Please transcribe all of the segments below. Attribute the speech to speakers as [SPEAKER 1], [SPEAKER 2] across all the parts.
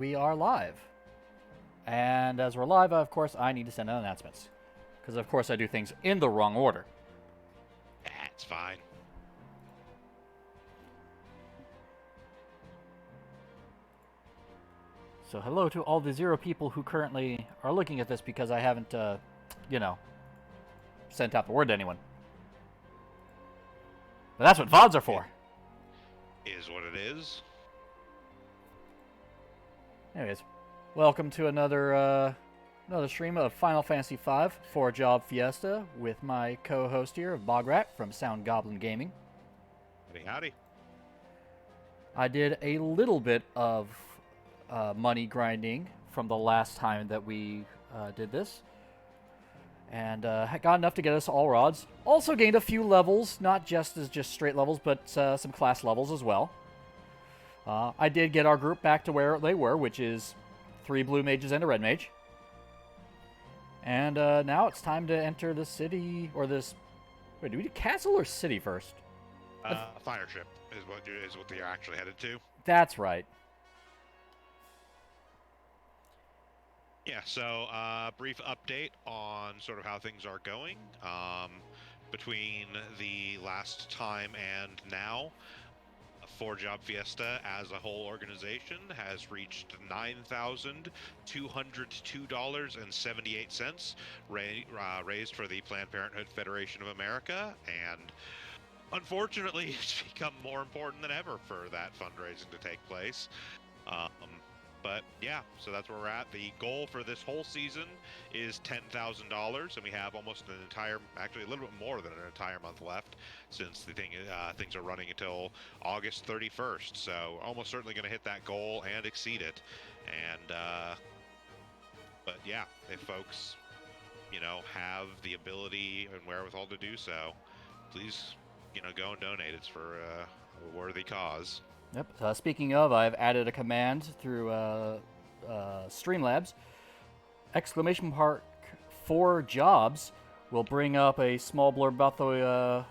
[SPEAKER 1] We are live. And as we're live, of course, I need to send out announcements. Because, of course, I do things in the wrong order.
[SPEAKER 2] That's fine.
[SPEAKER 1] So hello to all the 0 people who currently are looking at this because I haven't, sent out the word to anyone. But that's what VODs are for.
[SPEAKER 2] Is what it is.
[SPEAKER 1] Anyways, welcome to another stream of Final Fantasy V 4-Job Fiesta with my co-host here, Bograt from Sound Goblin Gaming.
[SPEAKER 2] Howdy.
[SPEAKER 1] I did a little bit of money grinding from the last time that we did this. And got enough to get us all rods. Also gained a few levels, not just straight levels, but some class levels as well. I did get our group back to where they were, which is 3 blue mages and a red mage. And now it's time to enter the city, or this... Wait, do we do castle or city first?
[SPEAKER 2] Fire ship is what you're actually headed to.
[SPEAKER 1] That's right.
[SPEAKER 2] Yeah, so brief update on sort of how things are going. Between the last time and now, 4-Job Fiesta as a whole organization has reached $9,202.78 raised for the Planned Parenthood Federation of America, and unfortunately it's become more important than ever for that fundraising to take place. But yeah, so that's where we're at. The goal for this whole season is $10,000, and we have almost an entire, actually a little bit more than an entire month left, since the things are running until August 31st. So almost certainly going to hit that goal and exceed it. And but yeah, if folks, have the ability and wherewithal to do so, please, go and donate. It's for a worthy cause.
[SPEAKER 1] Yep. Speaking of, I've added a command through Streamlabs. Exclamation mark 4-Jobs will bring up a small blurb about the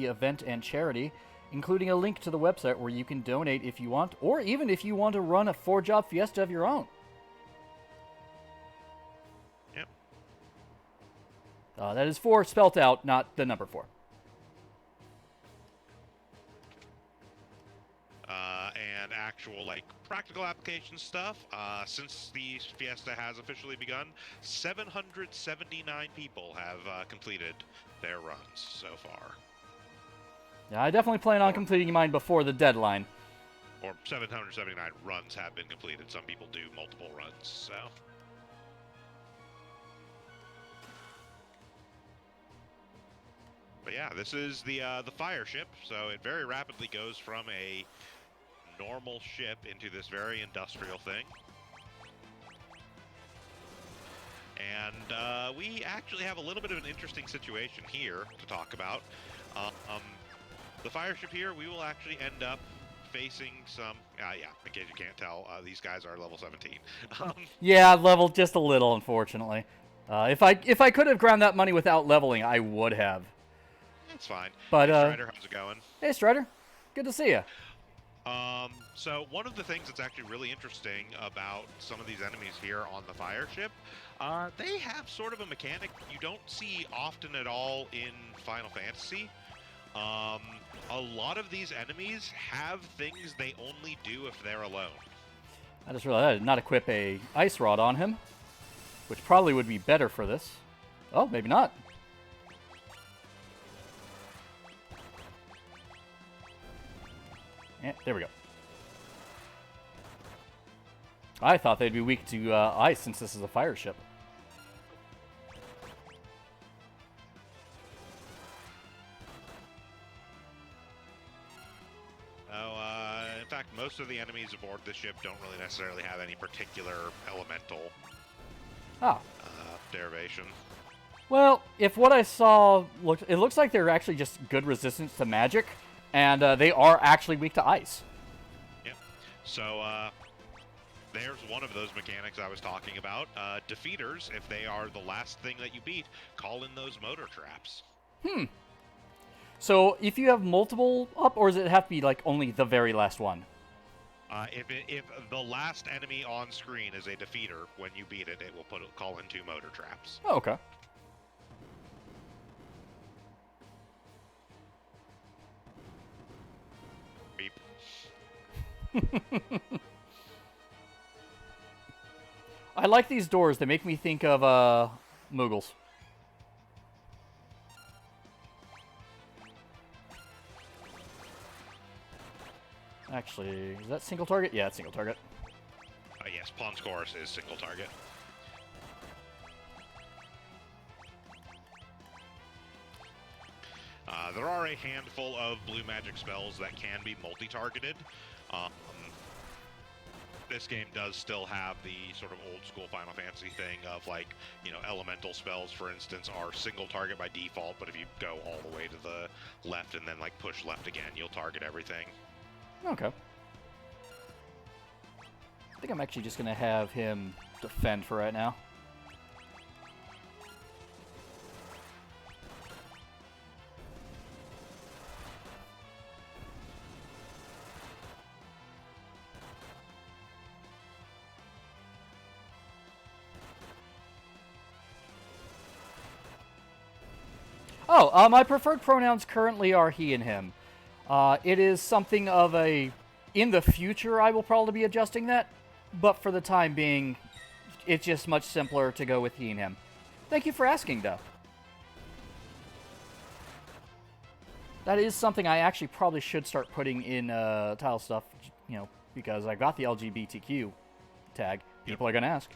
[SPEAKER 1] event and charity, including a link to the website where you can donate if you want, or even if you want to run a 4-Job Fiesta of your own.
[SPEAKER 2] Yep.
[SPEAKER 1] That is 4 spelt out, not the number 4.
[SPEAKER 2] And actual, practical application stuff. Since the Fiesta has officially begun, 779 people have completed their runs so far.
[SPEAKER 1] Yeah, I definitely plan on completing mine before the deadline.
[SPEAKER 2] Or 779 runs have been completed. Some people do multiple runs, so... But yeah, this is the fire ship, so it very rapidly goes from a normal ship into this very industrial thing. And we actually have a little bit of an interesting situation here to talk about. The fire ship here, we will actually end up facing some... yeah, in case you can't tell, these guys are level 17.
[SPEAKER 1] Yeah, leveled just a little, unfortunately. If I could have ground that money without leveling, I would have.
[SPEAKER 2] It's fine.
[SPEAKER 1] But,
[SPEAKER 2] hey, Strider, how's it going?
[SPEAKER 1] Hey, Strider. Good to see you.
[SPEAKER 2] So one of the things that's actually really interesting about some of these enemies here on the fire ship, they have sort of a mechanic you don't see often at all in Final Fantasy. A lot of these enemies have things they only do if they're alone.
[SPEAKER 1] I just realized I did not equip a ice rod on him, which probably would be better for this. Oh, maybe not. Yeah, there we go. I thought they'd be weak to ice since this is a fire ship.
[SPEAKER 2] In fact, most of the enemies aboard the ship don't really necessarily have any particular elemental derivation.
[SPEAKER 1] Well, if what I saw it looks like they're actually just good resistance to magic, and they are actually weak to ice.
[SPEAKER 2] Yep. So, there's one of those mechanics I was talking about. Defeaters, if they are the last thing that you beat, call in those motor traps.
[SPEAKER 1] So if you have multiple up, or does it have to be like only the very last one?
[SPEAKER 2] If the last enemy on screen is a defeater, when you beat it, it will call in 2 motor traps.
[SPEAKER 1] Oh, okay.
[SPEAKER 2] Beep.
[SPEAKER 1] I like these doors. They make me think of Moogles. Actually, is that single target? Yeah, it's single target.
[SPEAKER 2] Yes, Pawn's Chorus is single target. There are a handful of blue magic spells that can be multi-targeted. This game does still have the sort of old school Final Fantasy thing of, like, you know, elemental spells, for instance, are single target by default, but if you go all the way to the left and then, like, push left again, you'll target everything.
[SPEAKER 1] Okay. I think I'm actually just going to have him defend for right now. Oh, my preferred pronouns currently are he and him. It is something of a... In the future, I will probably be adjusting that. But for the time being, it's just much simpler to go with he and him. Thank you for asking, though. That is something I actually probably should start putting in tile stuff, you know, because I got the LGBTQ tag. People are going to ask.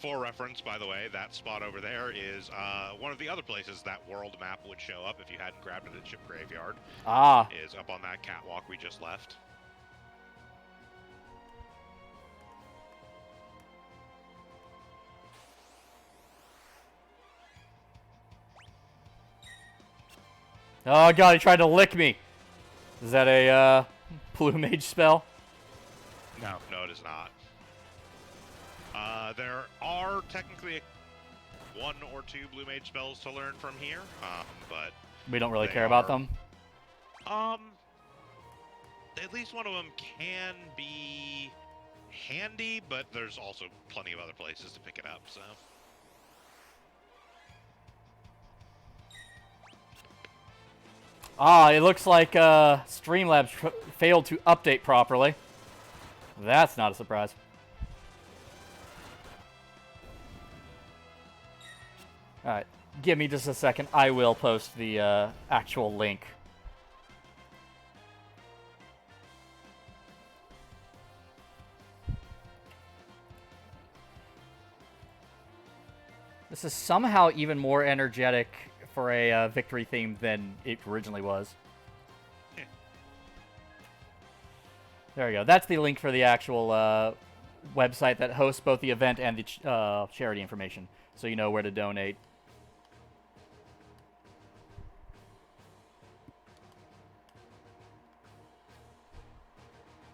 [SPEAKER 2] For reference, by the way, that spot over there is one of the other places that world map would show up if you hadn't grabbed it at Ship Graveyard.
[SPEAKER 1] Ah.
[SPEAKER 2] Is up on that catwalk we just left.
[SPEAKER 1] Oh god, he tried to lick me. Is that a blue mage spell?
[SPEAKER 2] No, it is not. There are technically 1 or 2 blue mage spells to learn from here, but
[SPEAKER 1] we don't really care about them.
[SPEAKER 2] At least one of them can be handy, but there's also plenty of other places to pick it up, so.
[SPEAKER 1] Ah, it looks like Streamlabs failed to update properly. That's not a surprise. Alright, give me just a second. I will post the actual link. This is somehow even more energetic for a victory theme than it originally was. There we go. That's the link for the actual website that hosts both the event and the charity information, so you know where to donate.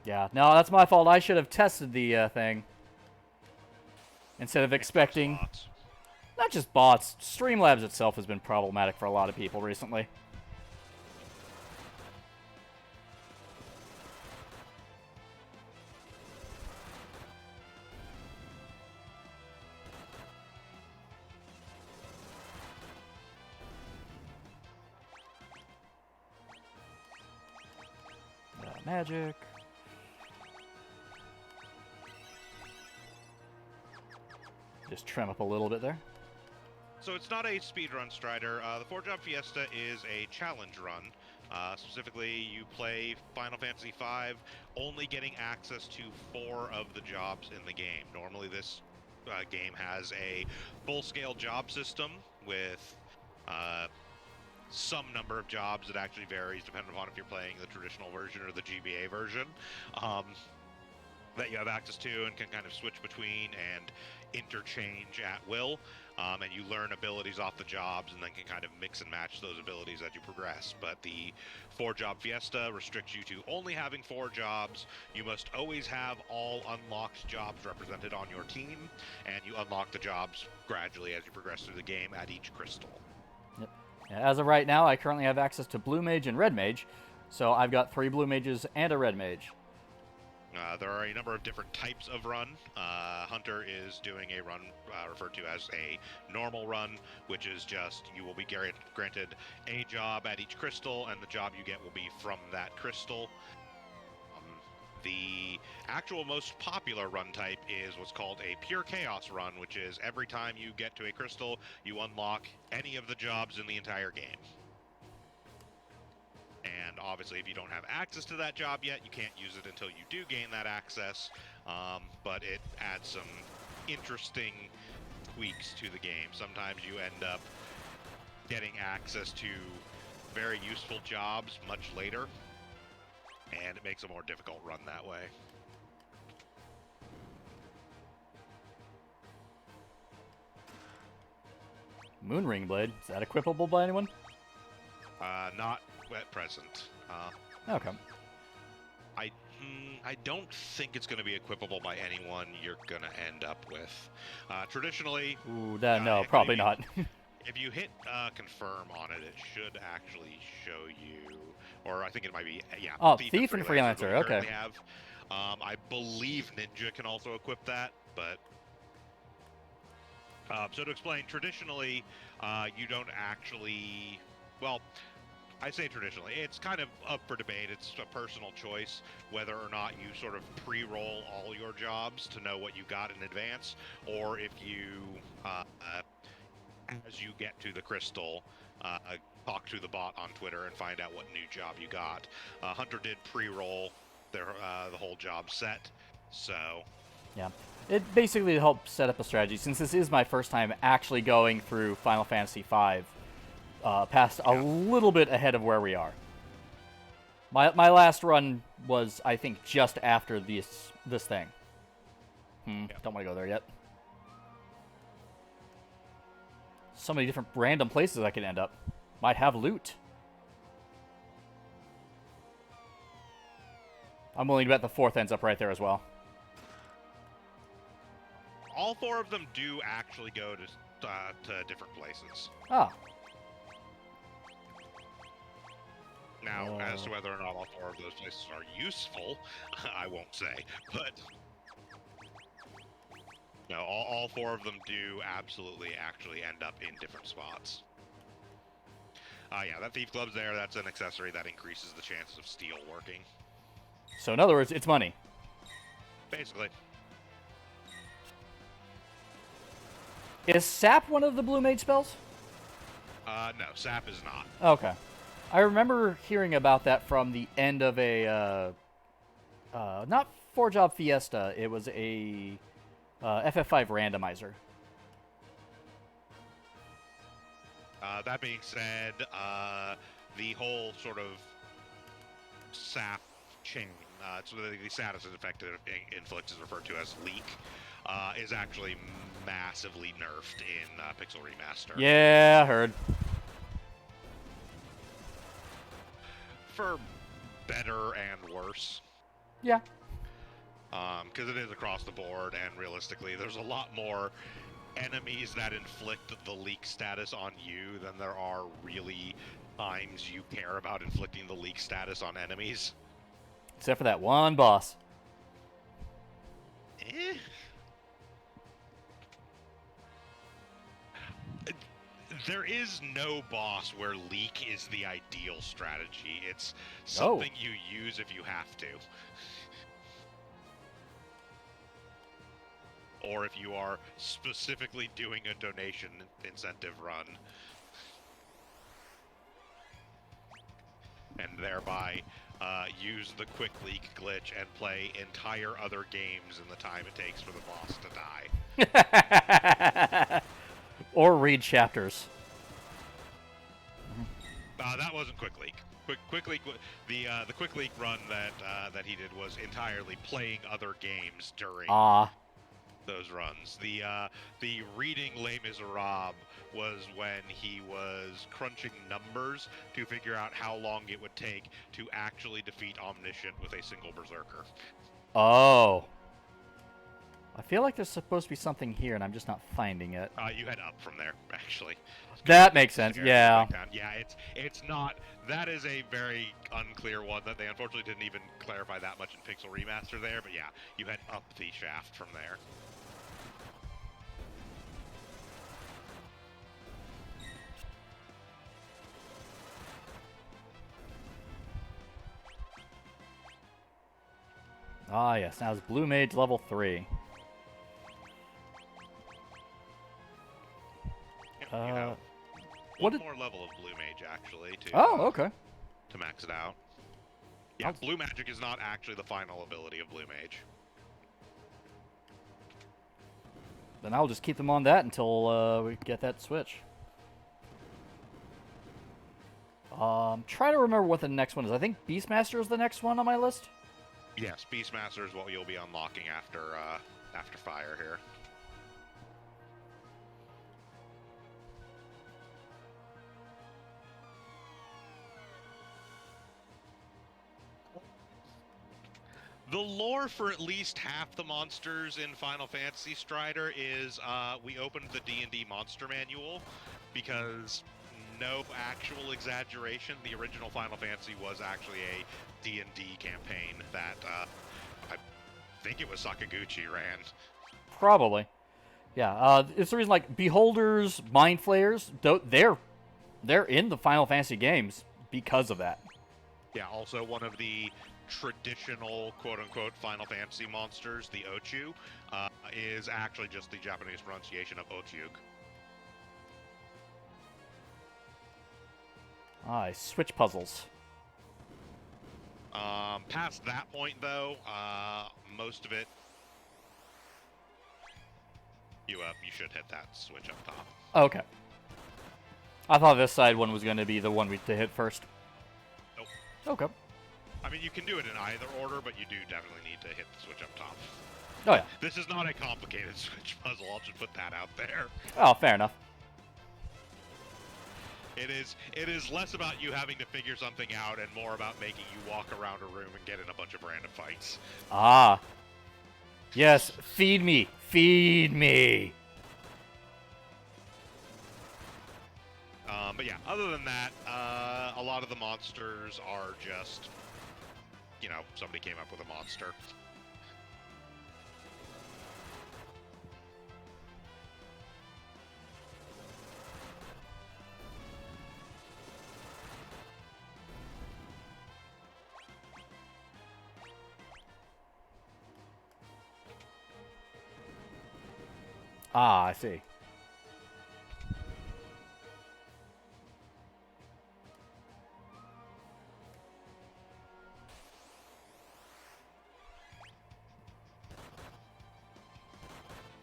[SPEAKER 1] Yeah, no, that's my fault. I should have tested the thing instead of expecting... Not just bots. Streamlabs itself has been problematic for a lot of people recently. Magic. Just trim up a little bit there.
[SPEAKER 2] So it's not a speedrun, Strider. The 4-job Fiesta is a challenge run. Specifically, you play Final Fantasy V, only getting access to 4 of the jobs in the game. Normally, this game has a full-scale job system with some number of jobs. It actually varies depending upon if you're playing the traditional version or the GBA version. That you have access to and can kind of switch between and interchange at will. And you learn abilities off the jobs and then can kind of mix and match those abilities as you progress. But the 4-job Fiesta restricts you to only having 4 jobs. You must always have all unlocked jobs represented on your team, and you unlock the jobs gradually as you progress through the game at each crystal.
[SPEAKER 1] Yep. Yeah, as of right now, I currently have access to Blue Mage and Red Mage. So I've got 3 blue mages and a red mage.
[SPEAKER 2] There are a number of different types of run. Hunter is doing a run referred to as a normal run, which is just you will be granted a job at each crystal, and the job you get will be from that crystal. The actual most popular run type is what's called a pure chaos run, which is every time you get to a crystal, you unlock any of the jobs in the entire game. And obviously, if you don't have access to that job yet, you can't use it until you do gain that access. But it adds some interesting tweaks to the game. Sometimes you end up getting access to very useful jobs much later, and it makes a more difficult run that way.
[SPEAKER 1] Moonring Blade, is that equipable by anyone?
[SPEAKER 2] Not at present.
[SPEAKER 1] Okay.
[SPEAKER 2] I don't think it's going to be equipable by anyone you're going to end up with. Traditionally...
[SPEAKER 1] Ooh, no, probably not.
[SPEAKER 2] If you hit confirm on it, it should actually show you... Or I think it might be... Yeah.
[SPEAKER 1] Oh, Thief and Freelancer, okay.
[SPEAKER 2] Have. I believe Ninja can also equip that, but... so to explain, traditionally, you don't actually... Well... I say traditionally, it's kind of up for debate. It's a personal choice whether or not you sort of pre-roll all your jobs to know what you got in advance, or if you, as you get to the crystal, talk to the bot on Twitter and find out what new job you got. Hunter did pre-roll the whole job set, so...
[SPEAKER 1] Yeah. It basically helped set up a strategy. Since this is my first time actually going through Final Fantasy V, past a little bit ahead of where we are. My last run was, I think, just after this thing. Don't want to go there yet. So many different random places I could end up. Might have loot. I'm willing to bet the 4th ends up right there as well.
[SPEAKER 2] All 4 of them do actually go to different places.
[SPEAKER 1] Ah.
[SPEAKER 2] Now, as to whether or not all 4 of those places are useful, I won't say, but... No, all 4 of them do absolutely actually end up in different spots. Yeah, that Thief Club's there. That's an accessory that increases the chances of steel working.
[SPEAKER 1] So in other words, it's money.
[SPEAKER 2] Basically.
[SPEAKER 1] Is Sap one of the Blue Mage spells?
[SPEAKER 2] No, Sap is not.
[SPEAKER 1] Okay. I remember hearing about that from the end of a, not 4-job Fiesta, it was a FF5 randomizer.
[SPEAKER 2] That being said, the whole sort of SAP chain, so the status effective inflicts is referred to as leak, is actually massively nerfed in Pixel Remaster.
[SPEAKER 1] Yeah, I heard.
[SPEAKER 2] For better and worse.
[SPEAKER 1] Yeah.
[SPEAKER 2] Because it is across the board, and realistically, there's a lot more enemies that inflict the leak status on you than there are really times you care about inflicting the leak status on enemies.
[SPEAKER 1] Except for that one boss.
[SPEAKER 2] There is no boss where leak is the ideal strategy. It's something you use if you have to. Or if you are specifically doing a donation incentive run. And thereby use the quick leak glitch and play entire other games in the time it takes for the boss to die.
[SPEAKER 1] Or read chapters.
[SPEAKER 2] That wasn't quick leak. Quick leak. The quick leak run that he did was entirely playing other games during those runs. The reading Les Miserables was when he was crunching numbers to figure out how long it would take to actually defeat Omniscient with a single Berserker.
[SPEAKER 1] Oh. I feel like there's supposed to be something here, and I'm just not finding it.
[SPEAKER 2] You head up from there, actually.
[SPEAKER 1] That makes sense, yeah.
[SPEAKER 2] Yeah, it's not... That is a very unclear one that they unfortunately didn't even clarify that much in Pixel Remaster there, but yeah, you head up the shaft from there.
[SPEAKER 1] Ah, yes. Now it's Blue Mage level 3.
[SPEAKER 2] One more level of Blue Mage, actually,
[SPEAKER 1] okay.
[SPEAKER 2] To max it out. Yeah, Blue Magic is not actually the final ability of Blue Mage.
[SPEAKER 1] Then I'll just keep them on that until we get that switch. Try to remember what the next one is. I think Beastmaster is the next one on my list.
[SPEAKER 2] Yes, Beastmaster is what you'll be unlocking after Fire here. The lore for at least half the monsters in Final Fantasy Strider is we opened the D&D Monster Manual because, no actual exaggeration, the original Final Fantasy was actually a D&D campaign that I think it was Sakaguchi ran.
[SPEAKER 1] Probably. Yeah, it's the reason, like, Beholders, Mind Flayers, they're in the Final Fantasy games because of that.
[SPEAKER 2] Yeah, also one of the traditional quote-unquote Final Fantasy monsters, the Ochu, is actually just the Japanese pronunciation of Otyug.
[SPEAKER 1] Switch puzzles.
[SPEAKER 2] Past that point, though, most of it, you should hit that switch up top.
[SPEAKER 1] Okay. I thought this side one was going to be the one to hit first.
[SPEAKER 2] Nope.
[SPEAKER 1] Okay.
[SPEAKER 2] I mean, you can do it in either order, but you do definitely need to hit the switch up top.
[SPEAKER 1] Oh, yeah.
[SPEAKER 2] This is not a complicated switch puzzle, I'll just put that out there.
[SPEAKER 1] Oh, fair enough.
[SPEAKER 2] It is less about you having to figure something out and more about making you walk around a room and get in a bunch of random fights.
[SPEAKER 1] Ah. Yes, feed me. Feed me.
[SPEAKER 2] But yeah, other than that, a lot of the monsters are just, you know, somebody came up with a monster.
[SPEAKER 1] Ah, I see.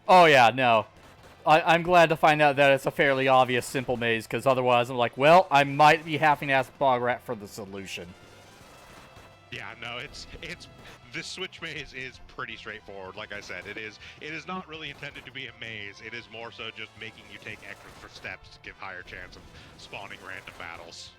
[SPEAKER 1] Oh, yeah, no. I'm glad to find out that it's a fairly obvious simple maze, because otherwise I'm like, well, I might be having to ask Bograt for the solution.
[SPEAKER 2] Yeah, no, it's this switch maze is pretty straightforward. Like I said, it is not really intended to be a maze. It is more so just making you take extra steps to give higher chance of spawning random battles.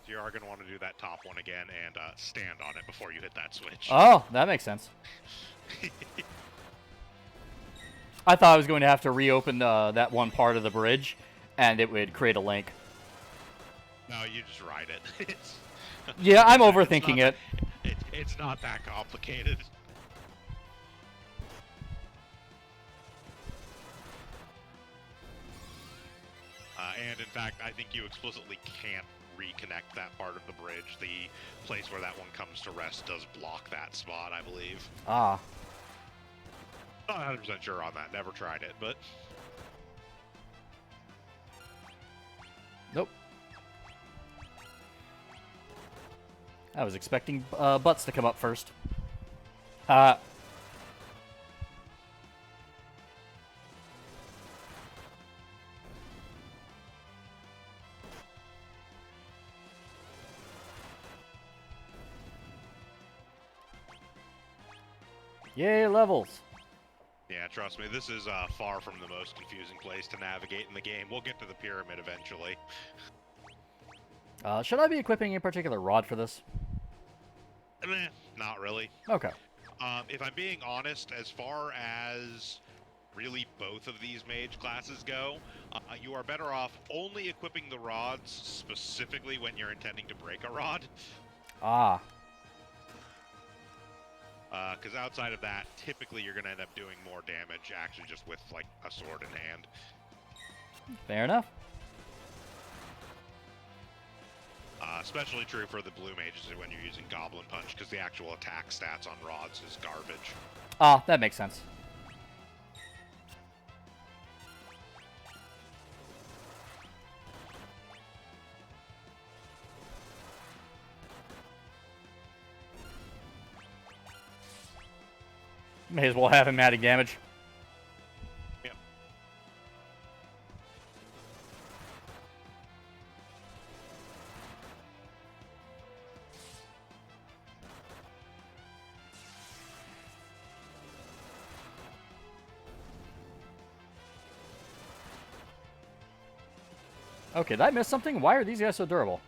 [SPEAKER 2] You are going to want to do that top one again and stand on it before you hit that switch.
[SPEAKER 1] Oh, that makes sense. I thought I was going to have to reopen that one part of the bridge, and it would create a link.
[SPEAKER 2] No, you just ride it.
[SPEAKER 1] Yeah, I'm overthinking it.
[SPEAKER 2] It's It's not that complicated. And in fact, I think you explicitly can't reconnect that part of the bridge. The place where that one comes to rest does block that spot, I believe.
[SPEAKER 1] Ah.
[SPEAKER 2] Not 100% sure on that. Never tried it, but...
[SPEAKER 1] Nope. I was expecting butts to come up first. Yay, levels.
[SPEAKER 2] Yeah, trust me, this is far from the most confusing place to navigate in the game. We'll get to the pyramid eventually.
[SPEAKER 1] Should I be equipping a particular rod for this?
[SPEAKER 2] Not really.
[SPEAKER 1] Okay.
[SPEAKER 2] If I'm being honest, as far as really both of these mage classes go, you are better off only equipping the rods specifically when you're intending to break a rod.
[SPEAKER 1] Ah.
[SPEAKER 2] Because outside of that, typically you're going to end up doing more damage actually just with, like, a sword in hand.
[SPEAKER 1] Fair enough.
[SPEAKER 2] Especially true for the blue mages when you're using Goblin Punch, because the actual attack stats on rods is garbage.
[SPEAKER 1] Ah, that makes sense. May as well have him adding damage.
[SPEAKER 2] Yep.
[SPEAKER 1] Okay, did I miss something? Why are these guys so durable?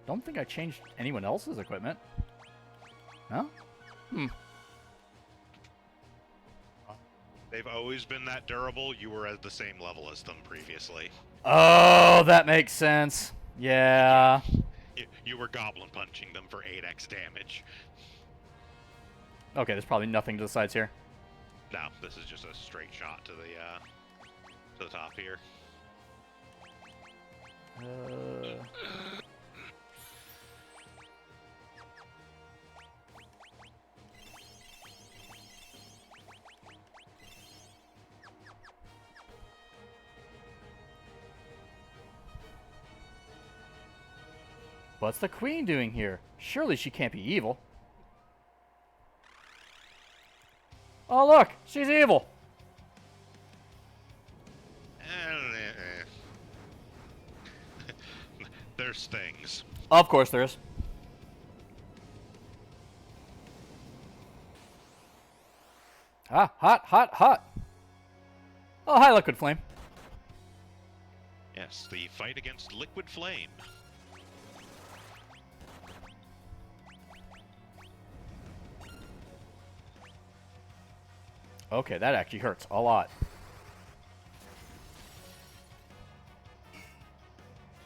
[SPEAKER 1] Don't think I changed anyone else's equipment. No? Hmm.
[SPEAKER 2] They've always been that durable. You were at the same level as them previously.
[SPEAKER 1] Oh, that makes sense. Yeah.
[SPEAKER 2] You were Goblin Punching them for 8x damage.
[SPEAKER 1] Okay, there's probably nothing to the sides here.
[SPEAKER 2] No, this is just a straight shot to the top here.
[SPEAKER 1] What's the queen doing here? Surely she can't be evil. Oh, look! She's evil!
[SPEAKER 2] There's things.
[SPEAKER 1] Of course there is. Ah, hot, hot, hot! Oh, hi, Liquid Flame.
[SPEAKER 2] Yes, the fight against Liquid Flame.
[SPEAKER 1] Okay, that actually hurts a lot.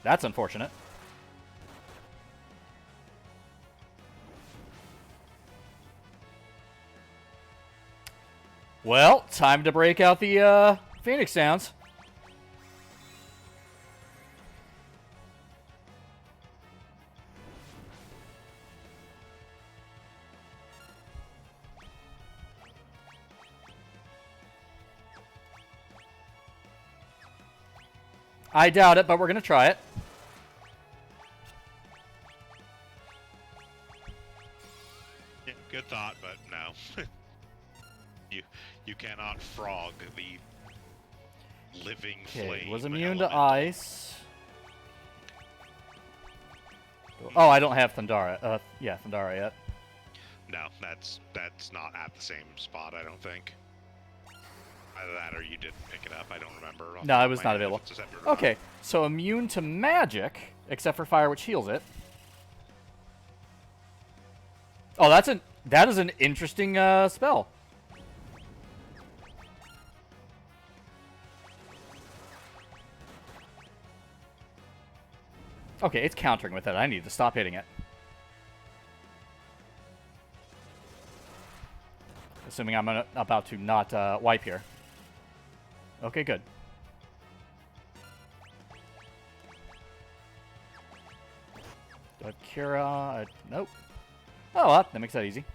[SPEAKER 1] That's unfortunate. Well, time to break out the Phoenix sounds. I doubt it, but we're going to try it.
[SPEAKER 2] Yeah, good thought, but no. You cannot frog the living flame.
[SPEAKER 1] Was immune to
[SPEAKER 2] element.
[SPEAKER 1] ice. Oh, I don't have Thundara. Yeah, Thundara yet.
[SPEAKER 2] No, that's not at the same spot, I don't think. Either that or you didn't pick it up, I don't remember.
[SPEAKER 1] No, it was not available. Okay, so immune to magic, except for fire, which heals it. Oh, that is an interesting spell. Okay, it's countering with it. I need to stop hitting it. Assuming I'm about to not wipe here. Okay, good. But Kira, nope. Oh, well, that makes that easy.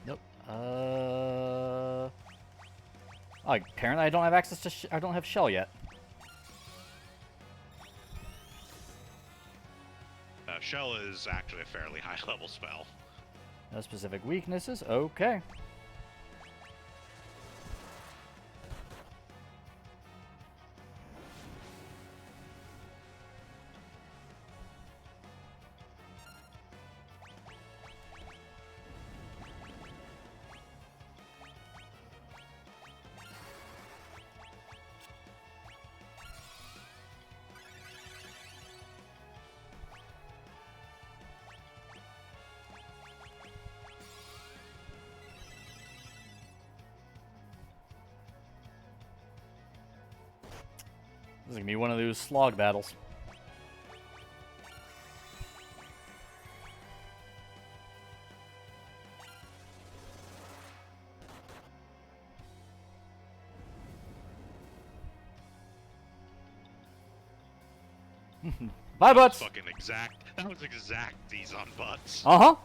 [SPEAKER 1] Nope. Oh, apparently I don't have access to. I don't have shell yet.
[SPEAKER 2] Shell is actually a fairly high-level spell.
[SPEAKER 1] No specific weaknesses. Okay. This is gonna be one of those slog battles. Bye, butts.
[SPEAKER 2] Fucking exact. That was exact. These on butts.
[SPEAKER 1] Uh huh.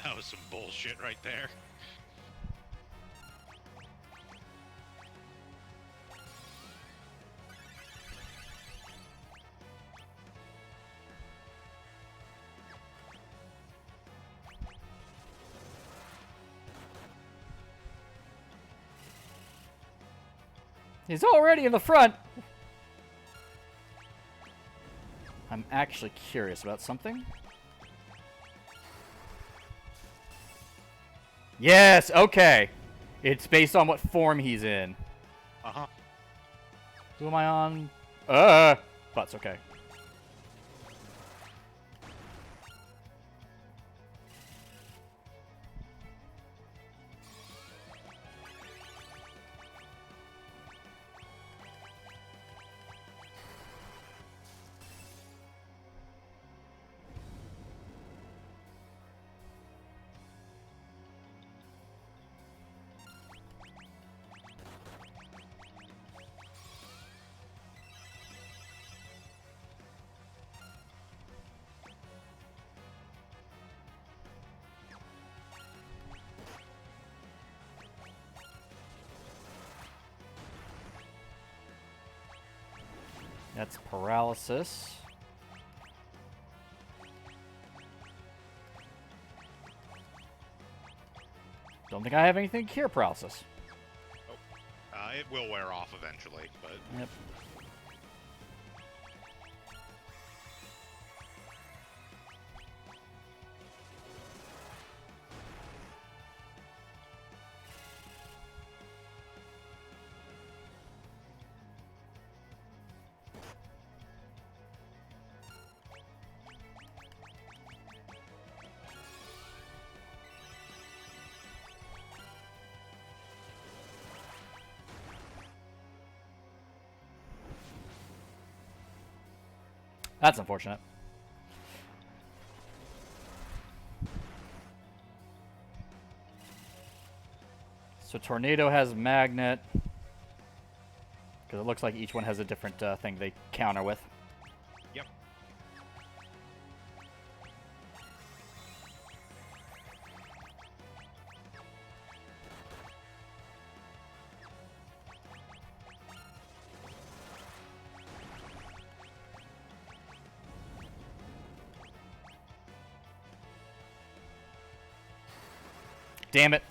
[SPEAKER 2] That was some bullshit right there.
[SPEAKER 1] He's already in the front. I'm actually curious about something. Yes, okay. It's based on what form he's in.
[SPEAKER 2] Uh-huh.
[SPEAKER 1] Who am I on? Butts, okay. That's paralysis. Don't think I have anything to cure paralysis.
[SPEAKER 2] Oh. It will wear off eventually, but...
[SPEAKER 1] Yep. That's unfortunate. So Tornado has Magnet. Because it looks like each one has a different thing they counter with.
[SPEAKER 2] Yep.
[SPEAKER 1] Damn it.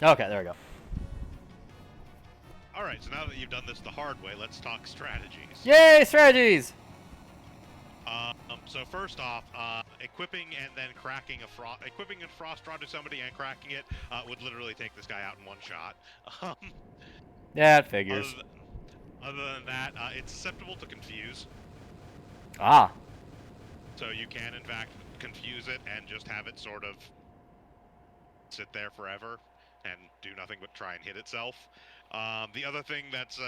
[SPEAKER 1] Okay, there we go.
[SPEAKER 2] All right, so now that you've done this the hard way, let's talk strategies.
[SPEAKER 1] Yay, strategies!
[SPEAKER 2] So first off, equipping and then cracking equipping a frost rod to somebody and cracking it would literally take this guy out in one shot.
[SPEAKER 1] Yeah, it figures.
[SPEAKER 2] Other than that, it's susceptible to confuse.
[SPEAKER 1] Ah.
[SPEAKER 2] So you can, in fact, confuse it and just have it sort of sit there forever and do nothing but try and hit itself. The other thing that's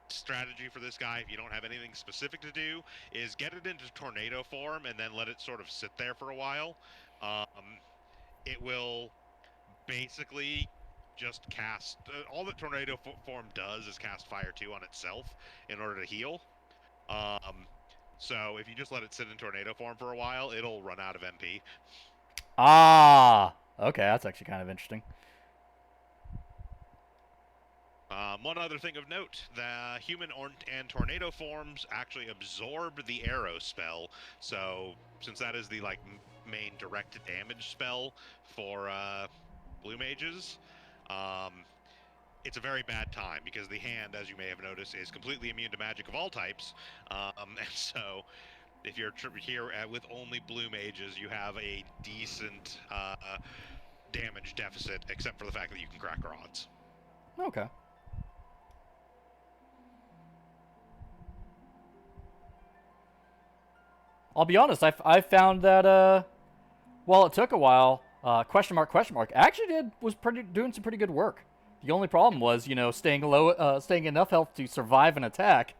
[SPEAKER 2] strategy for this guy, if you don't have anything specific to do, is get it into tornado form and then let it sort of sit there for a while. It will basically just cast all that tornado form does is cast fire 2 on itself in order to heal. So if you just let it sit in tornado form for a while, it'll run out of MP.
[SPEAKER 1] Ah. Okay, that's actually kind of interesting.
[SPEAKER 2] One other thing of note, the human and tornado forms actually absorb the arrow spell, so since that is the main direct damage spell for blue mages, it's a very bad time because the hand, as you may have noticed, is completely immune to magic of all types, and so if you're here with only blue mages, you have a decent damage deficit, except for the fact that you can crack rods.
[SPEAKER 1] Okay. I'll be honest, I found that, well, it took a while, question mark, actually was doing some pretty good work. The only problem was, staying enough health to survive an attack.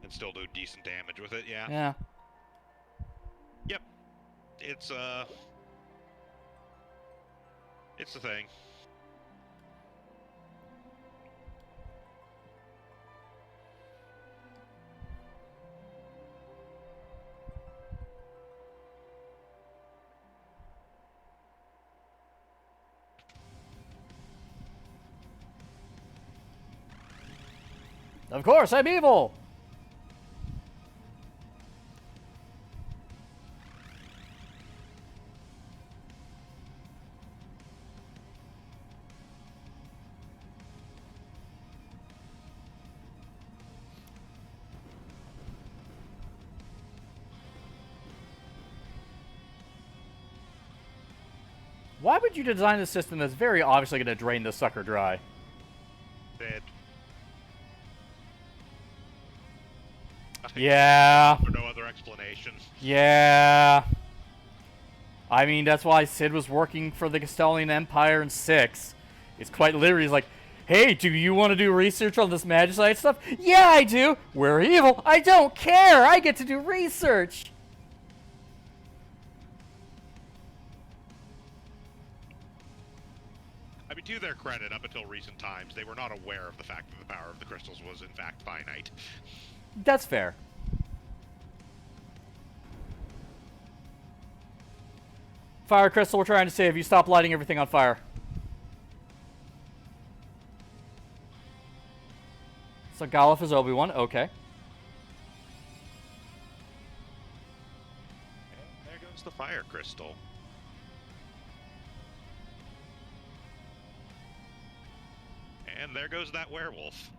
[SPEAKER 2] And still do decent damage with it, yeah.
[SPEAKER 1] Yeah.
[SPEAKER 2] Yep. It's the thing.
[SPEAKER 1] Of course, I'm evil! Why would you design a system that's very obviously going to drain this sucker dry?
[SPEAKER 2] Dead.
[SPEAKER 1] Yeah.
[SPEAKER 2] For no other explanation.
[SPEAKER 1] Yeah. I mean, that's why Sid was working for the Castalian Empire in 6. It's quite literally, he's like, hey, do you want to do research on this magicite stuff? Yeah, I do. We're evil. I don't care. I get to do research.
[SPEAKER 2] I mean, to their credit, up until recent times, they were not aware of the fact that the power of the crystals was, in fact, finite.
[SPEAKER 1] That's fair. Fire crystal, we're trying to save you. Stop lighting everything on fire. So Golif is Obi-Wan. Okay.
[SPEAKER 2] And there goes the fire crystal. And there goes that werewolf.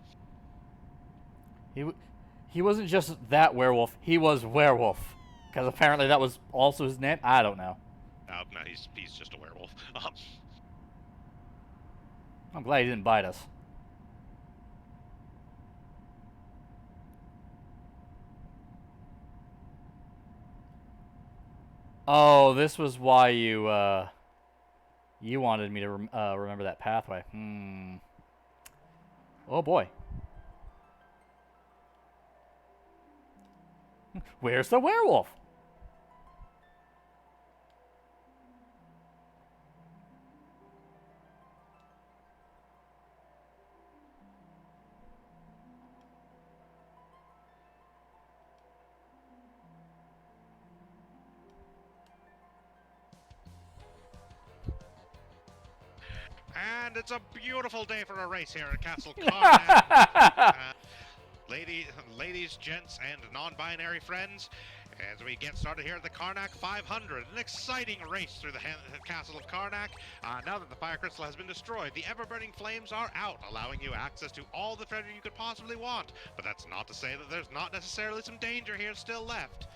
[SPEAKER 1] He wasn't just that werewolf. He was werewolf. Because apparently that was also his name. I don't know.
[SPEAKER 2] No, he's just a werewolf.
[SPEAKER 1] I'm glad he didn't bite us. Oh, this was why you wanted me to remember that pathway. Oh boy. Where's the werewolf?
[SPEAKER 2] And it's a beautiful day for a race here at Castle Carnan. ladies, gents, and non-binary friends, as we get started here at the Karnak 500, an exciting race through the castle of Karnak. Now that the fire crystal has been destroyed, the ever-burning flames are out, allowing you access to all the treasure you could possibly want. But that's not to say that there's not necessarily some danger here still left.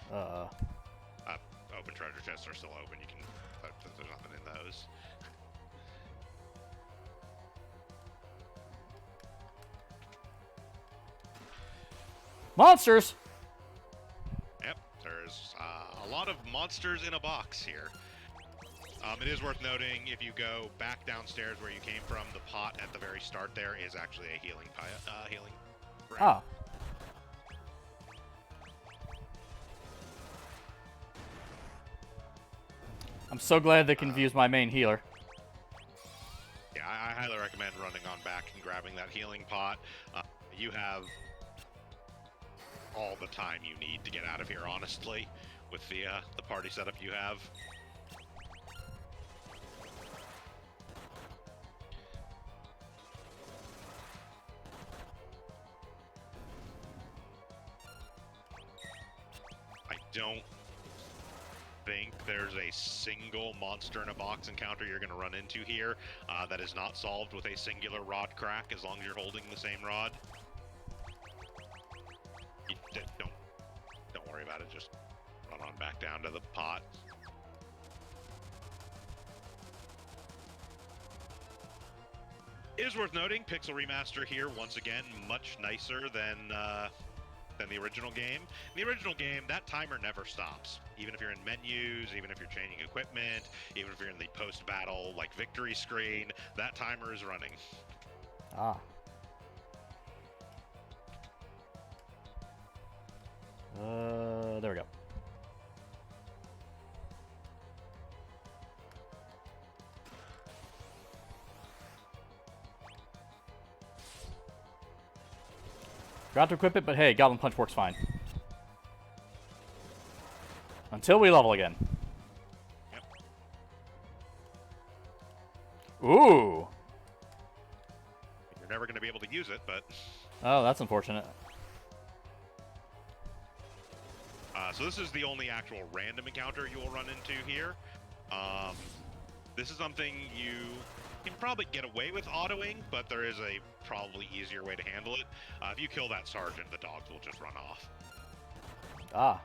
[SPEAKER 2] Open treasure chests are still open. You can, but there's nothing in those.
[SPEAKER 1] Monsters!
[SPEAKER 2] Yep, there's a lot of monsters in a box here. It is worth noting, if you go back downstairs where you came from, the pot at the very start there is actually a healing ring.
[SPEAKER 1] Ah. I'm so glad they confused my main healer.
[SPEAKER 2] Yeah, I highly recommend running on back and grabbing that healing pot. You have all the time you need to get out of here, honestly, with the party setup you have. I don't think there's a single monster in a box encounter you're going to run into here that is not solved with a singular rod crack, as long as you're holding the same rod. You don't worry about it, just run on back down to the pot. It is worth noting, Pixel Remaster here, once again, much nicer than the original game. In the original game, that timer never stops. Even if you're in menus, even if you're changing equipment, even if you're in the post-battle, like, victory screen, that timer is running.
[SPEAKER 1] Ah. There we go. Forgot to equip it, but hey, Goblin Punch works fine. Until we level again.
[SPEAKER 2] Yep.
[SPEAKER 1] Ooh.
[SPEAKER 2] You're never going to be able to use it, but...
[SPEAKER 1] Oh, that's unfortunate.
[SPEAKER 2] So this is the only actual random encounter you will run into here. This is something you can probably get away with autoing, but there is a probably easier way to handle it. If you kill that sergeant, the dogs will just run off.
[SPEAKER 1] Ah.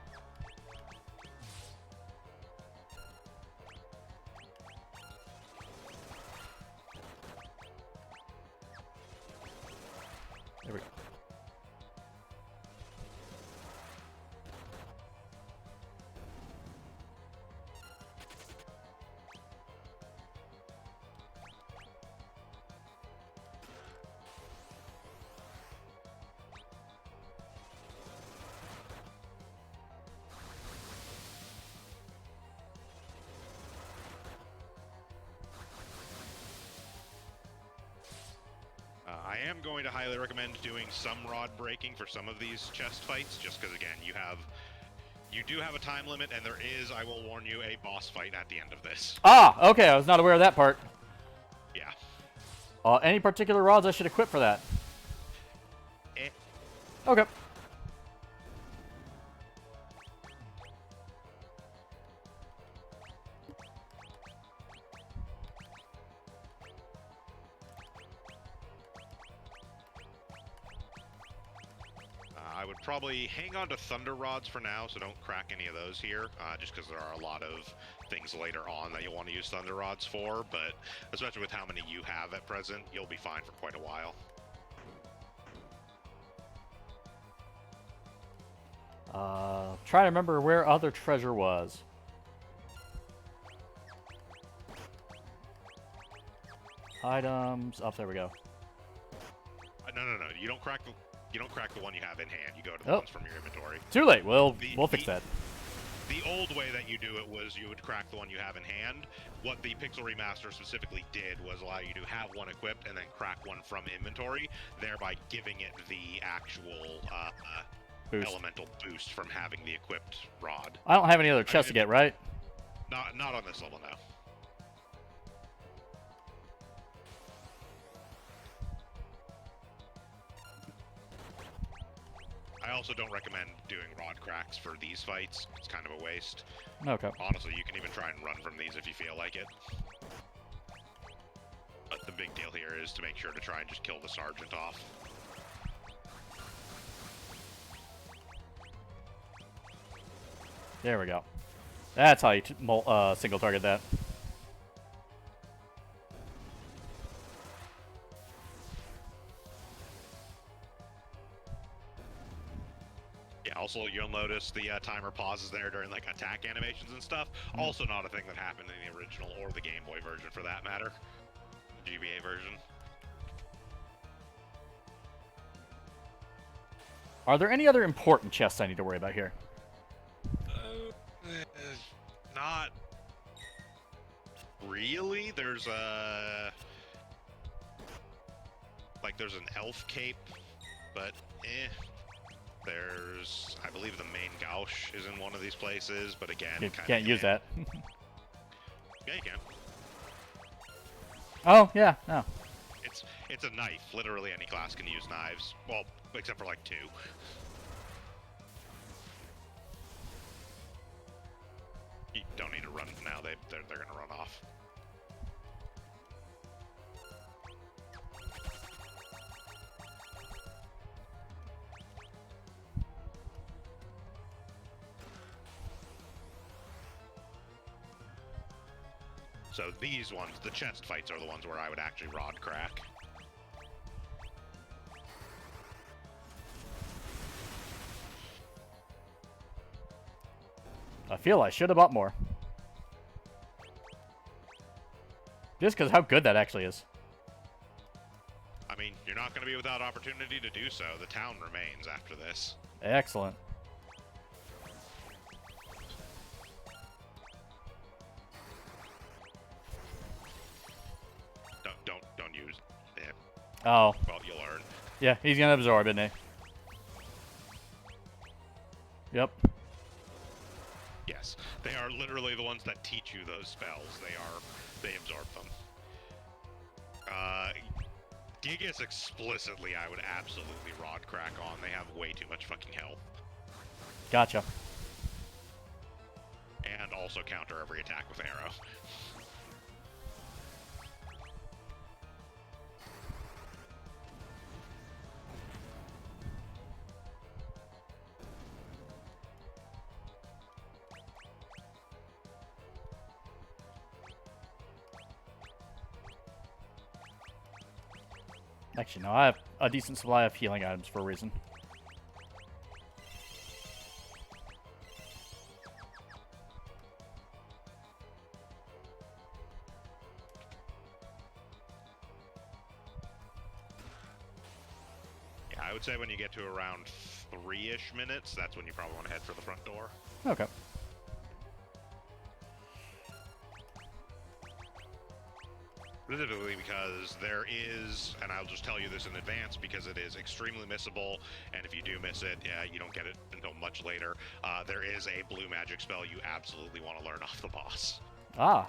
[SPEAKER 1] There we go.
[SPEAKER 2] I am going to highly recommend doing some rod breaking for some of these chest fights, just because, again, you do have a time limit, and there is, I will warn you, a boss fight at the end of this.
[SPEAKER 1] Ah, okay, I was not aware of that part.
[SPEAKER 2] Yeah.
[SPEAKER 1] Any particular rods I should equip for that? Okay.
[SPEAKER 2] I would probably hang on to Thunder Rods for now, so don't crack any of those here, just because there are a lot of things later on that you'll want to use Thunder Rods for, but especially with how many you have at present, you'll be fine for quite a while.
[SPEAKER 1] Try to remember where other treasure was. Items. Oh, there we go.
[SPEAKER 2] No. You don't crack the one you have in hand. You go to the ones from your inventory.
[SPEAKER 1] Too late. We'll fix that.
[SPEAKER 2] The old way that you do it was you would crack the one you have in hand. What the Pixel Remaster specifically did was allow you to have one equipped and then crack one from inventory, thereby giving it the actual elemental boost from having the equipped rod.
[SPEAKER 1] I don't have any other chests to get, right?
[SPEAKER 2] Not on this level, no. I also don't recommend doing rod cracks for these fights. It's kind of a waste.
[SPEAKER 1] Okay.
[SPEAKER 2] Honestly, you can even try and run from these if you feel like it. But the big deal here is to make sure to try and just kill the sergeant off.
[SPEAKER 1] There we go. That's how you single target that.
[SPEAKER 2] Yeah, also you'll notice the timer pauses there during like attack animations and stuff. Also not a thing that happened in the original or the Game Boy version for that matter. The GBA version.
[SPEAKER 1] Are there any other important chests I need to worry about here?
[SPEAKER 2] Not really. There's there's an elf cape, but There's, I believe the main gauche is in one of these places, but again,
[SPEAKER 1] You can't use that.
[SPEAKER 2] Yeah, you can.
[SPEAKER 1] Oh, yeah, no.
[SPEAKER 2] It's a knife. Literally any class can use knives. Well, except for like 2. You don't need to run now. They're gonna run off. So these ones, the chest fights, are the ones where I would actually rod crack.
[SPEAKER 1] I feel I should have bought more. Just because how good that actually is.
[SPEAKER 2] I mean, you're not going to be without opportunity to do so. The town remains after this.
[SPEAKER 1] Excellent.
[SPEAKER 2] Don't use it.
[SPEAKER 1] Oh.
[SPEAKER 2] Well, you'll learn.
[SPEAKER 1] Yeah, he's gonna absorb, isn't he? Yep.
[SPEAKER 2] Yes, they are literally the ones that teach you those spells. They absorb them. Gigas explicitly, I would absolutely rod crack on. They have way too much fucking health.
[SPEAKER 1] Gotcha.
[SPEAKER 2] And also counter every attack with arrow.
[SPEAKER 1] Actually, no, I have a decent supply of healing items for a reason.
[SPEAKER 2] Yeah, I would say when you get to around 3-ish minutes, that's when you probably want to head for the front door.
[SPEAKER 1] Okay.
[SPEAKER 2] Specifically because there is, and I'll just tell you this in advance because it is extremely missable, and if you do miss it, yeah, you don't get it until much later. There is a blue magic spell you absolutely want to learn off the boss.
[SPEAKER 1] Ah.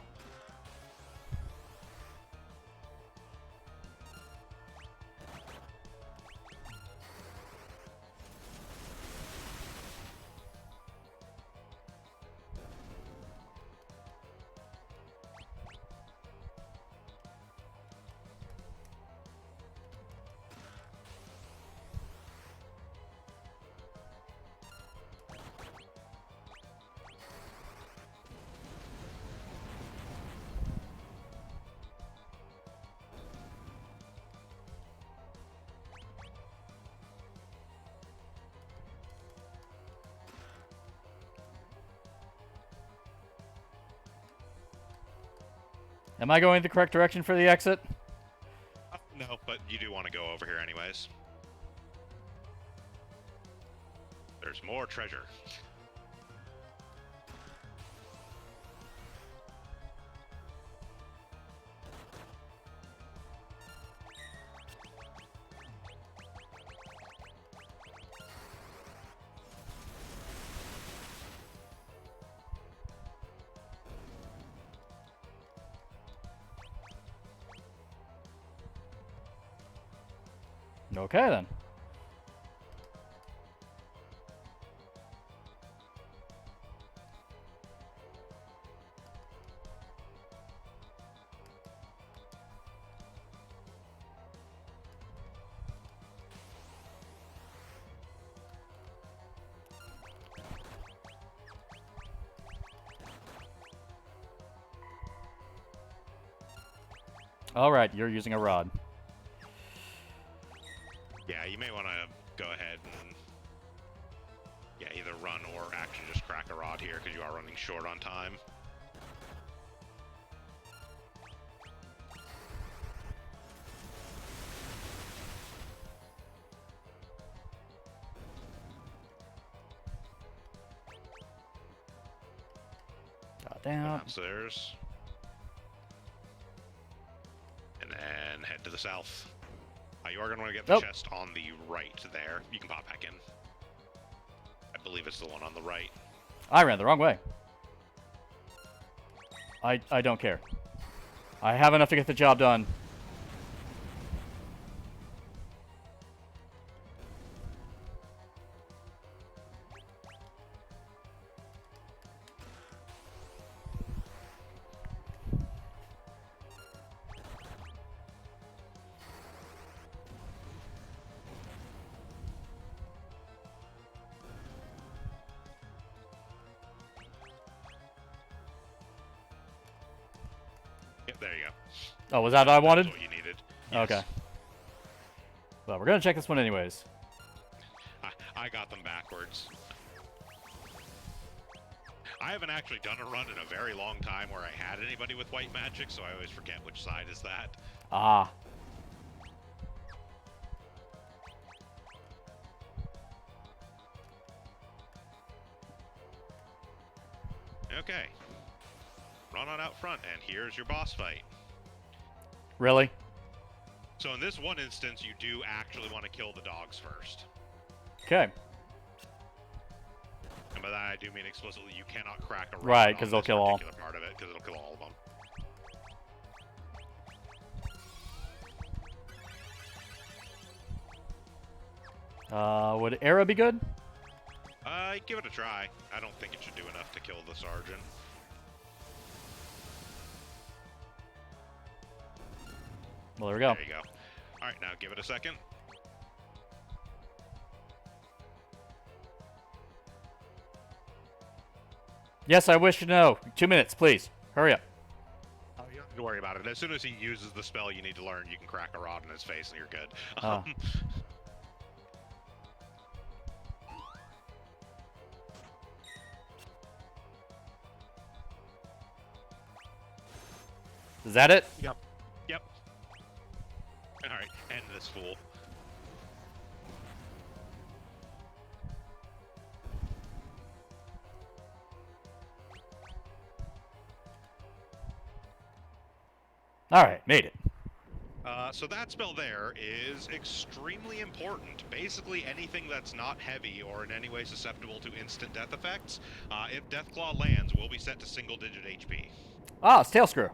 [SPEAKER 1] Am I going the correct direction for the exit?
[SPEAKER 2] No, but you do want to go over here anyways. There's more treasure.
[SPEAKER 1] Okay, then. Alright, you're using a rod.
[SPEAKER 2] Yeah, you may want to go ahead and either run or actually just crack a rod here because you are running short on time.
[SPEAKER 1] Down.
[SPEAKER 2] Upstairs. And then head to the south. You are going to want to get the chest on the right there. You can pop back in. I believe it's the one on the right.
[SPEAKER 1] I ran the wrong way. I don't care. I have enough to get the job done.
[SPEAKER 2] Yep, there you go.
[SPEAKER 1] Oh, was that what I wanted?
[SPEAKER 2] That's what you needed. Yes.
[SPEAKER 1] Okay. Well, we're gonna check this one anyways.
[SPEAKER 2] I got them backwards. I haven't actually done a run in a very long time where I had anybody with white magic, so I always forget which side is that.
[SPEAKER 1] Ah.
[SPEAKER 2] Okay. Run on out front, and here's your boss fight.
[SPEAKER 1] Really?
[SPEAKER 2] So in this one instance, you do actually want to kill the dogs first.
[SPEAKER 1] Okay.
[SPEAKER 2] And by that, I do mean explicitly, you cannot crack a rod
[SPEAKER 1] Right, because
[SPEAKER 2] on
[SPEAKER 1] they'll
[SPEAKER 2] this
[SPEAKER 1] kill all.
[SPEAKER 2] particular part of it, because it'll kill all of them.
[SPEAKER 1] Would Era be good?
[SPEAKER 2] Give it a try. I don't think it should do enough to kill the sergeant.
[SPEAKER 1] Well, there we go.
[SPEAKER 2] There you go. Alright, now give it a second.
[SPEAKER 1] Yes, I wish to know. 2 minutes, please. Hurry up.
[SPEAKER 2] Oh, you don't have to worry about it. As soon as he uses the spell you need to learn, you can crack a rod in his face and you're good.
[SPEAKER 1] Is that it?
[SPEAKER 2] Yep. Yep. Alright, end this fool.
[SPEAKER 1] Alright, made it.
[SPEAKER 2] So that spell there is extremely important. Basically, anything that's not heavy or in any way susceptible to instant death effects, if Deathclaw lands, will be set to single-digit HP.
[SPEAKER 1] Ah, it's Tail Screw.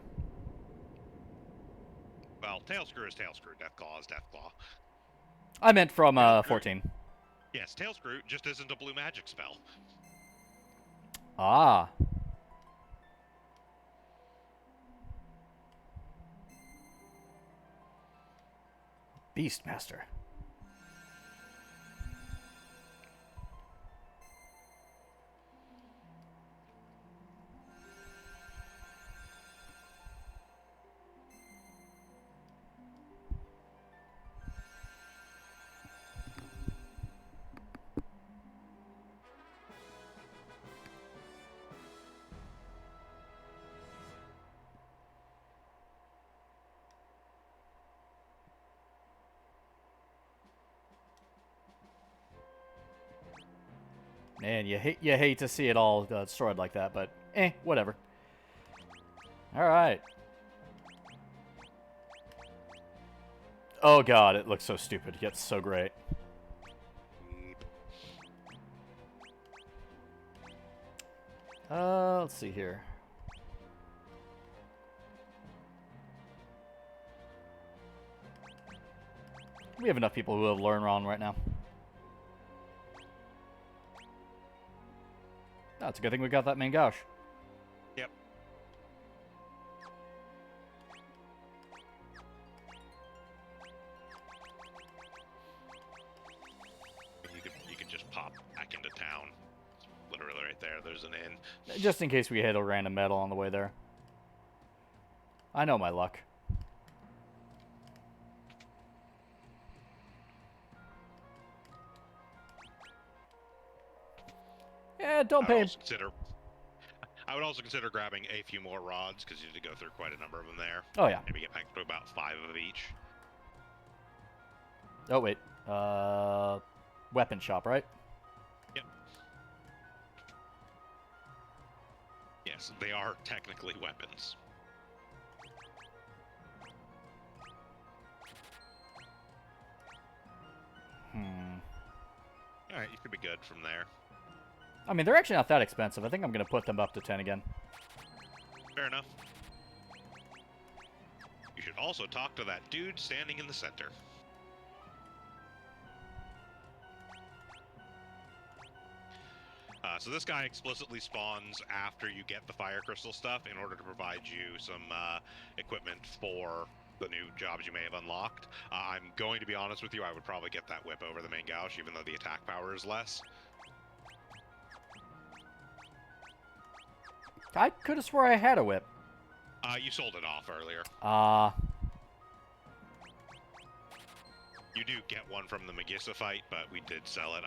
[SPEAKER 2] Well, Tailscrew is Tailscrew, Deathclaw is Deathclaw.
[SPEAKER 1] I meant from 14.
[SPEAKER 2] Yes, Tailscrew just isn't a blue magic spell.
[SPEAKER 1] Ah. Beastmaster. Man, you hate to see it all destroyed like that, but whatever. All right. Oh god, it looks so stupid yet so great. Let's see here. We have enough people who have learned wrong right now. Oh, it's a good thing we got that main gauche.
[SPEAKER 2] Yep. You could just pop back into town. Literally right there. There's an inn.
[SPEAKER 1] Just in case we hit a random metal on the way there. I know my luck. Yeah, don't
[SPEAKER 2] I would
[SPEAKER 1] pay.
[SPEAKER 2] also consider. I would also consider grabbing a few more rods because you need to go through quite a number of them there.
[SPEAKER 1] Oh yeah.
[SPEAKER 2] Maybe get back to about 5 of each.
[SPEAKER 1] Oh wait. Weapon shop, right?
[SPEAKER 2] Yep. Yes, they are technically weapons. Alright, you could be good from there.
[SPEAKER 1] I mean, they're actually not that expensive. I think I'm going to put them up to 10 again.
[SPEAKER 2] Fair enough. You should also talk to that dude standing in the center. So this guy explicitly spawns after you get the fire crystal stuff in order to provide you some equipment for the new jobs you may have unlocked. I'm going to be honest with you, I would probably get that whip over the main gouge, even though the attack power is less.
[SPEAKER 1] I could have swore I had a whip.
[SPEAKER 2] You sold it off earlier. You do get one from the Magissa fight, but we did sell it.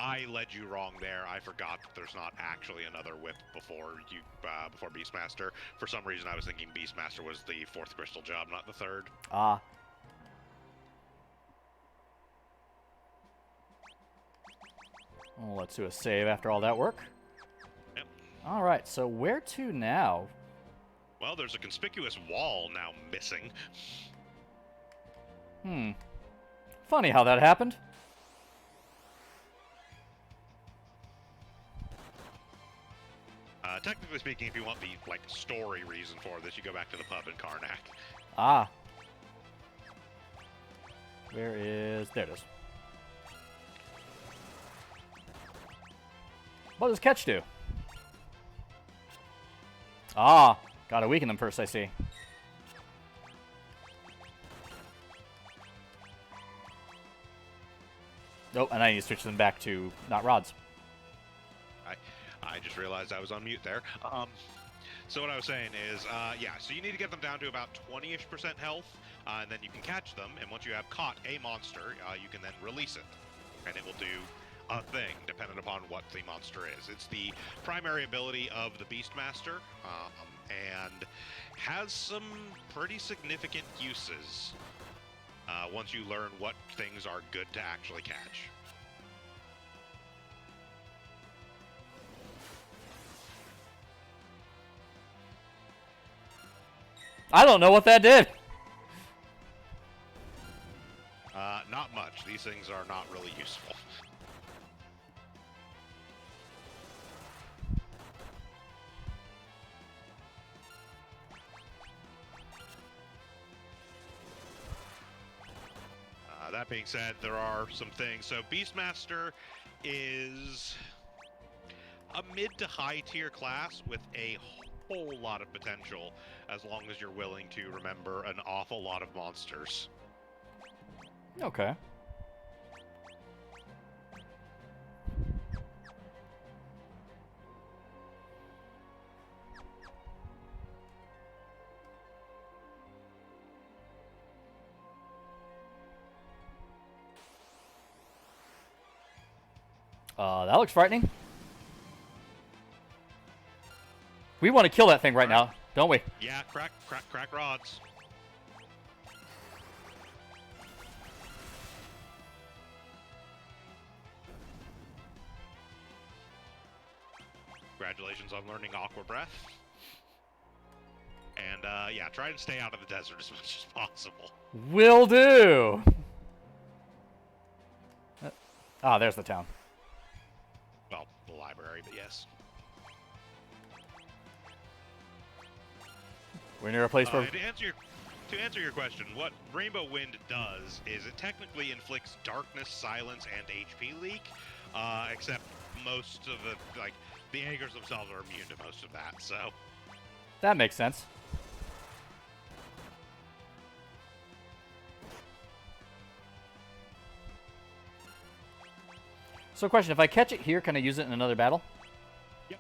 [SPEAKER 2] I led you wrong there. I forgot that there's not actually another whip before Beastmaster. For some reason, I was thinking Beastmaster was the 4th crystal job, not the 3rd.
[SPEAKER 1] Well, let's do a save after all that work.
[SPEAKER 2] Yep.
[SPEAKER 1] All right, so where to now?
[SPEAKER 2] Well, there's a conspicuous wall now missing.
[SPEAKER 1] Funny how that happened.
[SPEAKER 2] Technically speaking, if you want the story reason for this, you go back to the pub in Karnak.
[SPEAKER 1] Where is... There it is. What does catch do? Gotta weaken them first, I see. Oh, and I need to switch them back to not rods.
[SPEAKER 2] I just realized I was on mute there. So what I was saying is, yeah, so you need to get them down to about 20-ish% health, and then you can catch them, and once you have caught a monster, you can then release it. And it will do a thing, depending upon what the monster is. It's the primary ability of the Beastmaster, and has some pretty significant uses once you learn what things are good to actually catch.
[SPEAKER 1] I don't know what that did.
[SPEAKER 2] Not much. These things are not really useful. That being said, there are some things. So Beastmaster is a mid to high tier class with a whole lot of potential, as long as you're willing to remember an awful lot of monsters.
[SPEAKER 1] Okay. That looks frightening. We want to kill that thing right now, don't we?
[SPEAKER 2] Yeah, crack rods. Congratulations on learning Aqua Breath. And, yeah, try and stay out of the desert as much as possible.
[SPEAKER 1] Will do! There's the town.
[SPEAKER 2] Well, the library, but yes.
[SPEAKER 1] We're near a place where...
[SPEAKER 2] To answer your question, what Rainbow Wind does is it technically inflicts darkness, silence, and HP leak, except most of the, the Aegers themselves are immune to most of that, so...
[SPEAKER 1] That makes sense. So question, if I catch it here, can I use it in another battle?
[SPEAKER 2] Yep.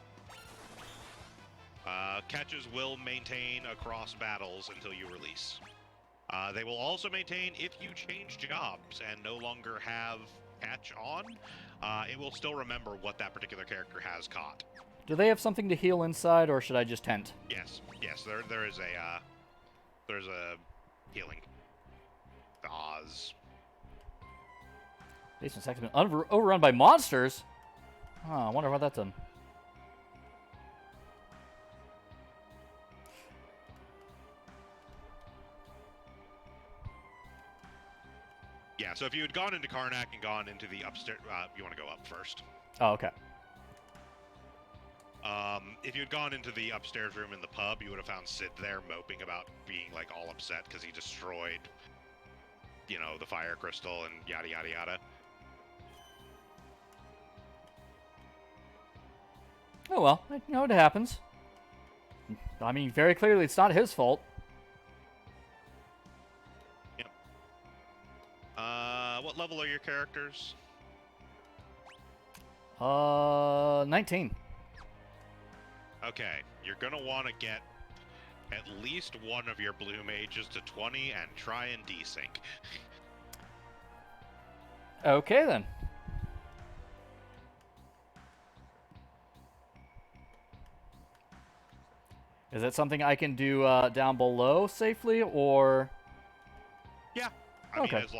[SPEAKER 2] Catches will maintain across battles until you release. They will also maintain if you change jobs and no longer have catch on. it will still remember what that particular character has caught.
[SPEAKER 1] Do they have something to heal inside, or should I just tent?
[SPEAKER 2] Yes, there's a healing. The Oz.
[SPEAKER 1] Basement has been overrun by monsters? Huh, I wonder what that's done.
[SPEAKER 2] Yeah, so if you had gone into Karnak and gone into the upstairs, you want to go up first.
[SPEAKER 1] Oh, okay.
[SPEAKER 2] If you had gone into the upstairs room in the pub, you would have found Sid there moping about being, like, all upset because he destroyed, you know, the fire crystal and yada yada yada.
[SPEAKER 1] Oh well, you know, it happens. I mean, very clearly it's not his fault.
[SPEAKER 2] Yep. What level are your characters?
[SPEAKER 1] 19.
[SPEAKER 2] Okay, you're gonna want to get at least one of your blue mages to 20 and try and desync.
[SPEAKER 1] Okay then. Is that something I can do down below safely, or?
[SPEAKER 2] Yeah. I
[SPEAKER 1] Okay.
[SPEAKER 2] mean, as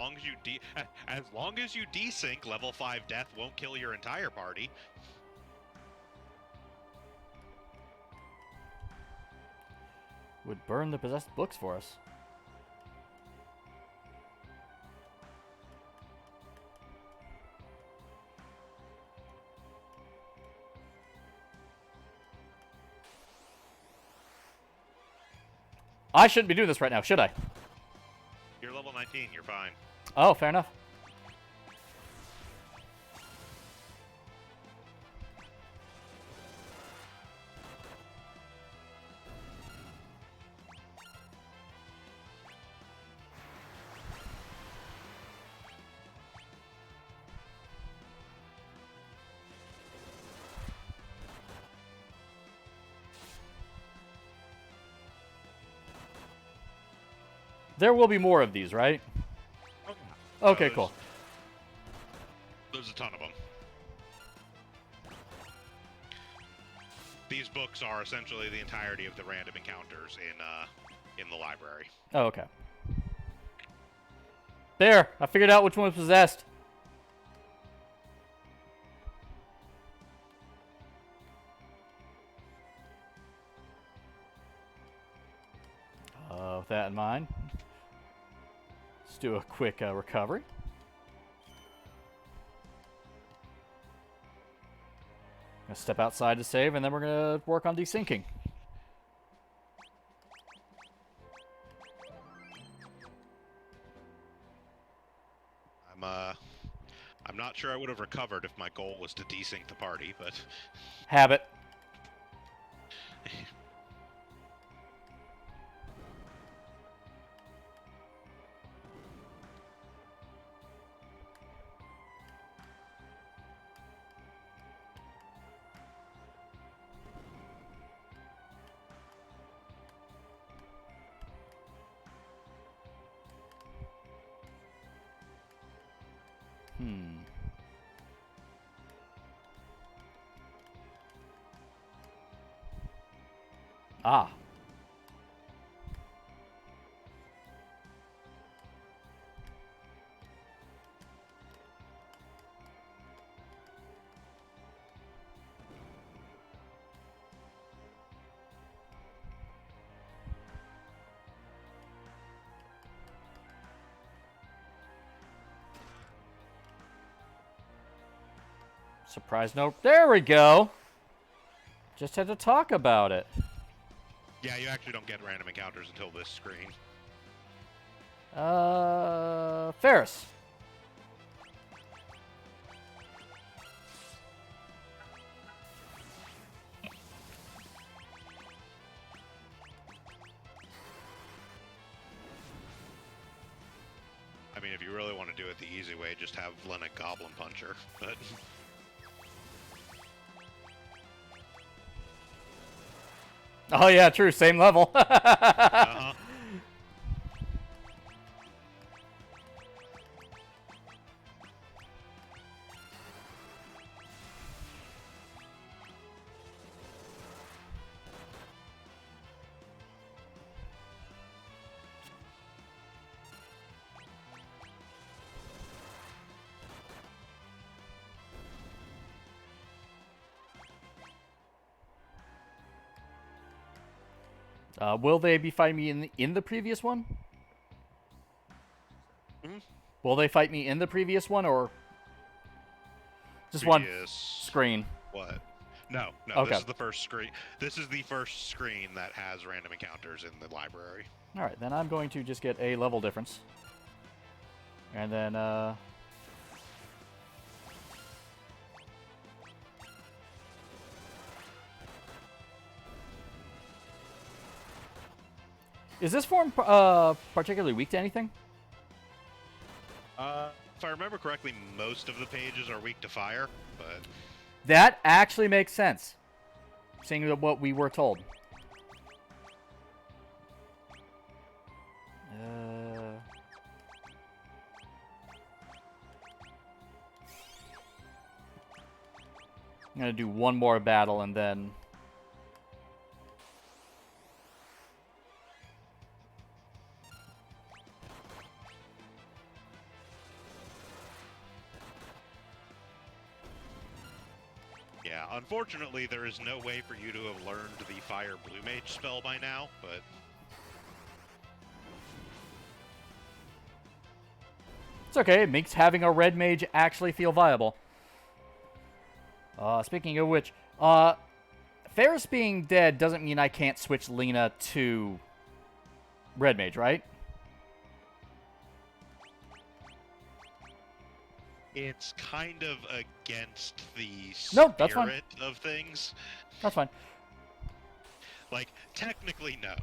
[SPEAKER 2] long as you desync, level 5 death won't kill your entire party.
[SPEAKER 1] Would burn the possessed books for us. I shouldn't be doing this right now, should I?
[SPEAKER 2] You're level 19, you're fine.
[SPEAKER 1] Oh, fair enough. There will be more of these, right? Okay, cool.
[SPEAKER 2] There's a ton of them. These books are essentially the entirety of the random encounters in the library.
[SPEAKER 1] Oh, okay. There! I figured out which one was possessed. With that in mind, let's do a quick recovery. Gonna step outside to save, and then we're gonna work on desyncing.
[SPEAKER 2] I'm not sure I would have recovered if my goal was to desync the party, but
[SPEAKER 1] Habit. Ah. Surprise note. There we go. Just had to talk about it.
[SPEAKER 2] yeah, you actually don't get random encounters until this screen.
[SPEAKER 1] Ferris.
[SPEAKER 2] I mean, if you really want to do it the easy way, just have Lena Goblin Puncher, but...
[SPEAKER 1] Oh yeah, true. Same level.
[SPEAKER 2] uh-huh.
[SPEAKER 1] Will they be fighting me in the previous one?
[SPEAKER 2] Hmm?
[SPEAKER 1] Will they fight me in the previous one, or just one screen?
[SPEAKER 2] What? No, no.
[SPEAKER 1] Okay.
[SPEAKER 2] This is the first screen. This is the first screen that has random encounters in the library.
[SPEAKER 1] All right, then I'm going to just get a level difference, and then is this form particularly weak to anything?
[SPEAKER 2] If I remember correctly, most of the pages are weak to fire, but
[SPEAKER 1] That actually makes sense, seeing what we were told. I'm gonna do one more battle and then.
[SPEAKER 2] yeah, unfortunately, there is no way for you to have learned the Fire Blue Mage spell by now, but
[SPEAKER 1] It's okay, it makes having a red mage actually feel viable. Speaking of which, Ferris being dead doesn't mean I can't switch Lena to red mage, right?
[SPEAKER 2] it's kind of against the
[SPEAKER 1] No, that's fine.
[SPEAKER 2] spirit of things.
[SPEAKER 1] That's fine.
[SPEAKER 2] Like, technically, no.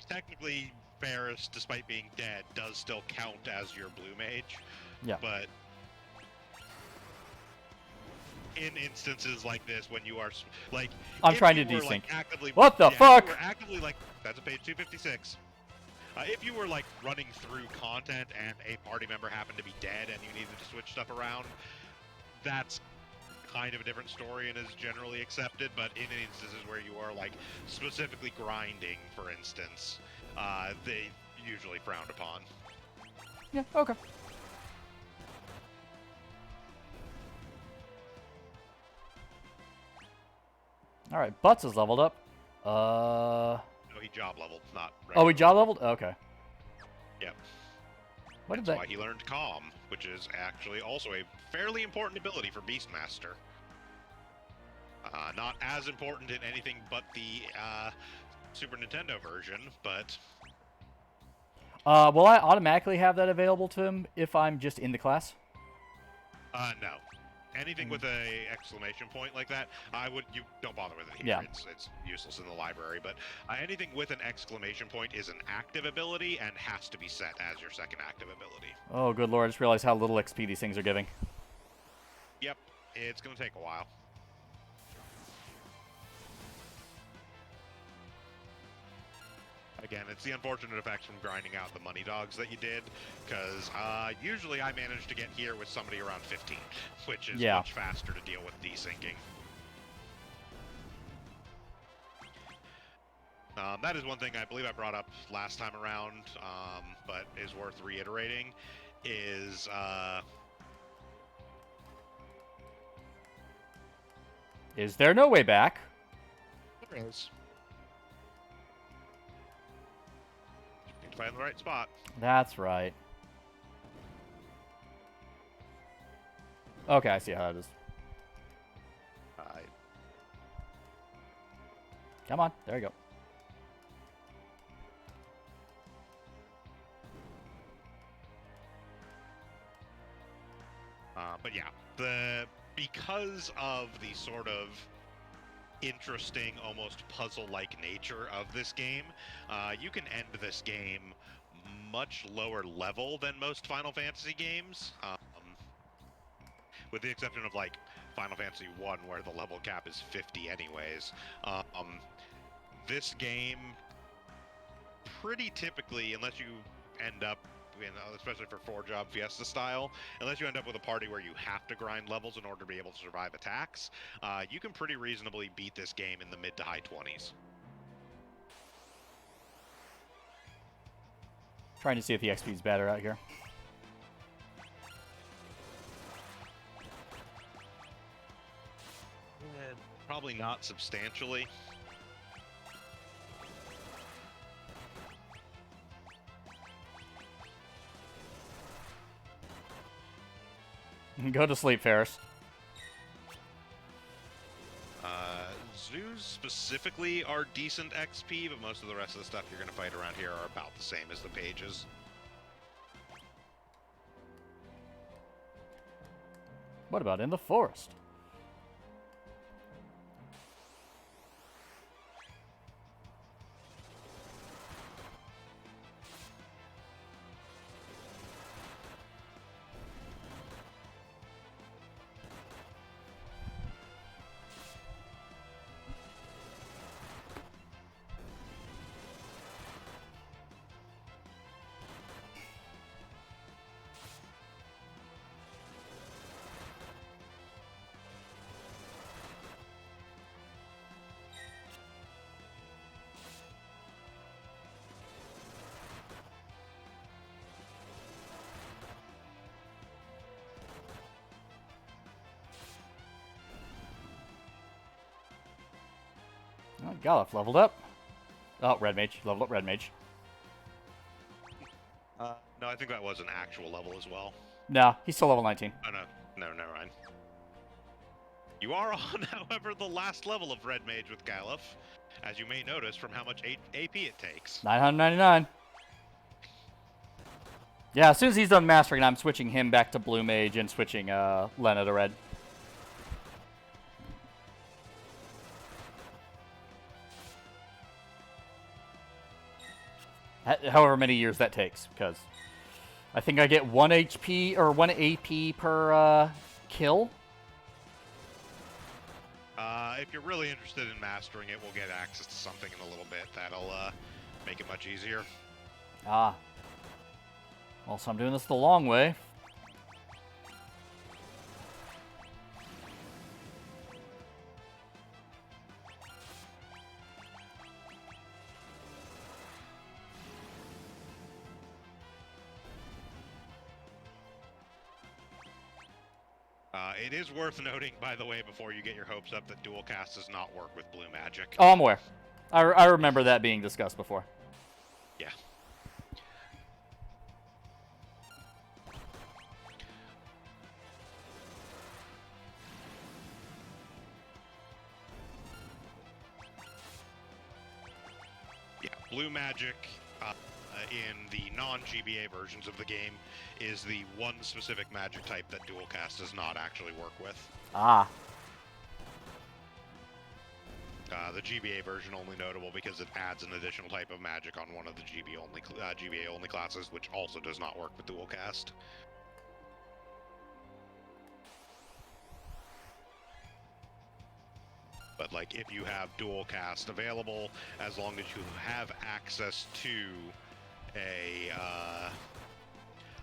[SPEAKER 2] Technically, Ferris, despite being dead, does still count as your blue mage.
[SPEAKER 1] Yeah.
[SPEAKER 2] But in instances like this, when you are like,
[SPEAKER 1] I'm
[SPEAKER 2] if
[SPEAKER 1] trying
[SPEAKER 2] you
[SPEAKER 1] to
[SPEAKER 2] were,
[SPEAKER 1] desync.
[SPEAKER 2] like, actively,
[SPEAKER 1] What the
[SPEAKER 2] yeah, if
[SPEAKER 1] fuck?
[SPEAKER 2] you were actively, like, that's a page 256. If you were like running through content and a party member happened to be dead and you needed to switch stuff around, that's kind of a different story and is generally accepted. But in instances where you are like specifically grinding, for instance, they usually frowned upon.
[SPEAKER 1] Yeah, okay. Alright, Butts is leveled up.
[SPEAKER 2] No, he job leveled, not
[SPEAKER 1] Oh, he
[SPEAKER 2] regular
[SPEAKER 1] job leveled? Okay.
[SPEAKER 2] Yep.
[SPEAKER 1] What did
[SPEAKER 2] That's
[SPEAKER 1] that?
[SPEAKER 2] why he learned Calm, which is actually also a fairly important ability for Beastmaster. Not as important in anything but the Super Nintendo version, but
[SPEAKER 1] Will I automatically have that available to him if I'm just in the class?
[SPEAKER 2] no. Anything with a exclamation point like that, you don't bother with it here.
[SPEAKER 1] Yeah.
[SPEAKER 2] It's useless in the library, but anything with an exclamation point is an active ability and has to be set as your second active ability.
[SPEAKER 1] Oh, good lord, I just realized how little XP these things are giving.
[SPEAKER 2] Yep, it's going to take a while. Again, it's the unfortunate effects from grinding out the money dogs that you did, because usually I manage to get here with somebody around 15, which is much faster to deal with desyncing. That is one thing I believe I brought up last time around, but is worth reiterating, is
[SPEAKER 1] there no way back?
[SPEAKER 2] There is. Need to find the right spot.
[SPEAKER 1] That's right. Okay, I see how it is. Come on, there you go.
[SPEAKER 2] But yeah, because of the sort of interesting, almost puzzle-like nature of this game, you can end this game much lower level than most Final Fantasy games, with the exception of like Final Fantasy 1, where the level cap is 50 anyways. This game, pretty typically, unless you end up, especially for 4-job Fiesta style, unless you end up with a party where you have to grind levels in order to be able to survive attacks, you can pretty reasonably beat this game in the mid to high 20s.
[SPEAKER 1] Trying to see if the XP is better out here.
[SPEAKER 2] Probably not substantially.
[SPEAKER 1] Go to sleep, Ferris.
[SPEAKER 2] Zoos specifically are decent XP, but most of the rest of the stuff you're going to fight around here are about the same as the pages.
[SPEAKER 1] What about in the forest? Oh, Galuf leveled up. Oh, Red Mage. Leveled up Red Mage.
[SPEAKER 2] No, I think that was an actual level as well.
[SPEAKER 1] No, he's still level 19.
[SPEAKER 2] Oh, no, never mind. You are on, however, the last level of Red Mage with Galuf, as you may notice from how much AP it takes.
[SPEAKER 1] 999. Yeah, as soon as he's done mastering, I'm switching him back to Blue Mage and switching Lena to Red. However many years that takes, because I think I get 1 HP or 1 AP per kill.
[SPEAKER 2] If you're really interested in mastering it, we'll get access to something in a little bit that'll make it much easier.
[SPEAKER 1] Ah. Well, so I'm doing this the long way.
[SPEAKER 2] It is worth noting, by the way, before you get your hopes up, that dual cast does not work with blue magic.
[SPEAKER 1] Oh, I'm aware. I remember that being discussed before.
[SPEAKER 2] Yeah. Yeah, blue magic in the non-GBA versions of the game is the one specific magic type that dual cast does not actually work with.
[SPEAKER 1] Ah.
[SPEAKER 2] The GBA version only notable because it adds an additional type of magic on one of the GBA only classes, which also does not work with dual cast. But like, if you have dual cast available, as long as you have access to a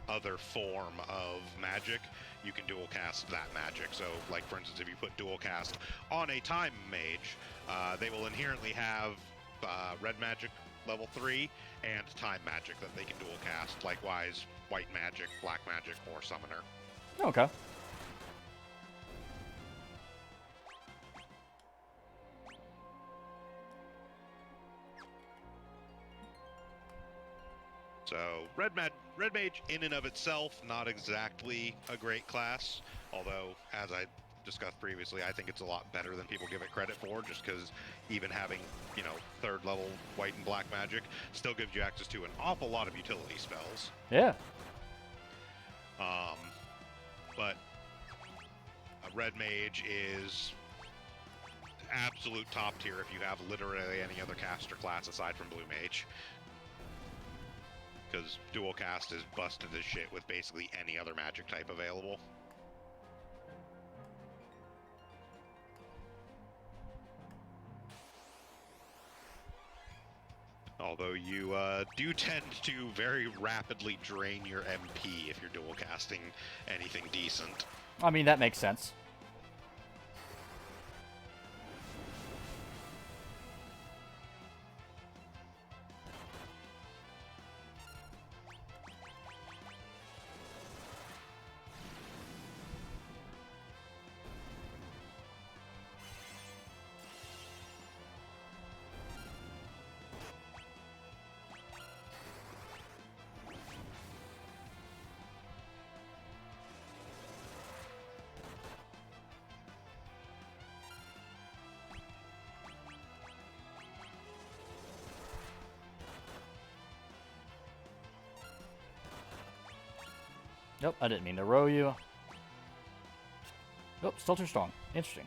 [SPEAKER 2] other form of magic, you can dual cast that magic. So, like for instance, if you put dual cast on a time mage, they will inherently have red magic level 3 and time magic that they can dual cast. Likewise, white magic, black magic, or summoner.
[SPEAKER 1] Okay.
[SPEAKER 2] So, Red Mage in and of itself, not exactly a great class, although, as I discussed previously, I think it's a lot better than people give it credit for, just because even having, you know, 3rd level white and black magic still gives you access to an awful lot of utility spells.
[SPEAKER 1] Yeah.
[SPEAKER 2] But a Red Mage is absolute top tier if you have literally any other caster class aside from Blue Mage. Because dual cast is busted as shit with basically any other magic type available. Although you do tend to very rapidly drain your MP if you're dual casting anything decent.
[SPEAKER 1] I mean, that makes sense. Nope, I didn't mean to row you. Nope, still too strong. Interesting.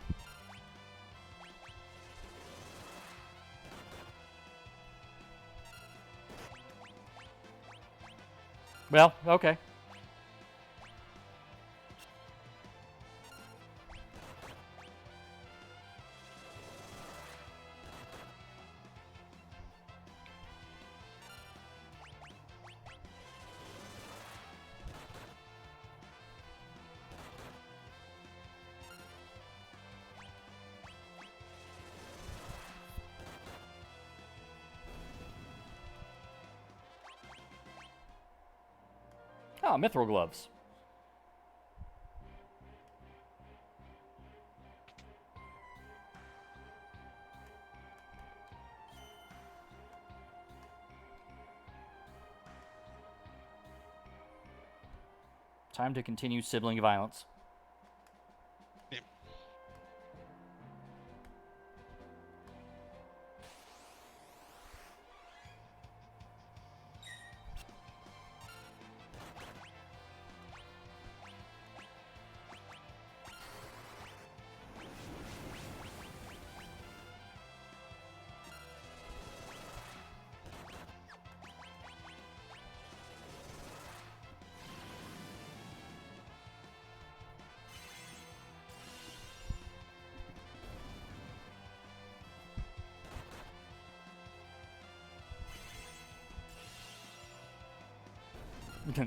[SPEAKER 1] Well, okay. Oh, mithril gloves. Time to continue sibling violence.
[SPEAKER 2] Yep.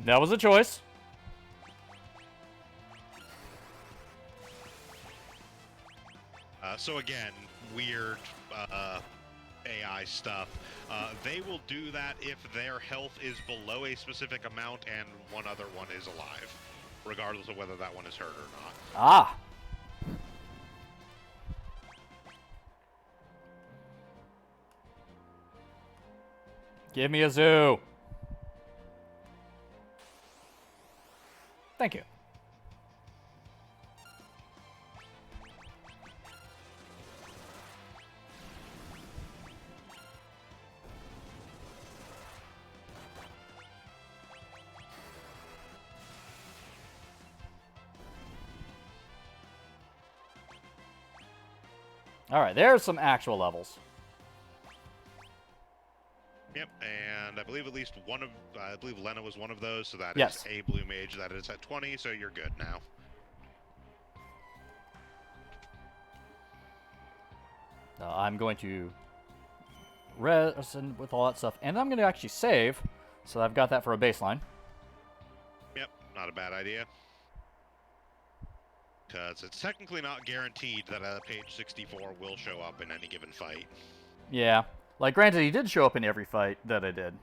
[SPEAKER 1] That was a choice.
[SPEAKER 2] So again, weird AI stuff. They will do that if their health is below a specific amount and one other one is alive, regardless of whether that one is hurt or not.
[SPEAKER 1] Ah. Give me a zoo. Thank you. All right, there's some actual levels.
[SPEAKER 2] Yep, and I believe at least one of, I believe Lena was one of those, so that
[SPEAKER 1] Yes.
[SPEAKER 2] is a blue mage that is at 20, so you're good now.
[SPEAKER 1] I'm going to rest and with all that stuff, and I'm going to actually save, so I've got that for a baseline.
[SPEAKER 2] Yep, not a bad idea. Because it's technically not guaranteed that page 64 will show up in any given fight.
[SPEAKER 1] Yeah. Like, granted, he did show up in every fight that I did.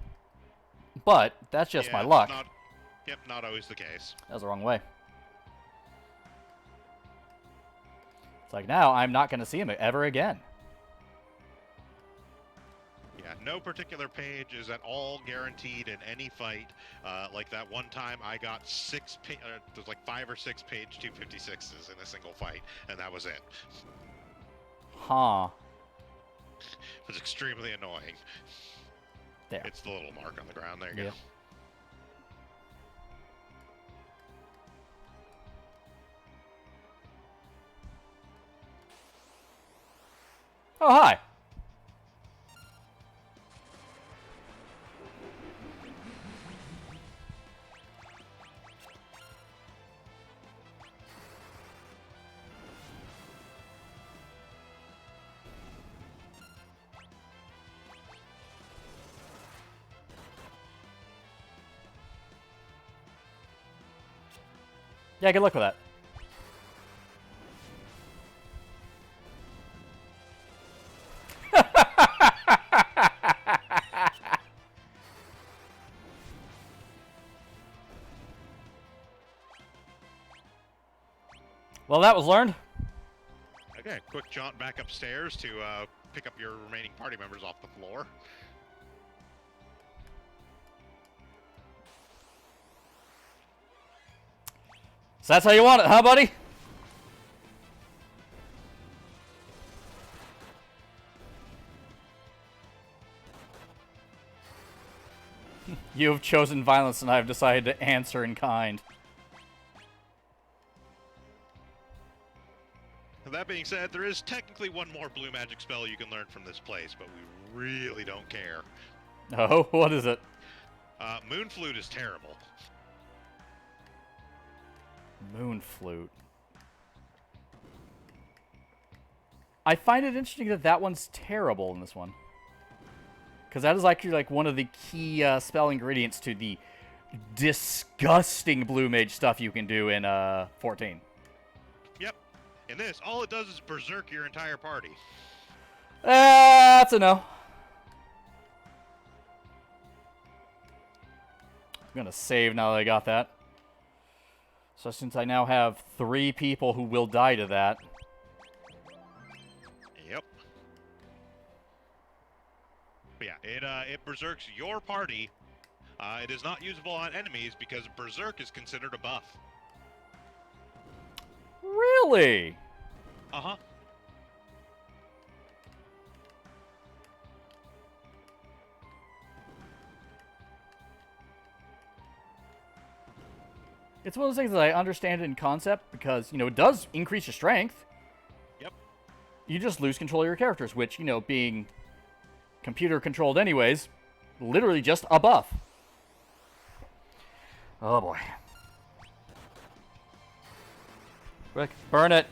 [SPEAKER 1] But that's just my luck.
[SPEAKER 2] Not always the case.
[SPEAKER 1] That was the wrong way. It's like, now I'm not going to see him ever again.
[SPEAKER 2] Yeah, no particular page is at all guaranteed in any fight. Like that one time I got there's like 5 or 6 page 256s in a single fight, and that was it.
[SPEAKER 1] Huh.
[SPEAKER 2] It was extremely annoying.
[SPEAKER 1] There.
[SPEAKER 2] It's the little mark on the ground. There you go.
[SPEAKER 1] Oh, hi. Yeah, good luck with that. Well, that was learned.
[SPEAKER 2] Okay, quick jaunt back upstairs to pick up your remaining party members off the floor.
[SPEAKER 1] So that's how you want it, huh, buddy? You have chosen violence, and I have decided to answer in kind.
[SPEAKER 2] being said, there is technically one more blue magic spell you can learn from this place, but we really don't care.
[SPEAKER 1] Oh, what is it?
[SPEAKER 2] Moon Flute is terrible.
[SPEAKER 1] Moon Flute. I find it interesting that that one's terrible in this one. Because that is actually like one of the key spell ingredients to the disgusting blue mage stuff you can do in 14.
[SPEAKER 2] Yep. In this, all it does is berserk your entire party.
[SPEAKER 1] That's a no. I'm going to save now that I got that. So since I now have 3 people who will die to that.
[SPEAKER 2] Yep. But yeah, it berserks your party. It is not usable on enemies because berserk is considered a buff.
[SPEAKER 1] Really?
[SPEAKER 2] Uh-huh.
[SPEAKER 1] It's one of those things that I understand in concept because, you know, it does increase your strength.
[SPEAKER 2] Yep.
[SPEAKER 1] You just lose control of your characters, which, you know, being computer controlled anyways, literally just a buff. Oh boy. Quick, burn it.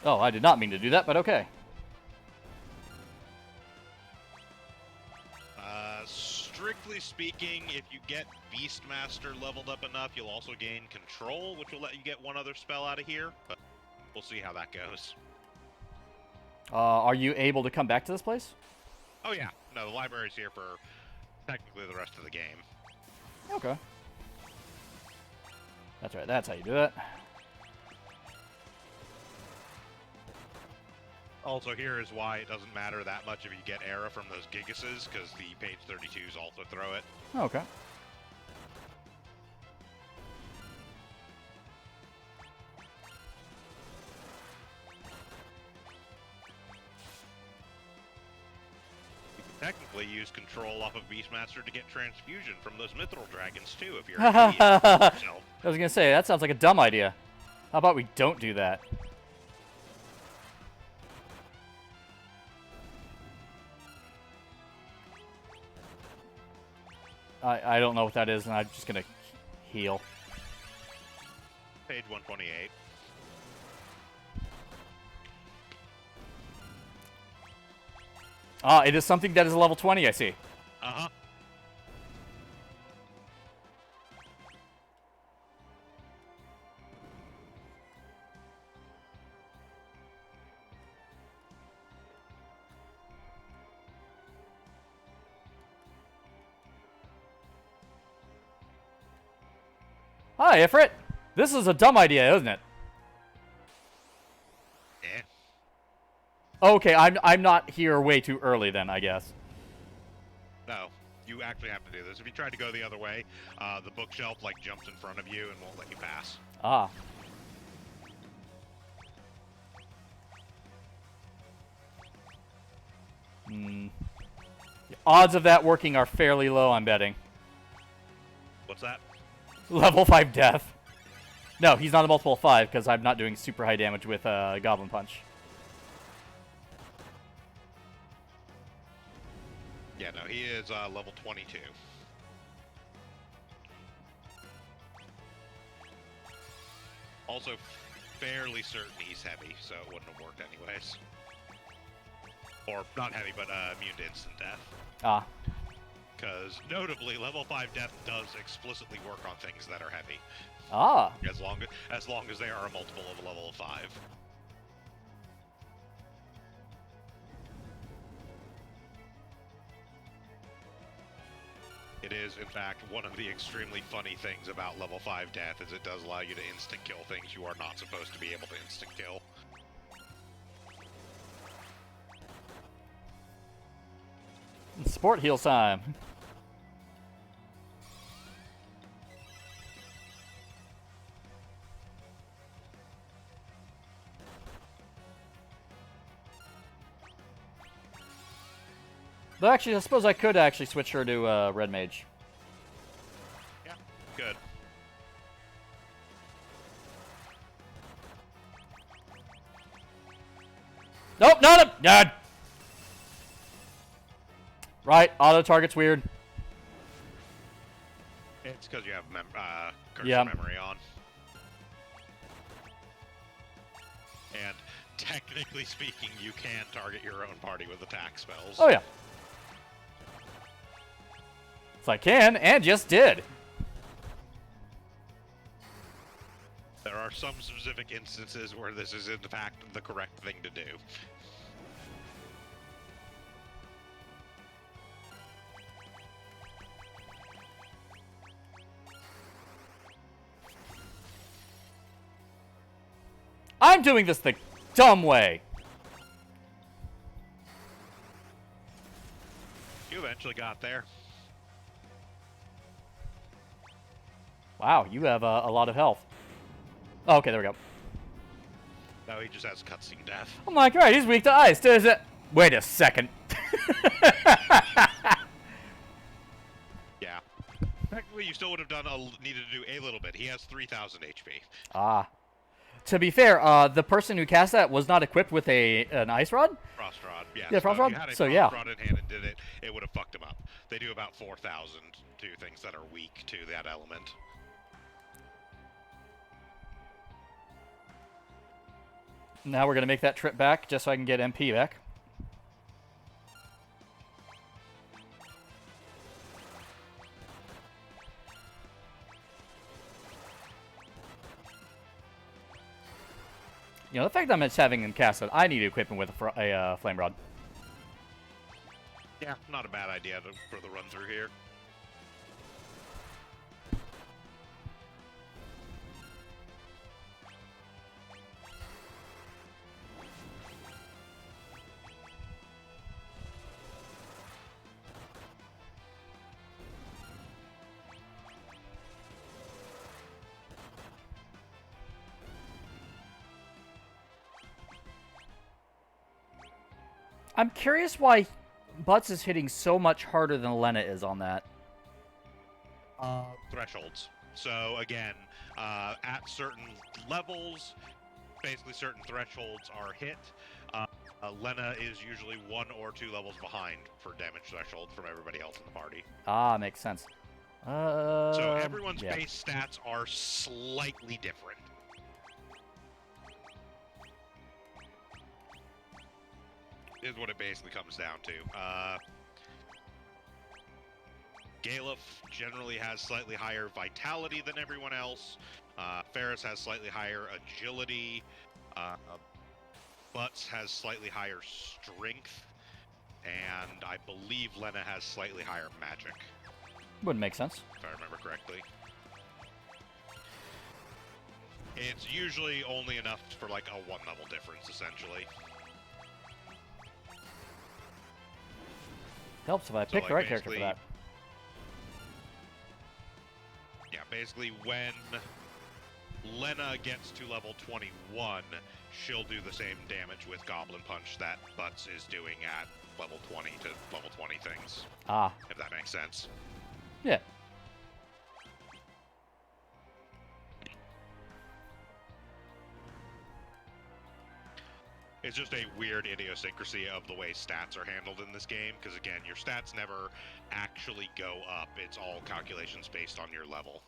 [SPEAKER 1] Oh, I did not mean to do that, but okay.
[SPEAKER 2] Strictly speaking, if you get Beastmaster leveled up enough, you'll also gain Control, which will let you get one other spell out of here, but we'll see how that goes.
[SPEAKER 1] Are you able to come back to this place?
[SPEAKER 2] Oh yeah, no, the library's here for technically the rest of the game.
[SPEAKER 1] Okay. That's right, that's how you do it.
[SPEAKER 2] Also, here is why it doesn't matter that much if you get Era from those Gigases, because the page 32s also throw it.
[SPEAKER 1] Okay.
[SPEAKER 2] You can technically use Control off of Beastmaster to get Transfusion from those Mithril Dragons, too, if you're an idiot yourself.
[SPEAKER 1] I was gonna say, that sounds like a dumb idea. How about we don't do that? I don't know what that is, and I'm just gonna heal.
[SPEAKER 2] Page 128.
[SPEAKER 1] Ah, it is something that is level 20, I see.
[SPEAKER 2] Uh-huh.
[SPEAKER 1] Hi, Ifrit. This is a dumb idea, isn't it?
[SPEAKER 2] Yeah.
[SPEAKER 1] Okay, I'm not here way too early then, I guess.
[SPEAKER 2] No, you actually have to do this. If you try to go the other way, the bookshelf, like, jumps in front of you and won't let you pass.
[SPEAKER 1] Ah. Hmm. The odds of that working are fairly low, I'm betting.
[SPEAKER 2] What's that?
[SPEAKER 1] Level 5 death. No, he's not a multiple 5 because I'm not doing super high damage with Goblin Punch.
[SPEAKER 2] Yeah, no, he is level 22. Also, fairly certain he's heavy, so it wouldn't have worked anyways. Or, not heavy, but immune to instant death.
[SPEAKER 1] Ah.
[SPEAKER 2] Because, notably, level 5 death does explicitly work on things that are heavy.
[SPEAKER 1] Ah.
[SPEAKER 2] As long as they are a multiple of a level of 5. It is, in fact, one of the extremely funny things about level 5 death is it does allow you to instant kill things you are not supposed to be able to instant kill.
[SPEAKER 1] Sport heal time. Though actually, I suppose I could actually switch her to Red Mage.
[SPEAKER 2] Yeah, good.
[SPEAKER 1] Nope, not him! Dad! Right, auto target's weird.
[SPEAKER 2] It's because you have cursor
[SPEAKER 1] Yeah.
[SPEAKER 2] memory on. And technically speaking, you can target your own party with attack spells.
[SPEAKER 1] Oh, yeah. If I can, and just did.
[SPEAKER 2] There are some specific instances where this is in fact the correct thing to do.
[SPEAKER 1] I'm doing this the dumb way.
[SPEAKER 2] You eventually got there.
[SPEAKER 1] Wow, you have a lot of health. Oh, okay, there we go.
[SPEAKER 2] No, he just has cutscene death.
[SPEAKER 1] I'm like, right, he's weak to ice. Does it? Wait a second.
[SPEAKER 2] Yeah. Technically, you still would have needed to do a little bit. He has 3,000 HP.
[SPEAKER 1] Ah. To be fair, the person who cast that was not equipped with an ice rod.
[SPEAKER 2] Frost Rod, yes.
[SPEAKER 1] Yeah, Frost
[SPEAKER 2] If
[SPEAKER 1] Rod?
[SPEAKER 2] you had a
[SPEAKER 1] So,
[SPEAKER 2] Frost
[SPEAKER 1] yeah.
[SPEAKER 2] Rod in hand and did it, it would have fucked him up. They do about 4,000 to things that are weak to that element.
[SPEAKER 1] Now we're going to make that trip back just so I can get MP back. You know, the fact that I'm just having him cast it, I need to equip him with a flame rod.
[SPEAKER 2] Yeah, not a bad idea for the run through here.
[SPEAKER 1] I'm curious why Butts is hitting so much harder than Lena is on that.
[SPEAKER 2] Thresholds. So again, at certain levels, basically certain thresholds are hit. Lena is usually 1 or 2 levels behind for damage threshold from everybody else in the party.
[SPEAKER 1] Ah, makes sense.
[SPEAKER 2] So everyone's
[SPEAKER 1] yeah.
[SPEAKER 2] base stats are slightly different. Is what it basically comes down to. Galuf generally has slightly higher vitality than everyone else. Ferris has slightly higher agility. Butts has slightly higher strength. And I believe Lena has slightly higher magic.
[SPEAKER 1] Wouldn't make sense.
[SPEAKER 2] If I remember correctly. It's usually only enough for like a 1 level difference, essentially.
[SPEAKER 1] Helps if I pick
[SPEAKER 2] like,
[SPEAKER 1] the right character for that.
[SPEAKER 2] Yeah, basically when Lena gets to level 21, she'll do the same damage with Goblin Punch that Butts is doing at level 20 to level 20 things.
[SPEAKER 1] Ah.
[SPEAKER 2] If that makes sense.
[SPEAKER 1] Yeah.
[SPEAKER 2] It's just a weird idiosyncrasy of the way stats are handled in this game, because again, your stats never actually go up. It's all calculations based on your level.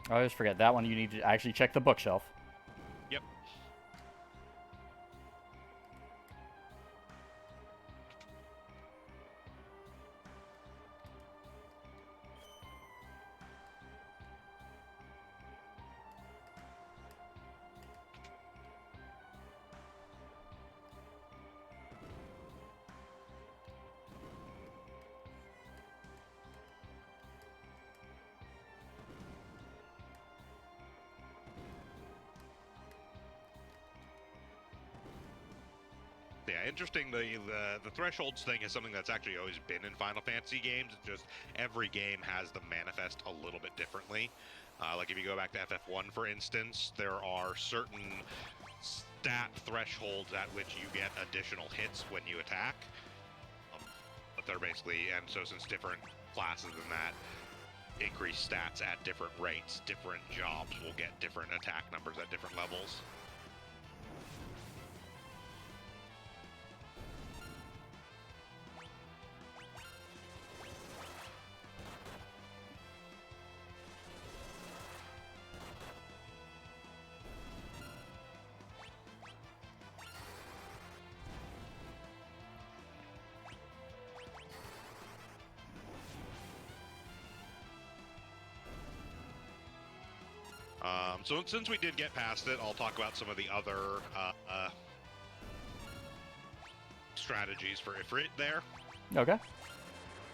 [SPEAKER 1] I always forget that one. You need to actually check the bookshelf.
[SPEAKER 2] Yep. Yeah, interesting. The thresholds thing is something that's actually always been in Final Fantasy games. It's just every game has them manifest a little bit differently. Like if you go back to FF1, for instance, there are certain stat thresholds at which you get additional hits when you attack. But they're basically, and so since different classes than that, increase stats at different rates. Different jobs will get different attack numbers at different levels. So since we did get past it, I'll talk about some of the other strategies for Ifrit there.
[SPEAKER 1] Okay.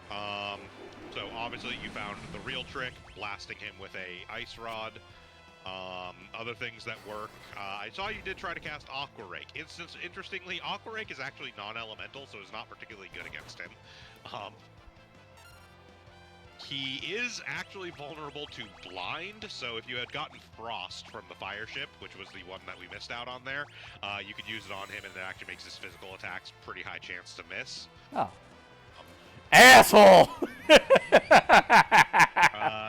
[SPEAKER 2] So obviously you found the real trick, blasting him with a ice rod. Other things that work. I saw you did try to cast Aqua Rake. Interestingly, Aqua Rake is actually non-elemental, so it's not particularly good against him. He is actually vulnerable to blind, so if you had gotten Frost from the Fire Ship, which was the one that we missed out on there, you could use it on him, and it actually makes his physical attacks pretty high chance to miss.
[SPEAKER 1] Oh. Asshole!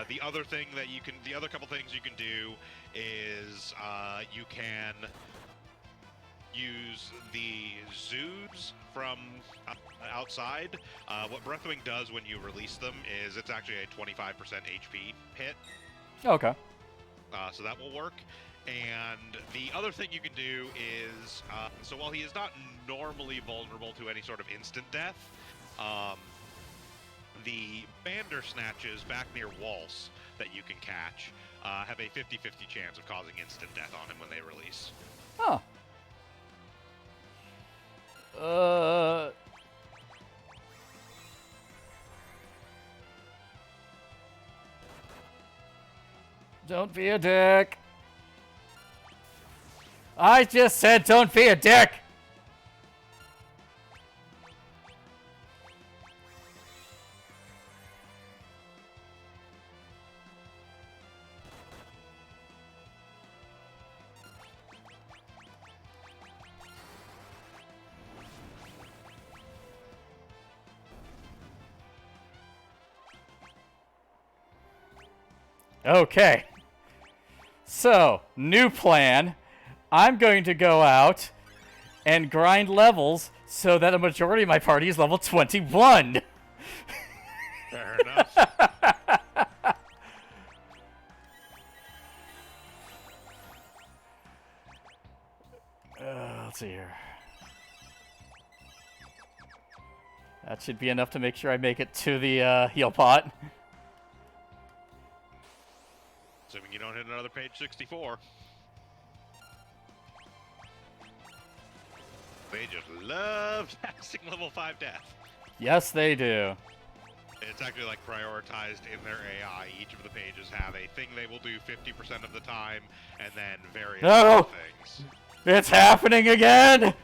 [SPEAKER 2] The other thing that you can, the other couple things you can do is you can use the Zoods from outside. What Breathwing does when you release them is it's actually a 25% HP hit.
[SPEAKER 1] Okay.
[SPEAKER 2] So that will work. And the other thing you can do is, so while he is not normally vulnerable to any sort of instant death, the Bandersnatches back near Waltz that you can catch have a 50-50 chance of causing instant death on him when they release.
[SPEAKER 1] Huh. Don't be a dick. I just said don't be a dick. Okay. So, new plan. I'm going to go out and grind levels so that a majority of my party is level 21.
[SPEAKER 2] Fair enough.
[SPEAKER 1] Let's see here. That should be enough to make sure I make it to the heal pot.
[SPEAKER 2] Assuming you don't hit another page 64. They just love casting level 5 death.
[SPEAKER 1] Yes, they do.
[SPEAKER 2] It's actually like prioritized in their AI. Each of the pages have a thing they will do 50% of the time, and then various other things.
[SPEAKER 1] It's happening again!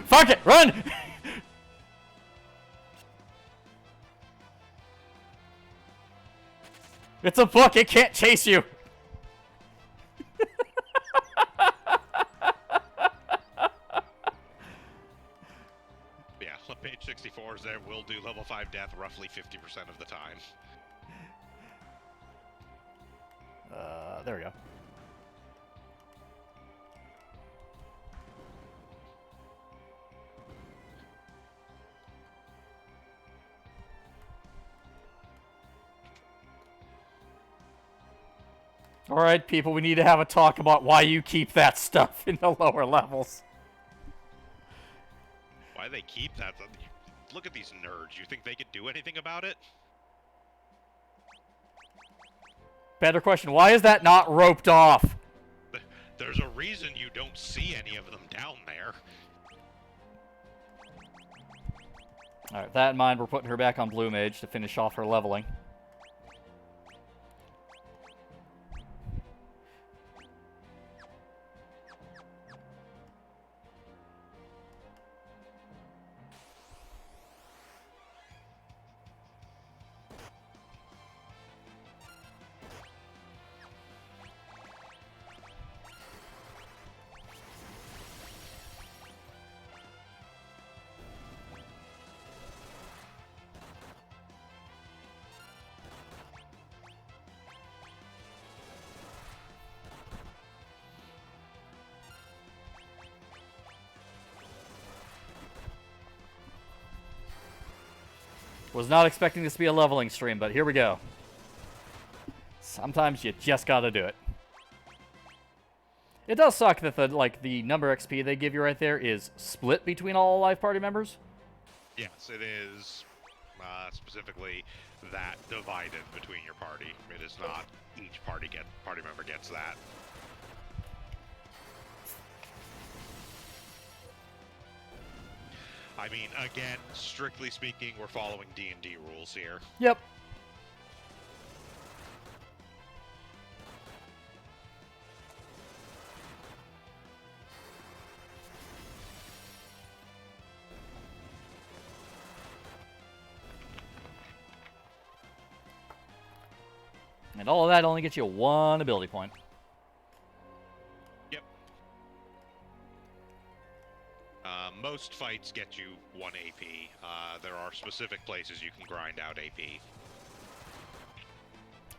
[SPEAKER 1] Fuck it! Run! It's a book, it can't chase you!
[SPEAKER 2] Yeah, page 64 is there. Will do level 5 death roughly 50% of the time.
[SPEAKER 1] There we go. Alright, people, we need to have a talk about why you keep that stuff in the lower levels.
[SPEAKER 2] Why they keep that? Look at these nerds. You think they could do anything about it?
[SPEAKER 1] Better question, why is that not roped off?
[SPEAKER 2] There's a reason you don't see any of them down there.
[SPEAKER 1] Alright, that in mind, we're putting her back on Blue Mage to finish off her leveling. Was not expecting this to be a leveling stream, but here we go. Sometimes you just gotta do it. It does suck that the number XP they give you right there is split between all live party members.
[SPEAKER 2] Yes, it is specifically that divided between your party. It is not each party member gets that. I mean, again, strictly speaking, we're following D&D rules here.
[SPEAKER 1] Yep. And all of that only gets you 1 ability point.
[SPEAKER 2] Yep. Most fights get you 1 AP. There are specific places you can grind out AP.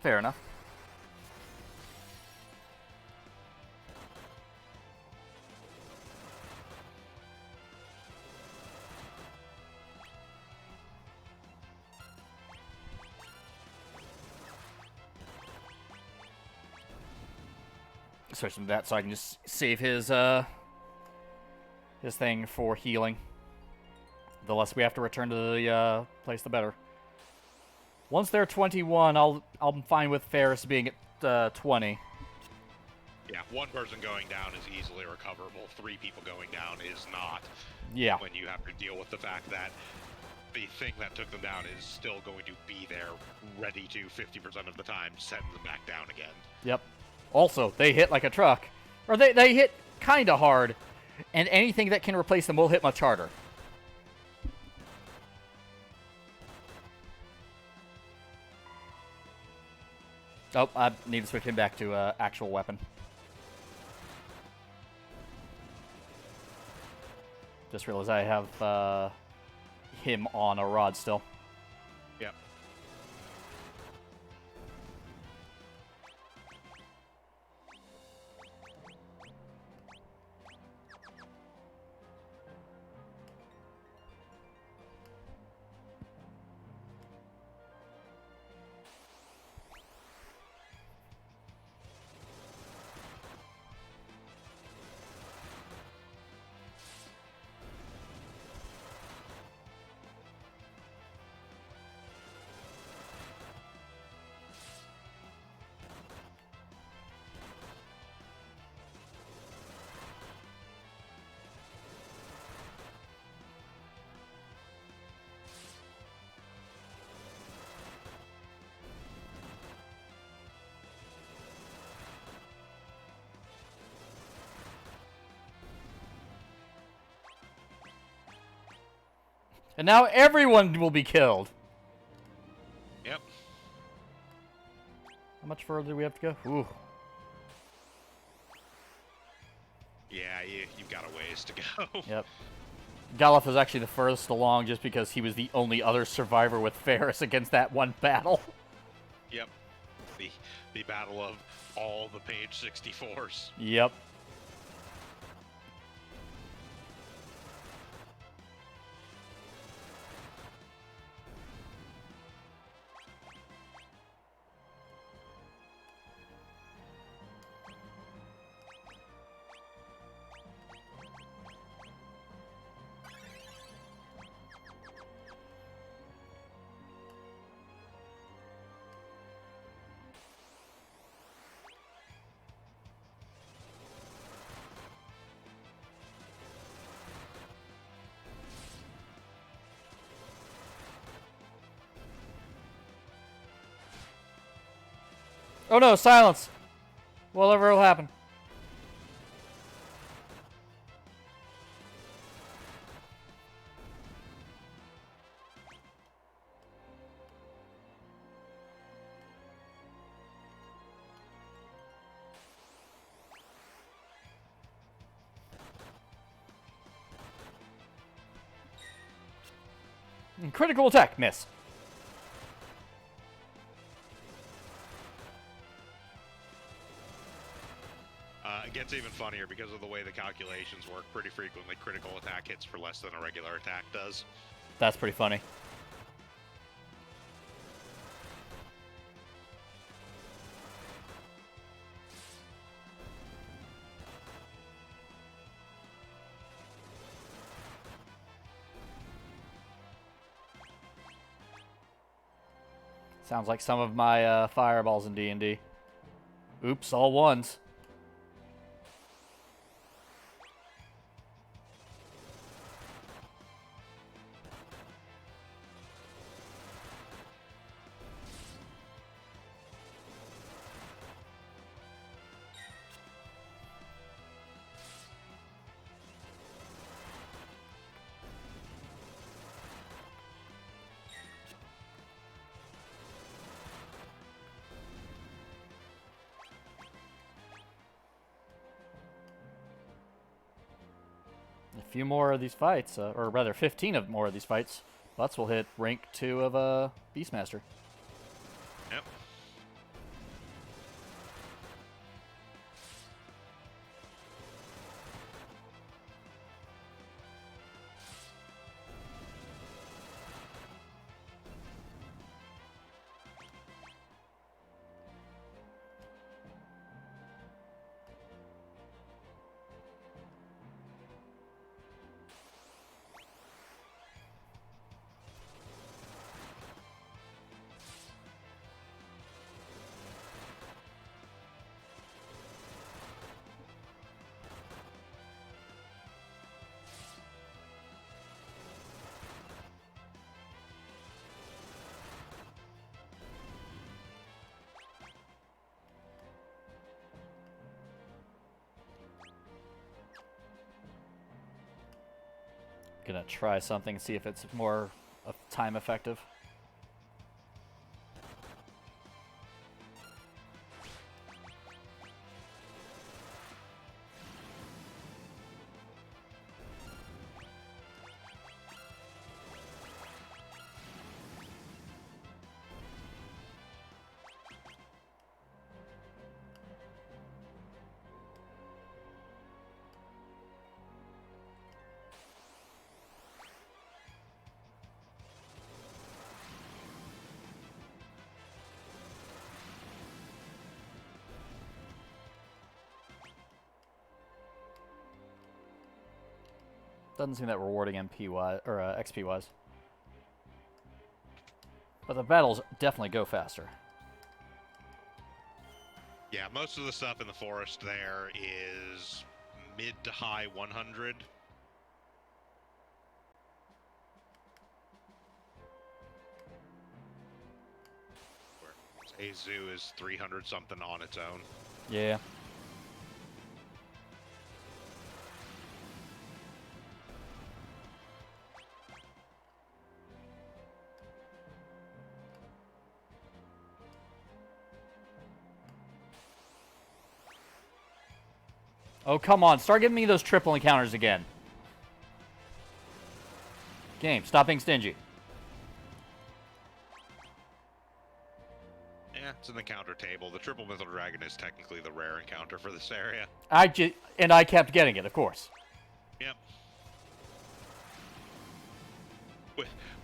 [SPEAKER 1] Fair enough. Switch from that so I can just save his thing for healing. The less we have to return to the place, the better. Once they're 21, I'm fine with Ferris being at 20.
[SPEAKER 2] Yeah, 1 person going down is easily recoverable. 3 people going down is not.
[SPEAKER 1] Yeah.
[SPEAKER 2] When you have to deal with the fact that the thing that took them down is still going to be there, ready to 50% of the time send them back down again.
[SPEAKER 1] Yep. Also, they hit like a truck. Or they hit kind of hard, and anything that can replace them will hit much harder. Oh, I need to switch him back to actual weapon. Just realized I have him on a rod still.
[SPEAKER 2] Yep.
[SPEAKER 1] And now everyone will be killed.
[SPEAKER 2] Yep.
[SPEAKER 1] How much further do we have to go? Ooh.
[SPEAKER 2] Yeah, you've got a ways to go.
[SPEAKER 1] Yep. Galuf is actually the furthest along just because he was the only other survivor with Ferris against that one battle.
[SPEAKER 2] Yep. The battle of all the page 64s.
[SPEAKER 1] Yep. Oh no, silence! Whatever will happen. Critical attack, miss.
[SPEAKER 2] It gets even funnier because of the way the calculations work. Pretty frequently, critical attack hits for less than a regular attack does.
[SPEAKER 1] That's pretty funny. Sounds like some of my fireballs in D&D. Oops, all ones. A few more of these fights, or rather 15 of more of these fights, Butts will hit rank 2 of Beastmaster.
[SPEAKER 2] Yep.
[SPEAKER 1] Gonna try something, see if it's more time effective. Doesn't seem that rewarding MP wise or XP wise. But the battles definitely go faster.
[SPEAKER 2] Yeah, most of the stuff in the forest there is mid to high 100. Where a zoo is 300 something on its own.
[SPEAKER 1] Yeah. Oh, come on. Start giving me those triple encounters again. Game, stop being stingy.
[SPEAKER 2] Yeah, it's in the encounter table. The triple mythical dragon is technically the rare encounter for this area.
[SPEAKER 1] I kept getting it, of course.
[SPEAKER 2] Yep.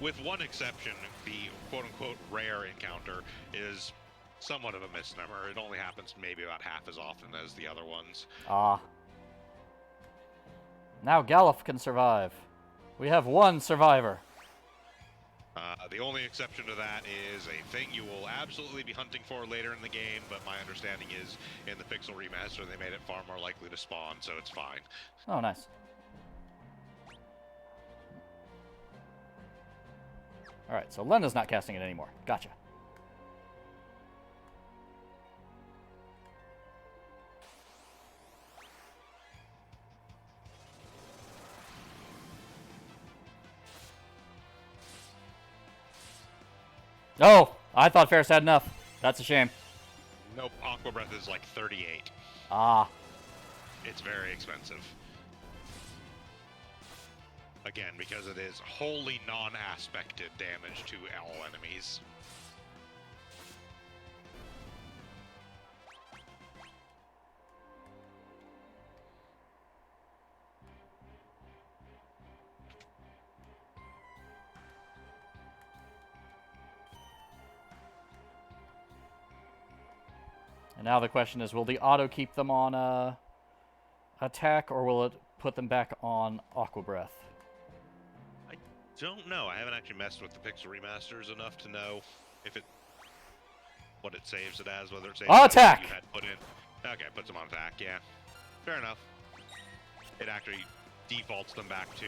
[SPEAKER 2] With one exception, the quote-unquote rare encounter is somewhat of a misnomer. It only happens maybe about half as often as the other ones.
[SPEAKER 1] Ah. Now Galuf can survive. We have one survivor.
[SPEAKER 2] The only exception to that is a thing you will absolutely be hunting for later in the game, but my understanding is in the Pixel Remaster they made it far more likely to spawn, so it's fine.
[SPEAKER 1] Oh, nice. Alright, so Lenda's not casting it anymore. Gotcha. Oh, I thought Ferris had enough. That's a shame.
[SPEAKER 2] Nope, Aqua Breath is like 38.
[SPEAKER 1] Ah.
[SPEAKER 2] It's very expensive. Again, because it is wholly non-aspected damage to all enemies.
[SPEAKER 1] And now the question is, will the auto keep them on attack, or will it put them back on Aqua Breath?
[SPEAKER 2] I don't know. I haven't actually messed with the Pixel Remasters enough to know if it what it saves it as, whether it saves
[SPEAKER 1] Oh,
[SPEAKER 2] it as
[SPEAKER 1] attack!
[SPEAKER 2] you had put in. Okay, puts them on attack, yeah. Fair enough. It actually defaults them back to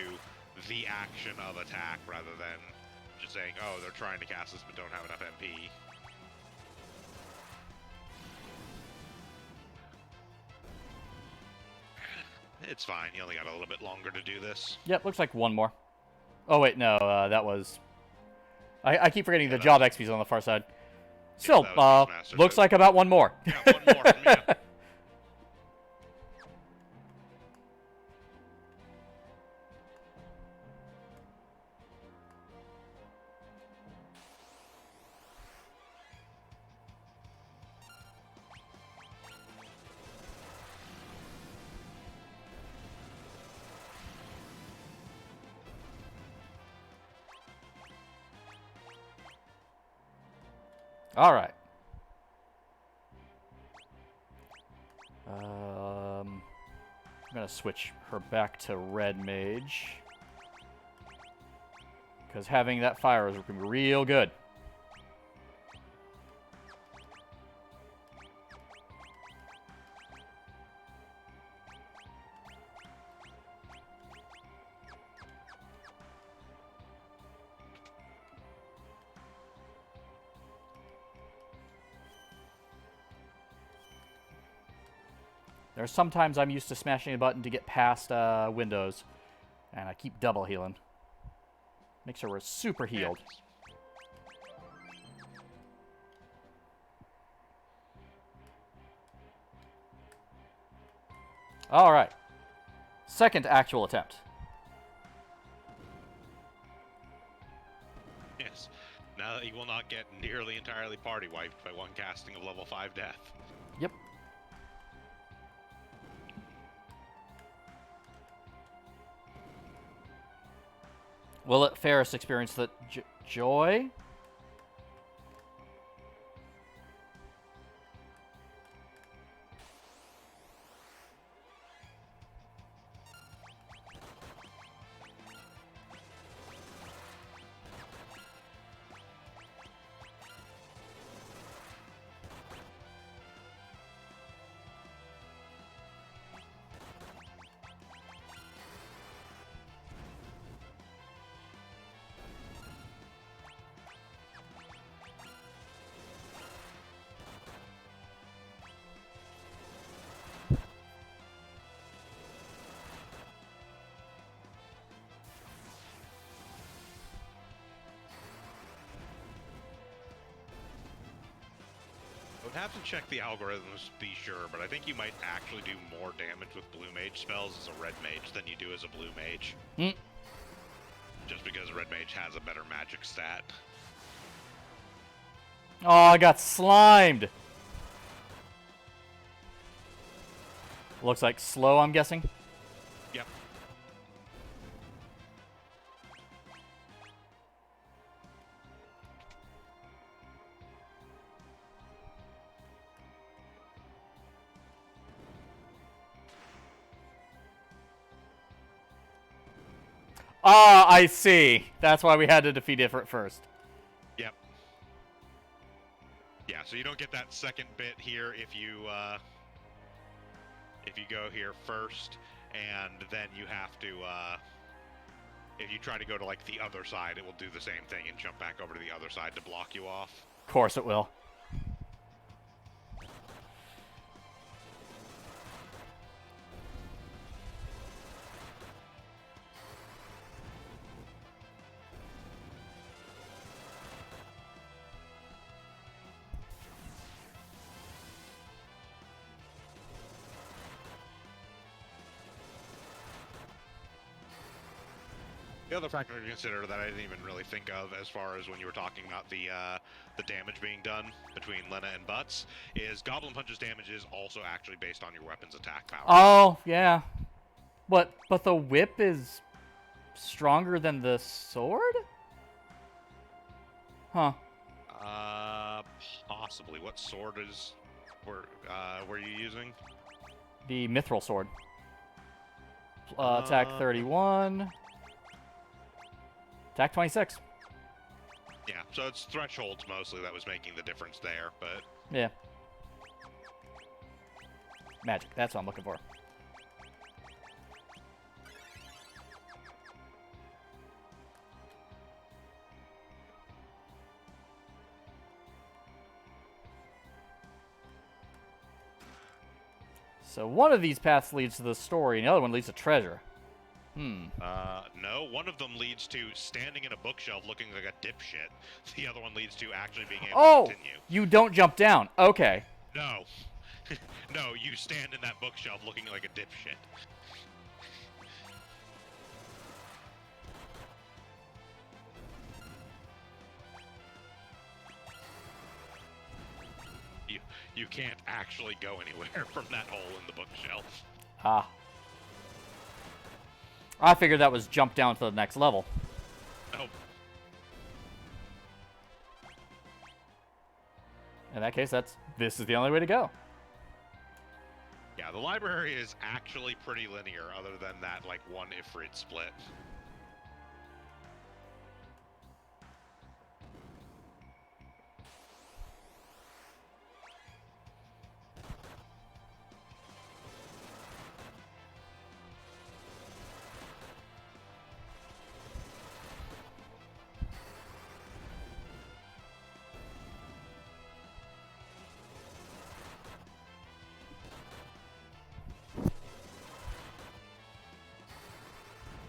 [SPEAKER 2] the action of attack rather than just saying, oh, they're trying to cast this but don't have enough MP. It's fine, you only got a little bit longer to do this.
[SPEAKER 1] Yep, looks like one more. Oh, wait, no, that was... I keep forgetting
[SPEAKER 2] Yeah,
[SPEAKER 1] the job
[SPEAKER 2] was...
[SPEAKER 1] XP's on the far side. Still, looks
[SPEAKER 2] so...
[SPEAKER 1] like about one more.
[SPEAKER 2] Yeah, one more from you.
[SPEAKER 1] All right. I'm gonna switch her back to red mage because having that fire is looking real good. There's sometimes I'm used to smashing a button to get past windows, and I keep double healing. Make sure we're super healed. All right. Second actual attempt.
[SPEAKER 2] Yes. Now that you will not get nearly entirely party wiped by one casting of level 5 death.
[SPEAKER 1] Yep. Will let Ferris experience the joy?
[SPEAKER 2] I would have to check the algorithms to be sure, but I think you might actually do more damage with blue mage spells as a red mage than you do as a blue mage. Just because red mage has a better magic stat.
[SPEAKER 1] Oh, I got slimed. Looks like slow, I'm guessing.
[SPEAKER 2] Yep.
[SPEAKER 1] Ah, I see. That's why we had to defeat it first.
[SPEAKER 2] Yep. Yeah, so you don't get that second bit here if you go here first, and then you have to if you try to go to like the other side, it will do the same thing and jump back over to the other side to block you off.
[SPEAKER 1] Of course it will.
[SPEAKER 2] The other factor to consider that I didn't even really think of as far as when you were talking about the damage being done between Lena and Butts is Goblin Punch's damage is also actually based on your weapon's attack power.
[SPEAKER 1] Oh, yeah. But the whip is stronger than the sword? Huh.
[SPEAKER 2] Possibly. What sword were you using?
[SPEAKER 1] The mithril sword. Attack 31. Attack 26.
[SPEAKER 2] Yeah, so it's thresholds mostly that was making the difference there, but...
[SPEAKER 1] Yeah. Magic, that's what I'm looking for. So one of these paths leads to the story, and the other one leads to treasure.
[SPEAKER 2] No, one of them leads to standing in a bookshelf looking like a dipshit. The other one leads to actually being able to continue.
[SPEAKER 1] You don't jump down. Okay.
[SPEAKER 2] No. No, you stand in that bookshelf looking like a dipshit. You can't actually go anywhere from that hole in the bookshelf.
[SPEAKER 1] Ah. I figured that was jump down to the next level.
[SPEAKER 2] Nope.
[SPEAKER 1] In that case, this is the only way to go.
[SPEAKER 2] Yeah, the library is actually pretty linear, other than that, like, one Ifrit split.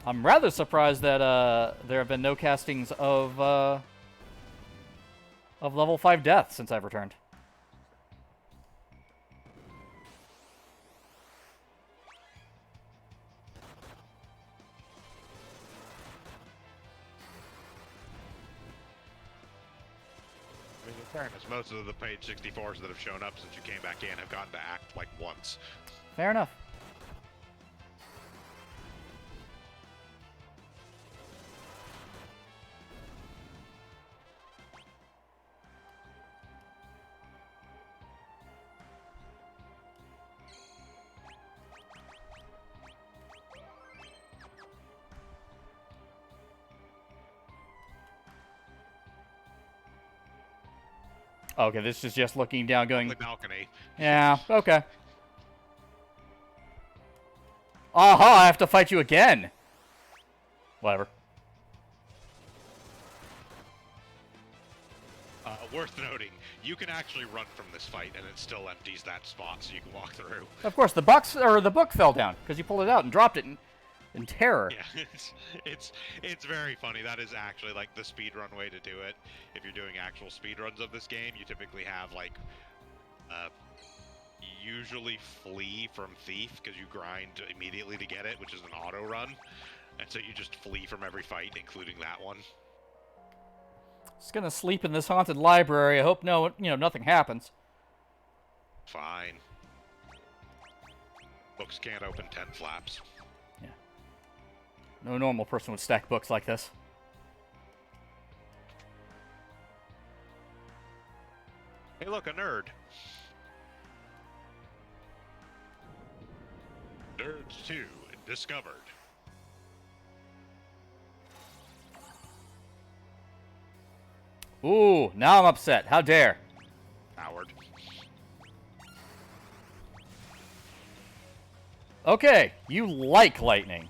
[SPEAKER 1] I'm rather surprised that there have been no castings of level 5 death since I've returned.
[SPEAKER 2] I mean, in fairness, most of the page 64s that have shown up since you came back in have gotten to act like once.
[SPEAKER 1] Fair enough. Okay, this is just looking down, going...
[SPEAKER 2] The balcony.
[SPEAKER 1] Yeah, okay. Aha, I have to fight you again! Whatever.
[SPEAKER 2] Worth noting, you can actually run from this fight, and it still empties that spot so you can walk through.
[SPEAKER 1] Of course, the book fell down, because you pulled it out and dropped it in terror.
[SPEAKER 2] Yeah, it's very funny. That is actually, like, the speedrun way to do it. If you're doing actual speedruns of this game, you typically have, like, usually flee from Thief, because you grind immediately to get it, which is an auto run. And so you just flee from every fight, including that one.
[SPEAKER 1] Just gonna sleep in this haunted library. I hope nothing happens.
[SPEAKER 2] Fine. Books can't open 10 flaps.
[SPEAKER 1] Yeah. No normal person would stack books like this.
[SPEAKER 2] Hey, look, a nerd. Nerds 2 discovered.
[SPEAKER 1] Ooh, now I'm upset. How dare.
[SPEAKER 2] Howard.
[SPEAKER 1] Okay, you like lightning.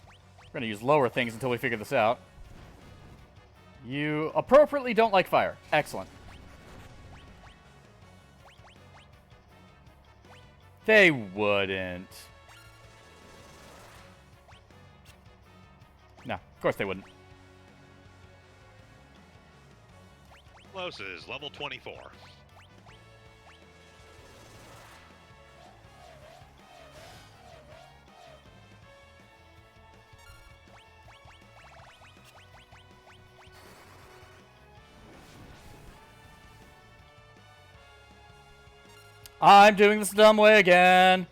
[SPEAKER 1] We're gonna use lower things until we figure this out. You appropriately don't like fire. Excellent. They wouldn't. No, of course they wouldn't.
[SPEAKER 2] Close is level 24.
[SPEAKER 1] I'm doing this the dumb way again.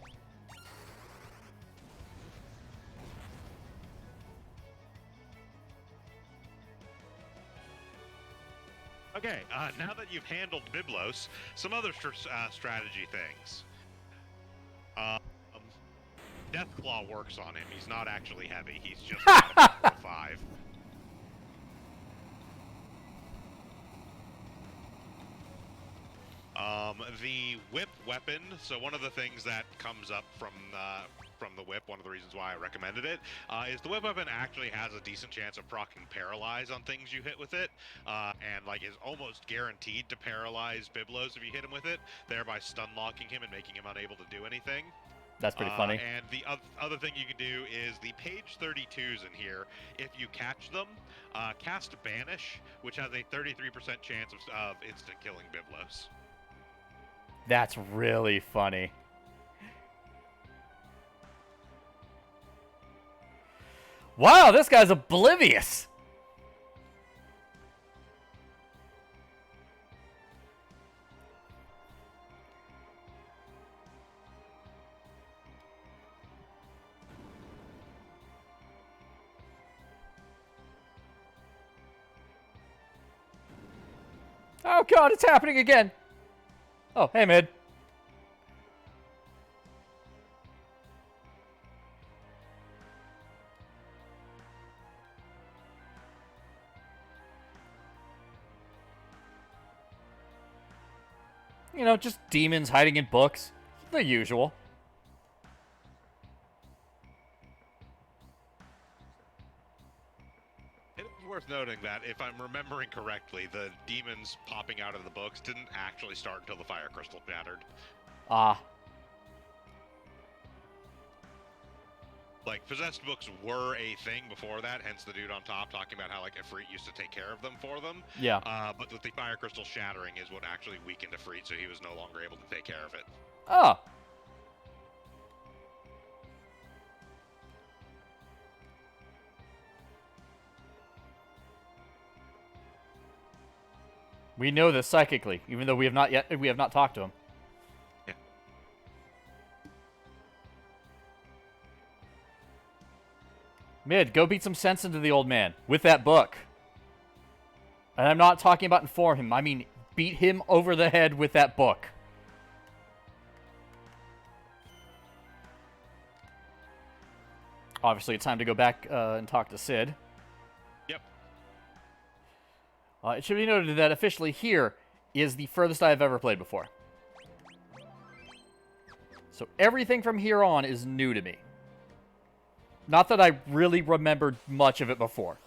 [SPEAKER 2] Okay, now that you've handled Biblos, some other strategy things. Deathclaw works on him. He's not actually heavy. He's just 5. the whip weapon. So one of the things that comes up from the whip, one of the reasons why I recommended it, is the whip weapon actually has a decent chance of proccing paralyze on things you hit with it, and like is almost guaranteed to paralyze Biblos if you hit him with it, thereby stun locking him and making him unable to do anything.
[SPEAKER 1] That's pretty funny.
[SPEAKER 2] And the other thing you can do is the page 32s in here. If you catch them, cast Banish, which has a 33% chance of instant killing Biblos.
[SPEAKER 1] That's really funny. Wow, this guy's oblivious. Oh god, it's happening again. Oh, hey, mid. You know, just demons hiding in books. The usual.
[SPEAKER 2] It's worth noting that, if I'm remembering correctly, the demons popping out of the books didn't actually start until the fire crystal shattered.
[SPEAKER 1] Ah.
[SPEAKER 2] Like, possessed books were a thing before that, hence the dude on top talking about how, like, Ifrit used to take care of them for them.
[SPEAKER 1] Yeah.
[SPEAKER 2] But with the fire crystal shattering is what actually weakened Ifrit, so he was no longer able to take care of it.
[SPEAKER 1] Oh. We know this psychically, even though we have not talked to him.
[SPEAKER 2] Yeah.
[SPEAKER 1] Mid, go beat some sense into the old man with that book. And I'm not talking about inform him. I mean, beat him over the head with that book. Obviously, it's time to go back and talk to Sid.
[SPEAKER 2] Yep.
[SPEAKER 1] It should be noted that officially here is the furthest I have ever played before. So everything from here on is new to me. Not that I really remembered much of it before.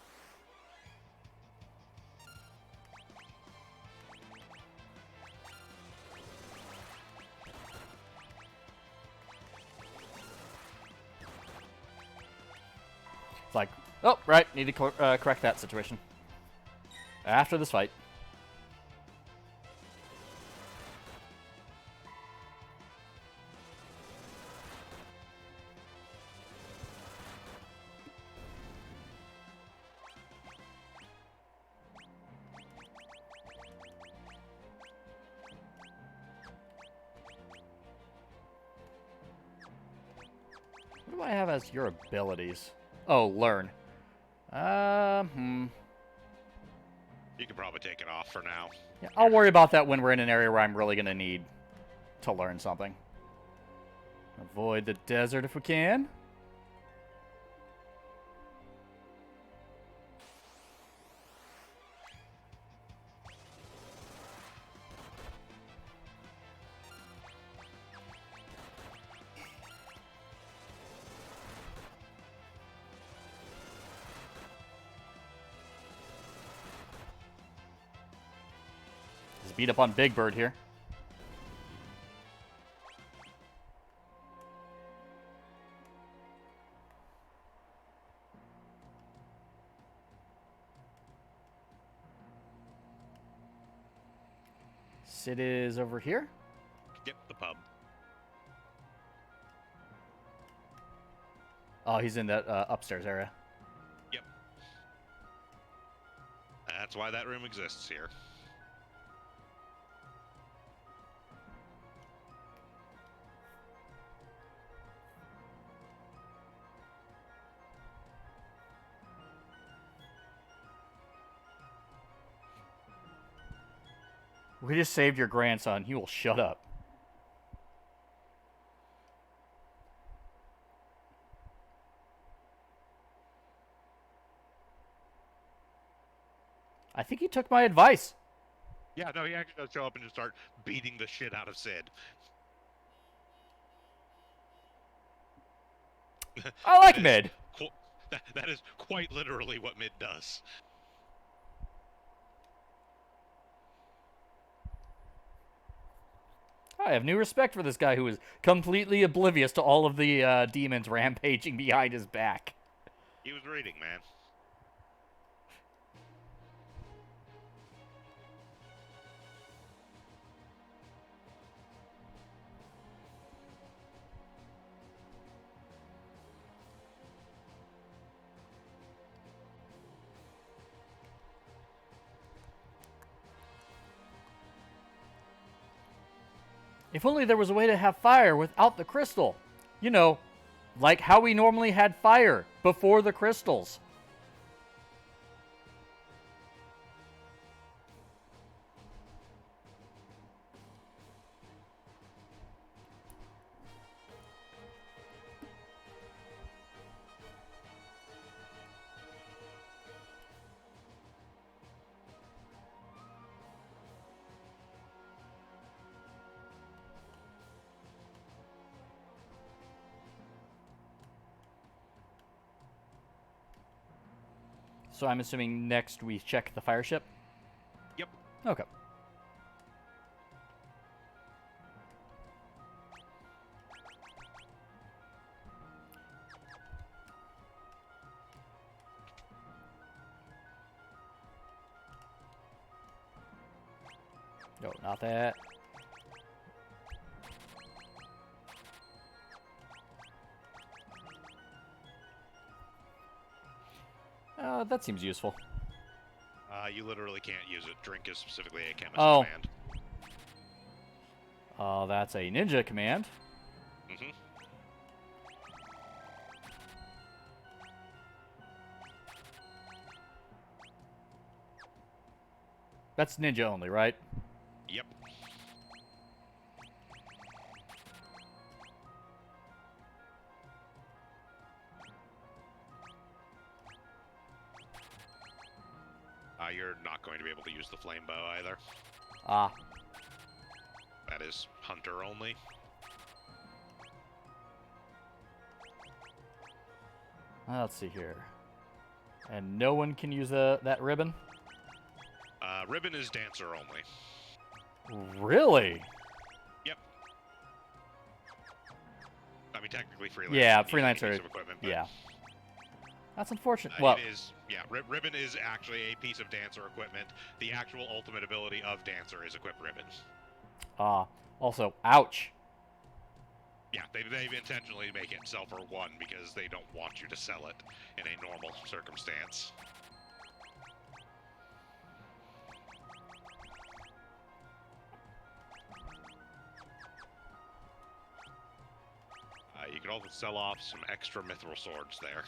[SPEAKER 1] It's like, oh, right, need to correct that situation. After this fight. What do I have as your abilities? Oh, learn.
[SPEAKER 2] You can probably take it off for now.
[SPEAKER 1] Yeah, I'll worry about that when we're in an area where I'm really going to need to learn something. Avoid the desert if we can. Just beat up on Big Bird here. Sid is over here.
[SPEAKER 2] Yep, the pub.
[SPEAKER 1] Oh, he's in that upstairs area.
[SPEAKER 2] Yep. That's why that room exists here.
[SPEAKER 1] We just saved your grandson. He will shut up. I think he took my advice.
[SPEAKER 2] Yeah, no, he actually does show up and just start beating the shit out of Sid.
[SPEAKER 1] I like
[SPEAKER 2] That is
[SPEAKER 1] Mid.
[SPEAKER 2] that is quite literally what Mid does.
[SPEAKER 1] I have new respect for this guy who is completely oblivious to all of the demons rampaging behind his back.
[SPEAKER 2] He was reading, man.
[SPEAKER 1] If only there was a way to have fire without the crystal. You know, like how we normally had fire before the crystals. So I'm assuming next we check the fire ship?
[SPEAKER 2] Yep.
[SPEAKER 1] Okay. No, not that. That seems useful.
[SPEAKER 2] You literally can't use it. Drink is specifically a chemist
[SPEAKER 1] Oh.
[SPEAKER 2] command.
[SPEAKER 1] That's a ninja command.
[SPEAKER 2] Mm-hmm.
[SPEAKER 1] That's ninja only, right?
[SPEAKER 2] Yep. You're not going to be able to use the flame bow either.
[SPEAKER 1] Ah.
[SPEAKER 2] That is hunter only.
[SPEAKER 1] Let's see here. And no one can use that ribbon?
[SPEAKER 2] Ribbon is dancer only.
[SPEAKER 1] Really?
[SPEAKER 2] Yep. I mean, technically freelancer.
[SPEAKER 1] Yeah,
[SPEAKER 2] can use any
[SPEAKER 1] freelancer.
[SPEAKER 2] piece of equipment, but,
[SPEAKER 1] Yeah. That's unfortunate. Well,
[SPEAKER 2] it is. Yeah, ribbon is actually a piece of dancer equipment. The actual ultimate ability of dancer is equip ribbon.
[SPEAKER 1] also, ouch.
[SPEAKER 2] Yeah, they intentionally make it sell for 1 because they don't want you to sell it in a normal circumstance. You could also sell off some extra mithril swords there,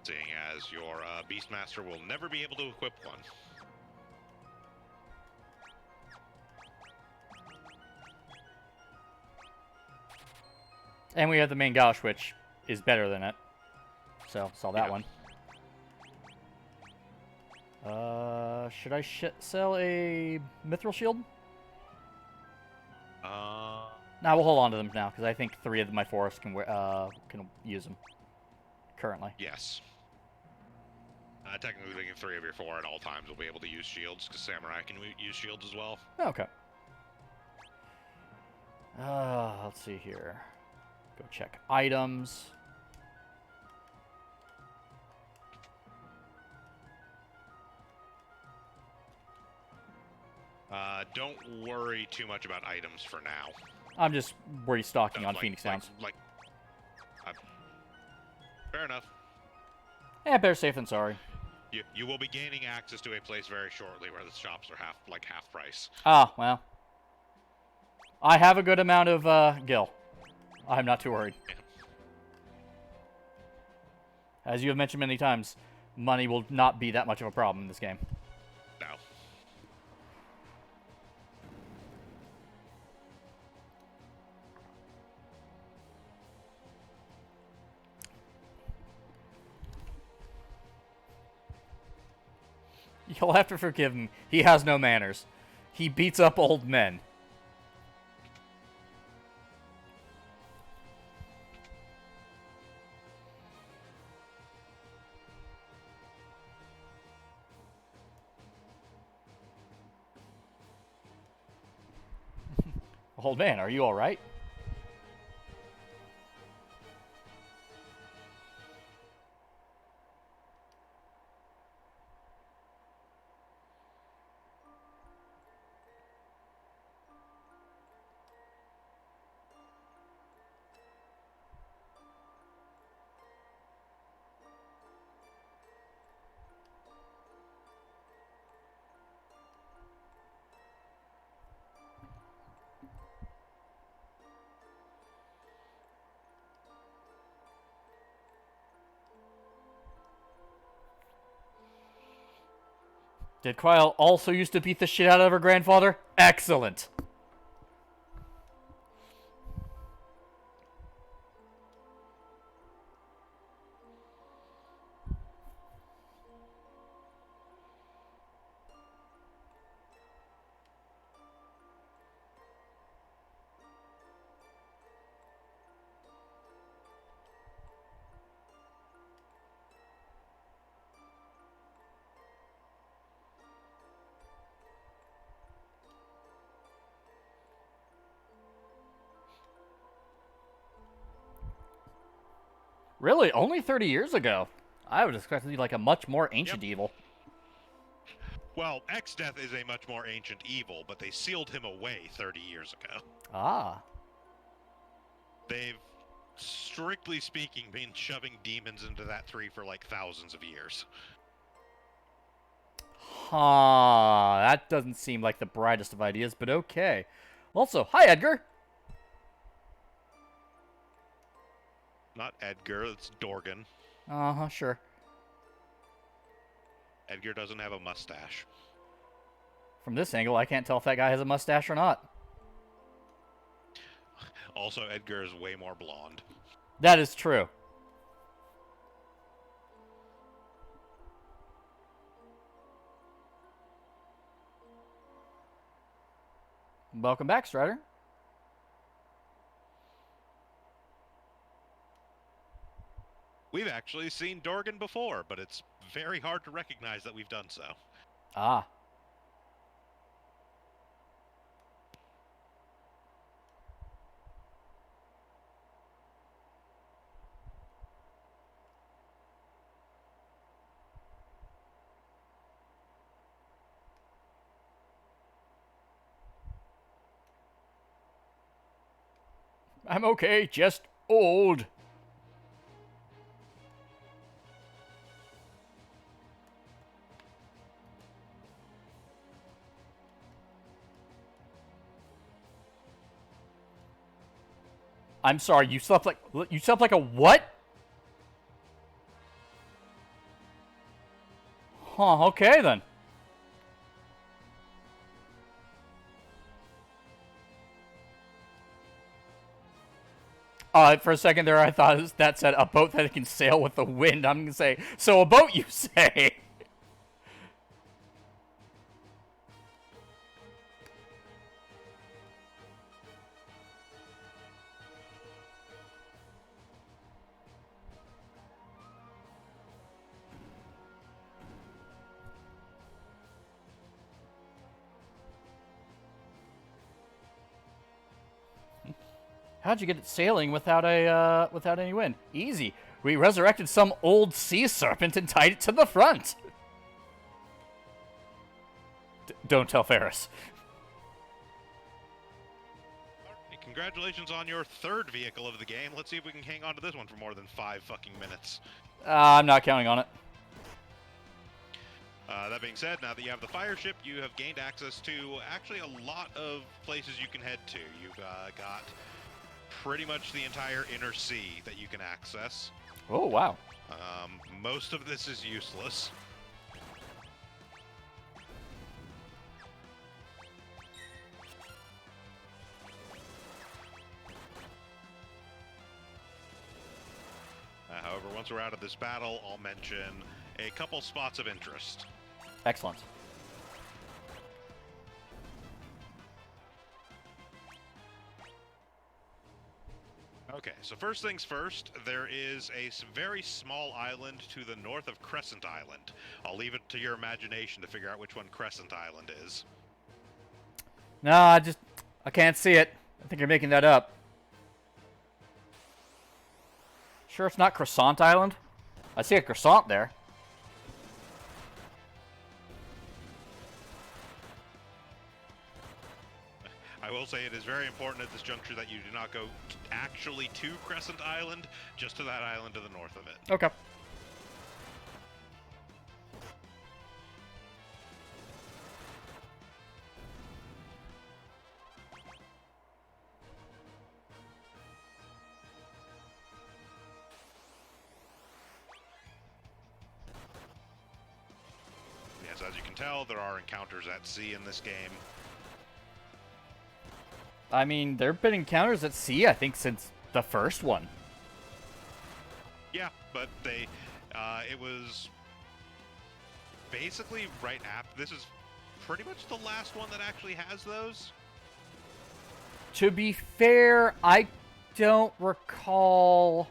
[SPEAKER 2] seeing as your Beastmaster will never be able to equip one.
[SPEAKER 1] And we have the main gauche, which is better than it. So, saw that one. Should I sell a mithril shield? Nah, we'll hold on to them now, because I think 3 of my forests can use them currently.
[SPEAKER 2] Yes. Technically, 3 of your 4 at all times will be able to use shields, because Samurai can use shields as well.
[SPEAKER 1] Okay. Let's see here. Go check items.
[SPEAKER 2] Don't worry too much about items for now.
[SPEAKER 1] I'm just restocking on Phoenix Downs.
[SPEAKER 2] Fair enough.
[SPEAKER 1] Yeah, better safe than sorry.
[SPEAKER 2] You will be gaining access to a place very shortly where the shops are half price.
[SPEAKER 1] Ah, well. I have a good amount of gil. I'm not too worried.
[SPEAKER 2] Yeah.
[SPEAKER 1] As you have mentioned many times, money will not be that much of a problem in this game.
[SPEAKER 2] No.
[SPEAKER 1] You'll have to forgive him. He has no manners. He beats up old men. Old man, are you alright? Did Kryle also used to beat the shit out of her grandfather? Excellent. Really? Only 30 years ago? I would expect it to be like a much more ancient evil.
[SPEAKER 2] Well, X-Death is a much more ancient evil, but they sealed him away 30 years ago.
[SPEAKER 1] Ah.
[SPEAKER 2] They've, strictly speaking, been shoving demons into that tree for like thousands of years.
[SPEAKER 1] Huh. That doesn't seem like the brightest of ideas, but okay. Also, hi, Edgar.
[SPEAKER 2] Not Edgar, it's Dorgan.
[SPEAKER 1] Uh-huh, sure.
[SPEAKER 2] Edgar doesn't have a mustache.
[SPEAKER 1] From this angle, I can't tell if that guy has a mustache or not.
[SPEAKER 2] Also, Edgar is way more blonde.
[SPEAKER 1] That is true. Welcome back, Strider.
[SPEAKER 2] We've actually seen Dorgan before, but it's very hard to recognize that we've done so.
[SPEAKER 1] Ah. I'm okay, just old. I'm sorry, you slept like a what? Huh, okay then. For a second there, I thought that said a boat that can sail with the wind. I'm gonna say, so a boat, you say? How'd you get it sailing without any wind? Easy. We resurrected some old sea serpent and tied it to the front. Don't tell Ferris.
[SPEAKER 2] Congratulations on your third vehicle of the game. Let's see if we can hang on to this one for more than 5 fucking minutes.
[SPEAKER 1] I'm not counting on it.
[SPEAKER 2] That being said, now that you have the fire ship, you have gained access to actually a lot of places you can head to. You've got pretty much the entire inner sea that you can access.
[SPEAKER 1] Oh, wow.
[SPEAKER 2] Most of this is useless. However, once we're out of this battle, I'll mention a couple spots of interest.
[SPEAKER 1] Excellent.
[SPEAKER 2] Okay, so first things first, there is a very small island to the north of Crescent Island. I'll leave it to your imagination to figure out which one Crescent Island is.
[SPEAKER 1] No, I can't see it. I think you're making that up. Sure it's not Croissant Island? I see a croissant there.
[SPEAKER 2] I will say it is very important at this juncture that you do not go actually to Crescent Island, just to that island to the north of it.
[SPEAKER 1] Okay.
[SPEAKER 2] Yes, as you can tell, there are encounters at sea in this game.
[SPEAKER 1] I mean, there have been encounters at sea, I think, since the first one.
[SPEAKER 2] Yeah, but it was basically right after. This is pretty much the last one that actually has those.
[SPEAKER 1] To be fair, I don't recall.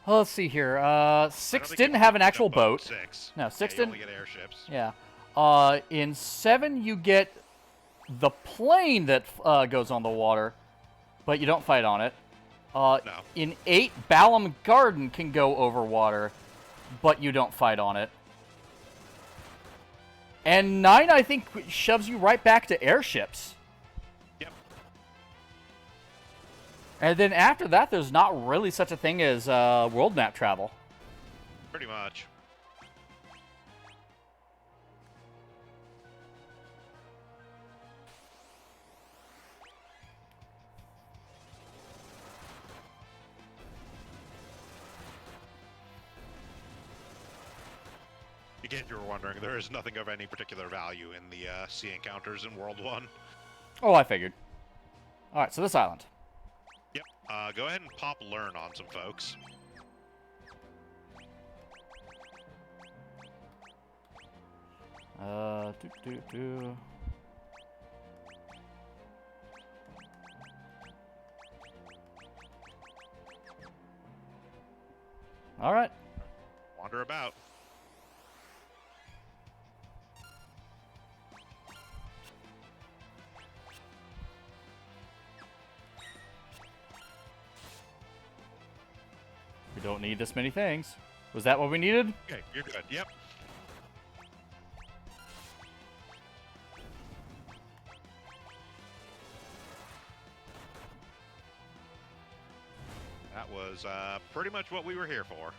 [SPEAKER 1] Well, let's see here. 6 didn't have an actual boat.
[SPEAKER 2] 6.
[SPEAKER 1] No, 6
[SPEAKER 2] you
[SPEAKER 1] didn't.
[SPEAKER 2] only get airships.
[SPEAKER 1] Yeah. In 7, you get the plane that goes on the water, but you don't fight on it.
[SPEAKER 2] No.
[SPEAKER 1] In 8, Balam Garden can go over water, but you don't fight on it. And 9, I think, shoves you right back to airships.
[SPEAKER 2] Yep.
[SPEAKER 1] And then after that, there's not really such a thing as world map travel.
[SPEAKER 2] Pretty much. In case you were wondering, there is nothing of any particular value in the sea encounters in World 1.
[SPEAKER 1] Oh, I figured. Alright, so this island.
[SPEAKER 2] Yep. Go ahead and pop learn on some folks.
[SPEAKER 1] Do. Alright.
[SPEAKER 2] Wander about.
[SPEAKER 1] We don't need this many things. Was that what we needed?
[SPEAKER 2] Okay, you're good. Yep. That was pretty much what we were here for.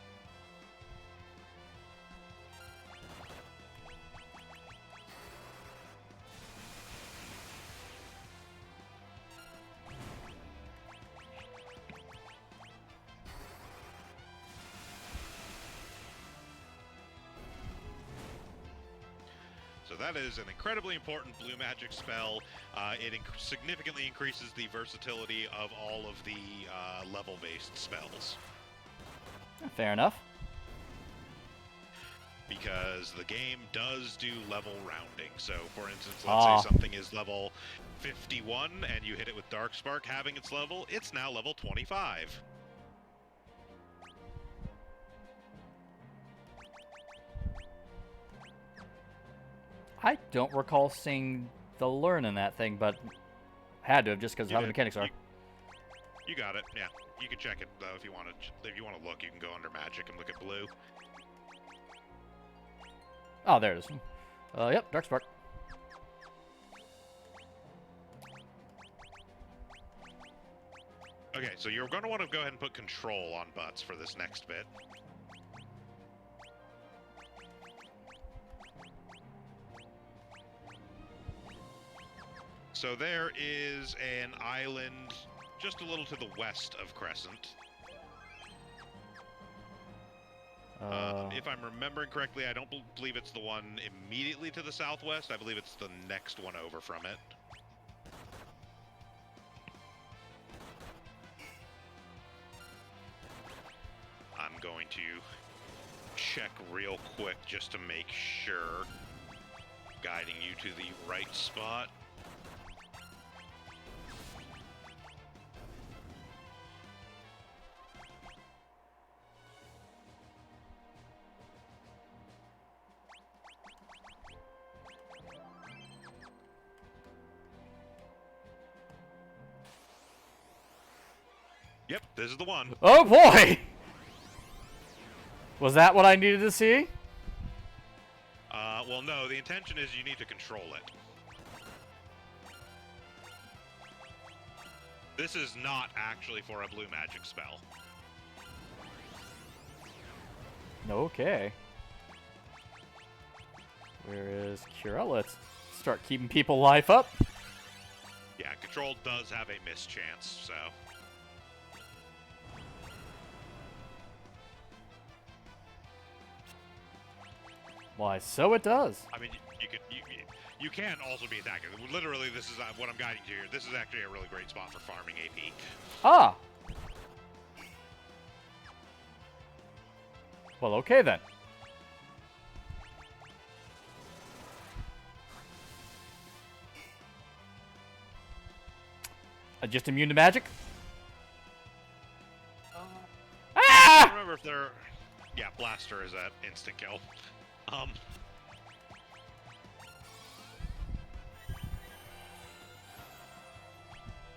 [SPEAKER 2] So that is an incredibly important blue magic spell. It significantly increases the versatility of all of the level-based spells.
[SPEAKER 1] Fair enough.
[SPEAKER 2] Because the game does do level rounding. So, for instance, let's say something is level 51 and you hit it with Darkspark having its level, it's now level 25.
[SPEAKER 1] I don't recall seeing the learn in that thing, but had to have just because of how the mechanics are.
[SPEAKER 2] You got it. Yeah, you can check it though if you want to. If you want to look, you can go under Magic and look at blue.
[SPEAKER 1] Oh, there it is. Yep, Darkspark.
[SPEAKER 2] Okay, so you're going to want to go ahead and put control on butts for this next bit. So there is an island just a little to the west of Crescent. If I'm remembering correctly, I don't believe it's the one immediately to the southwest. I believe it's the next one over from it. I'm going to check real quick just to make sure. Guiding you to the right spot. Yep, this is the one.
[SPEAKER 1] Oh boy! Was that what I needed to see?
[SPEAKER 2] Well, no, the intention is you need to control it. This is not actually for a blue magic spell.
[SPEAKER 1] Okay. Where is Cura? Let's start keeping people life up.
[SPEAKER 2] Yeah, control does have a miss chance, so...
[SPEAKER 1] Why, so it does.
[SPEAKER 2] I mean, you can also be attacking. Literally, this is what I'm guiding to here. This is actually a really great spot for farming AP.
[SPEAKER 1] Ah! Well, okay then. Just immune to magic?
[SPEAKER 2] I don't remember if they're... Yeah, Blaster is at instant kill.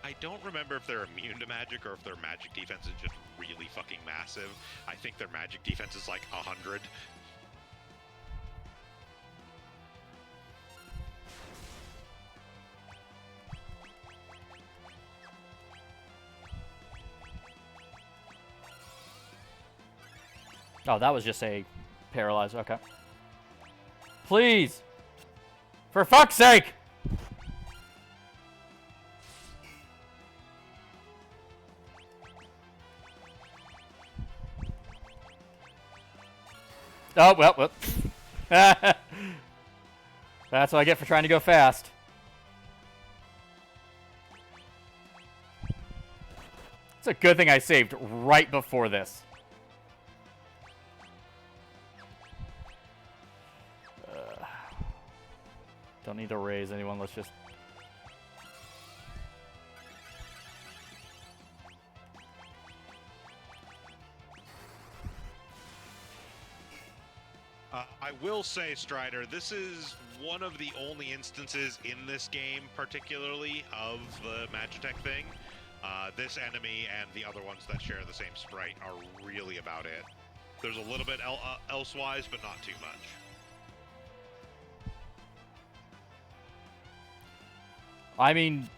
[SPEAKER 2] I don't remember if they're immune to magic or if their magic defense is just really fucking massive. I think their magic defense is like 100.
[SPEAKER 1] Oh, that was just a paralyze. Okay. Please! For fuck's sake! Oh, well. That's what I get for trying to go fast. It's a good thing I saved right before this. Don't need to raise anyone, let's just...
[SPEAKER 2] I will say, Strider, this is one of the only instances in this game, particularly, of the Magitech thing. This enemy and the other ones that share the same sprite are really about it. There's a little bit elsewise, but not too much.
[SPEAKER 1] I mean,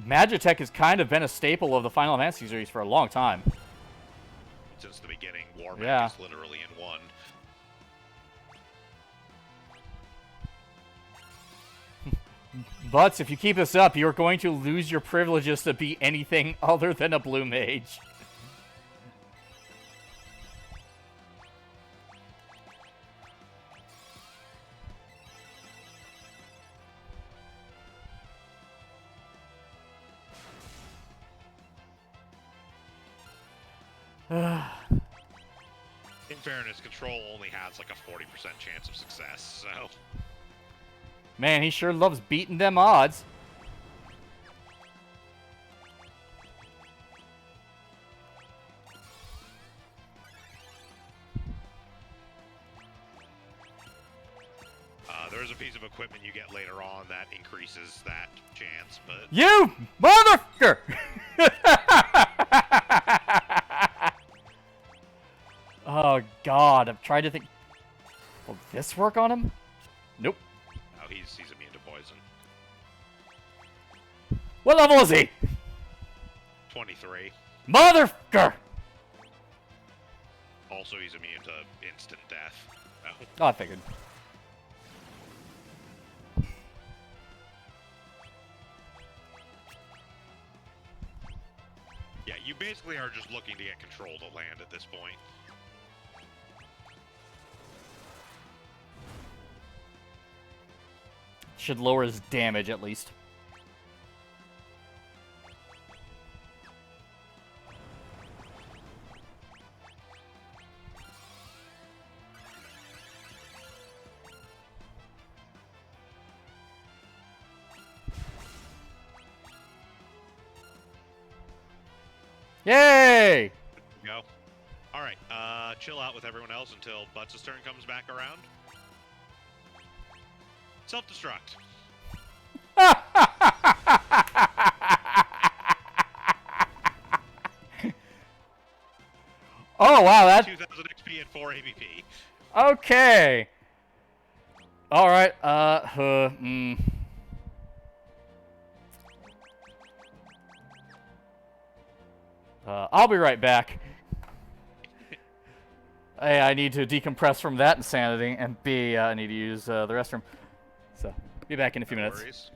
[SPEAKER 1] Magitech has kind of been a staple of the Final Fantasy series for a long time.
[SPEAKER 2] Since the beginning, War Mage
[SPEAKER 1] Yeah.
[SPEAKER 2] is literally in one.
[SPEAKER 1] But if you keep this up, you're going to lose your privileges to be anything other than a blue mage.
[SPEAKER 2] In fairness, Control only has like a 40% chance of success, so...
[SPEAKER 1] Man, he sure loves beating them odds.
[SPEAKER 2] There's a piece of equipment you get later on that increases that chance, but...
[SPEAKER 1] You motherfucker! Oh god, I'm trying to think. Will this work on him? Nope.
[SPEAKER 2] Oh, he's immune to poison.
[SPEAKER 1] What level is he?
[SPEAKER 2] 23.
[SPEAKER 1] Motherfucker!
[SPEAKER 2] Also, he's immune to instant death. Oh.
[SPEAKER 1] Oh, I figured.
[SPEAKER 2] Yeah, you basically are just looking to get Control to land at this point.
[SPEAKER 1] Should lower his damage at least. Yay!
[SPEAKER 2] Go. All right. Chill out with everyone else until Butts' turn comes back around. Self-destruct.
[SPEAKER 1] Oh wow, that
[SPEAKER 2] 2000 XP and 4 ABP.
[SPEAKER 1] okay. All right. I'll be right back. A, I need to decompress from that insanity, and B, I need to use the restroom. So, be back in a few minutes.
[SPEAKER 2] Worries.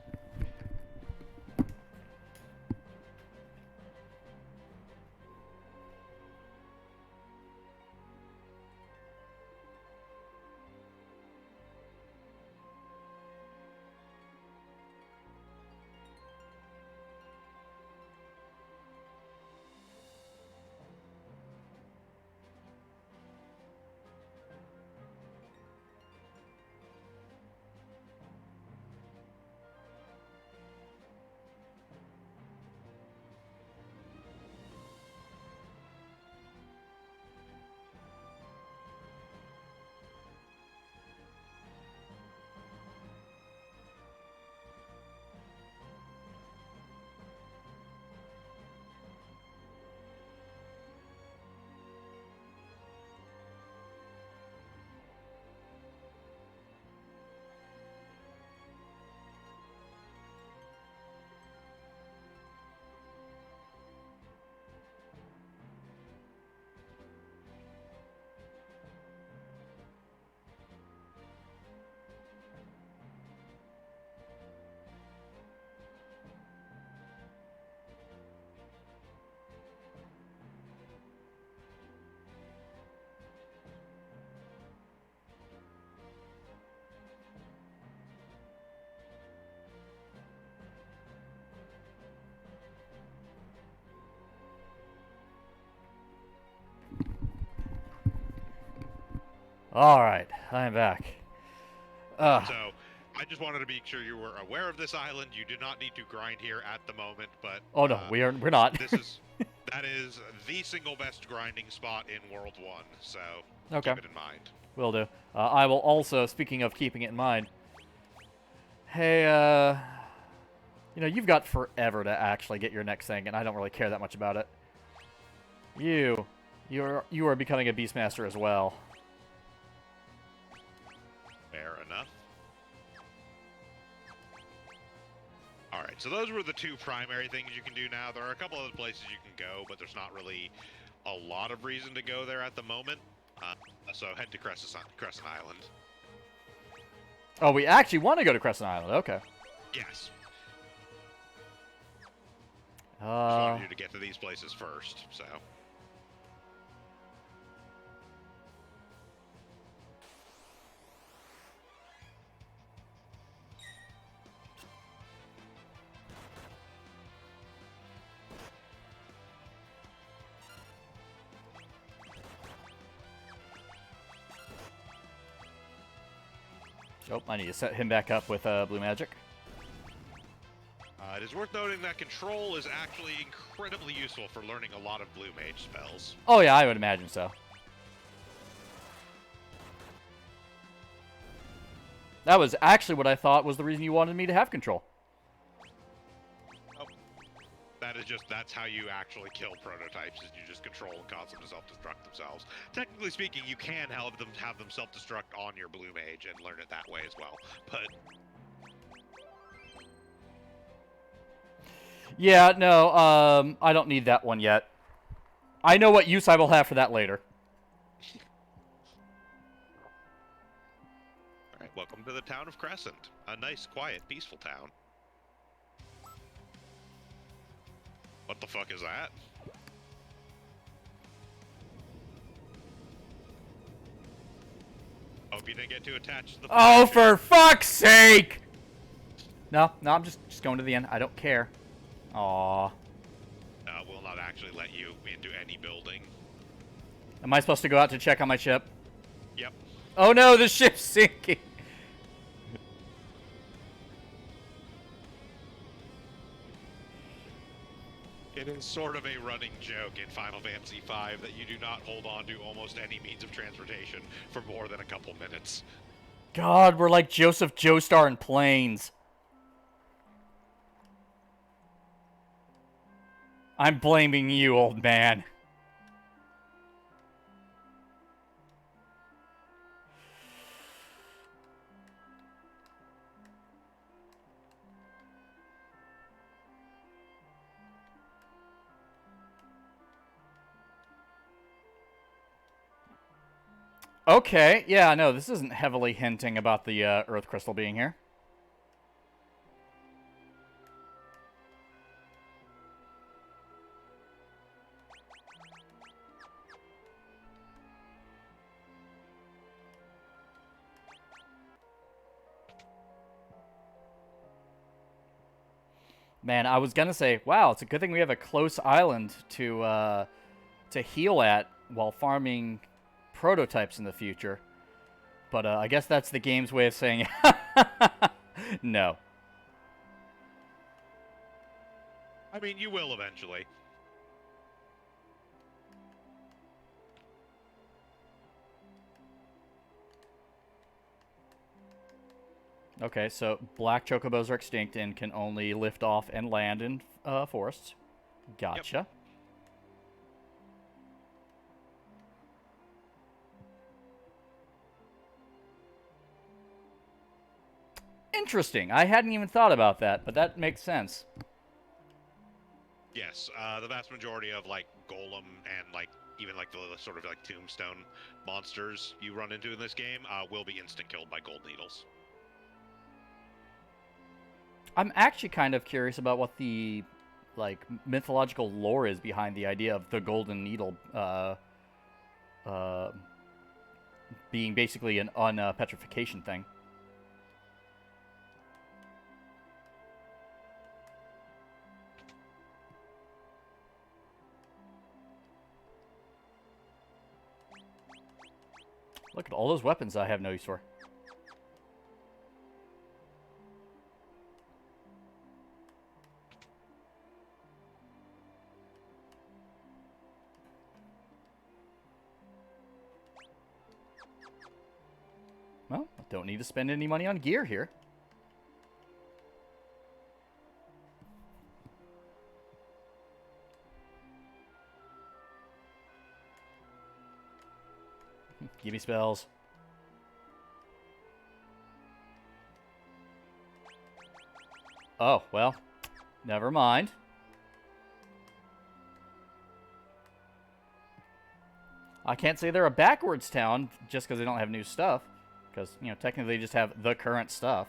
[SPEAKER 1] All right, I'm back.
[SPEAKER 2] So, I just wanted to be sure you were aware of this island. You do not need to grind here at the moment, but
[SPEAKER 1] Oh no, we're not.
[SPEAKER 2] That is the single best grinding spot in World 1. So
[SPEAKER 1] Okay.
[SPEAKER 2] keep it in mind.
[SPEAKER 1] Will do. I will also, speaking of keeping it in mind, hey, you know, you've got forever to actually get your next thing, and I don't really care that much about it. You are becoming a Beastmaster as well.
[SPEAKER 2] Fair enough. Alright, so those were the two primary things you can do now. There are a couple other places you can go, but there's not really a lot of reason to go there at the moment. So head to Crescent Island.
[SPEAKER 1] Oh, we actually want to go to Crescent Island. Okay.
[SPEAKER 2] Yes. Just wanted you to get to these places first, so...
[SPEAKER 1] Oh, I need to set him back up with blue magic.
[SPEAKER 2] It is worth noting that control is actually incredibly useful for learning a lot of blue mage spells.
[SPEAKER 1] Oh yeah, I would imagine so. That was actually what I thought was the reason you wanted me to have control.
[SPEAKER 2] Oh, that's how you actually kill prototypes, is you just control and cause them to self-destruct themselves. Technically speaking, you can have them self-destruct on your blue mage and learn it that way as well, but...
[SPEAKER 1] Yeah, no, I don't need that one yet. I know what use I will have for that later.
[SPEAKER 2] Alright, welcome to the town of Crescent. A nice, quiet, peaceful town. What the fuck is that? Hope you didn't get too attached to the...
[SPEAKER 1] Oh, for fuck's sake! No, I'm just going to the end. I don't care. Aww.
[SPEAKER 2] Will not actually let you into any building.
[SPEAKER 1] Am I supposed to go out to check on my ship?
[SPEAKER 2] Yep.
[SPEAKER 1] Oh no, the ship's sinking!
[SPEAKER 2] It is is sort of a running joke in Final Fantasy V that you do not hold on to almost any means of transportation for more than a couple minutes.
[SPEAKER 1] God, we're like Joseph Joestar in Planes. I'm blaming you, old man. Okay, yeah, no, this isn't heavily hinting about the Earth Crystal being here. Man, I was gonna say, wow, it's a good thing we have a close island to heal at while farming prototypes in the future. But I guess that's the game's way of saying no.
[SPEAKER 2] I mean, you will eventually.
[SPEAKER 1] Okay, so black chocobos are extinct and can only lift off and land in forests. Gotcha.
[SPEAKER 2] Yep.
[SPEAKER 1] Interesting. I hadn't even thought about that, but that makes sense.
[SPEAKER 2] Yes, the vast majority of like golem and like even like the sort of like tombstone monsters you run into in this game will be instant killed by gold needles.
[SPEAKER 1] I'm actually kind of curious about what the like mythological lore is behind the idea of the golden needle being basically an unpetrification thing. Look at all those weapons I have no use for. Well, I don't need to spend any money on gear here. Give me spells. Oh, well, never mind. I can't say they're a backwards town just because they don't have new stuff. Because, you know, technically they just have the current stuff.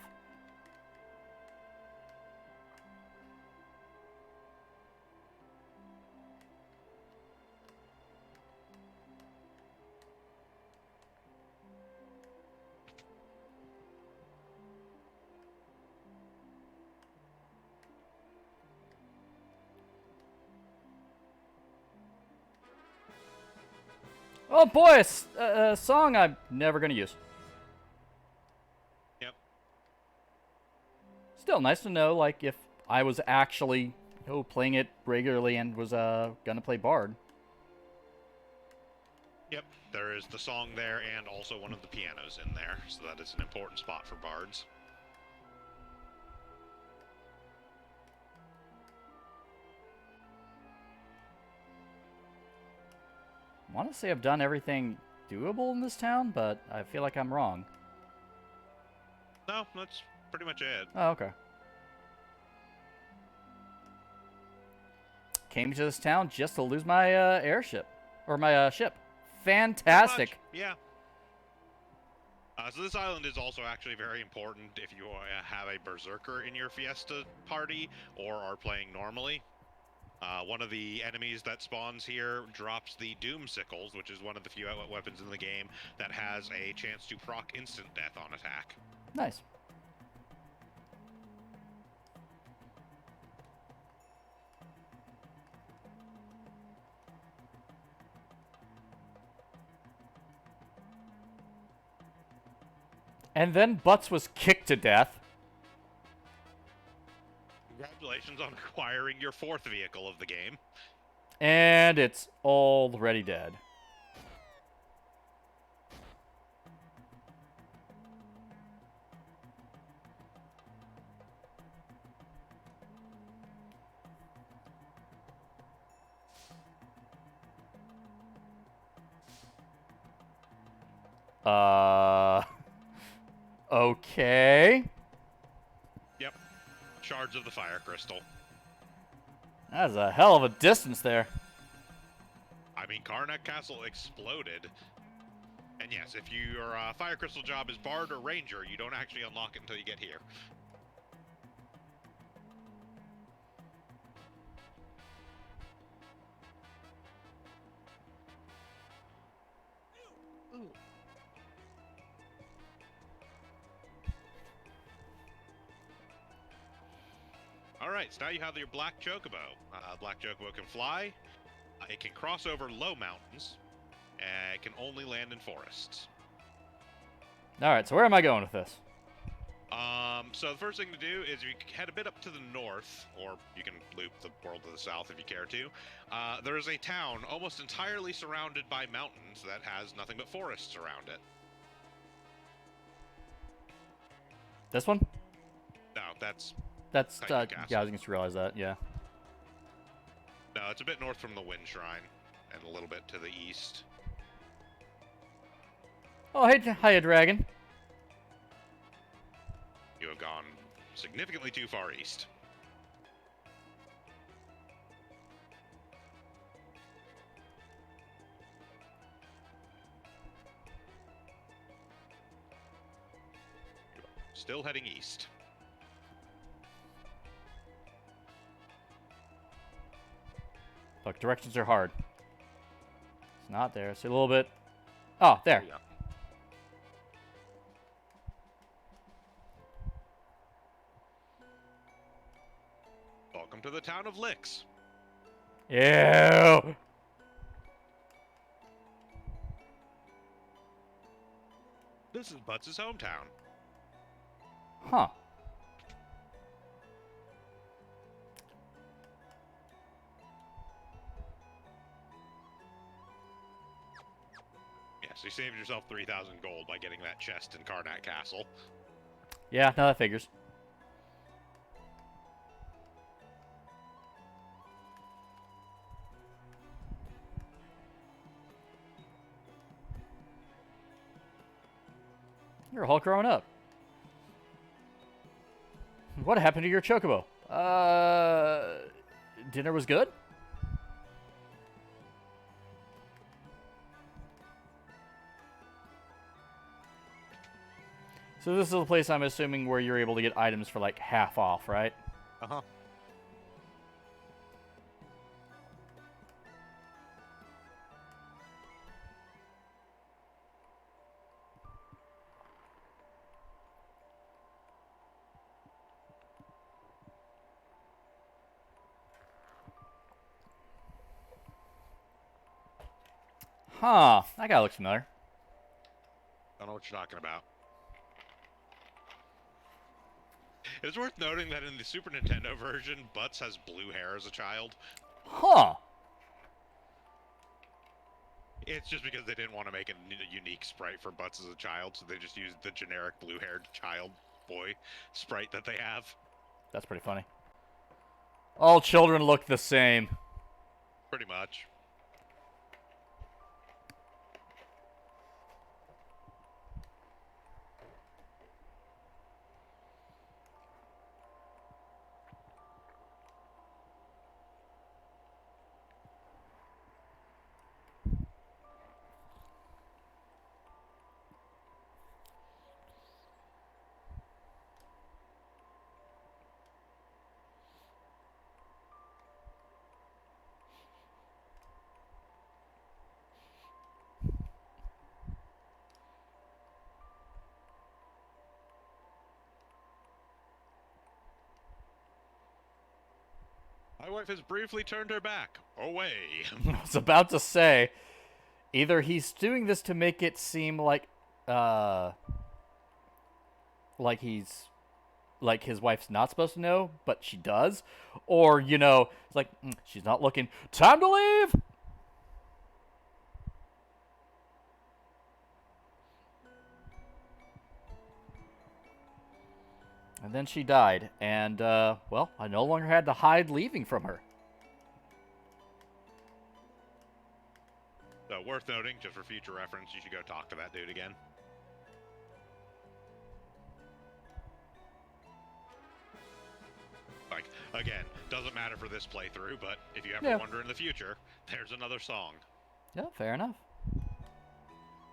[SPEAKER 1] Oh boy, a song I'm never going to use.
[SPEAKER 2] Yep.
[SPEAKER 1] Still nice to know, like, if I was actually playing it regularly and was going to play Bard.
[SPEAKER 2] Yep, there is the song there and also one of the pianos in there, so that is an important spot for bards.
[SPEAKER 1] I want to say I've done everything doable in this town, but I feel like I'm wrong.
[SPEAKER 2] No, that's pretty much it.
[SPEAKER 1] Oh, okay. Came to this town just to lose my airship. Or my ship. Fantastic.
[SPEAKER 2] Yeah. So this island is also actually very important if you have a berserker in your Fiesta party or are playing normally. One of the enemies that spawns here drops the Doom Sickles, which is one of the few weapons in the game that has a chance to proc instant death on attack.
[SPEAKER 1] Nice. And then Butts was kicked to death.
[SPEAKER 2] Congratulations. Congratulations on acquiring your 4th vehicle of the game.
[SPEAKER 1] And it's already dead. Okay.
[SPEAKER 2] Yep. Shards of the fire crystal.
[SPEAKER 1] That's a hell of a distance there.
[SPEAKER 2] I mean, Karnak Castle exploded. And yes, if your fire crystal job is Bard or Ranger, you don't actually unlock it until you get here.
[SPEAKER 3] Ooh.
[SPEAKER 2] Alright, so now you have your Black Chocobo. Black Chocobo can fly, it can cross over low mountains, and it can only land in forests.
[SPEAKER 1] Alright, so where am I going with this?
[SPEAKER 2] So the first thing to do is you head a bit up to the north, or you can loop the world to the south if you care to. There is a town almost entirely surrounded by mountains that has nothing but forests around it.
[SPEAKER 1] This one?
[SPEAKER 2] No, that's...
[SPEAKER 1] That's,
[SPEAKER 2] Titan Castle.
[SPEAKER 1] yeah, I was going to realize that, yeah.
[SPEAKER 2] No, it's a bit north from the Wind Shrine, and a little bit to the east.
[SPEAKER 1] Oh, hey, hiya, dragon.
[SPEAKER 2] You have gone significantly too far east. Still heading east.
[SPEAKER 1] Look, directions are hard. It's not there. It's a little bit... Oh, there.
[SPEAKER 2] Yeah. Welcome to the town of Licks.
[SPEAKER 1] Ew.
[SPEAKER 2] This is Butts' hometown.
[SPEAKER 1] Huh.
[SPEAKER 2] Yes, you saved yourself 3,000 gold by getting that chest in Karnak Castle.
[SPEAKER 1] Yeah, no, that figures. You're all grown up. What happened to your chocobo? Dinner was good? So this is the place I'm assuming where you're able to get items for like half off, right?
[SPEAKER 2] Uh-huh.
[SPEAKER 1] Huh. That guy looks familiar.
[SPEAKER 2] Don't know what you're talking about. It's worth noting that in the Super Nintendo version, Butts has blue hair as a child.
[SPEAKER 1] Huh.
[SPEAKER 2] It's just because they didn't want to make a unique sprite for Butts as a child, so they just used the generic blue-haired child boy sprite that they have.
[SPEAKER 1] That's pretty funny. All children look the same.
[SPEAKER 2] Pretty much. My wife has briefly turned her back. Away.
[SPEAKER 1] I was about to say, either he's doing this to make it seem like he's like his wife's not supposed to know, but she does, or you know, it's like she's not looking. Time to leave. And then she died, and well, I no longer had to hide leaving from her.
[SPEAKER 2] So worth noting, just for future reference, you should go talk to that dude again. Like, again, doesn't matter for this playthrough, but if you ever wonder in the future, there's another song.
[SPEAKER 1] Yeah, fair enough.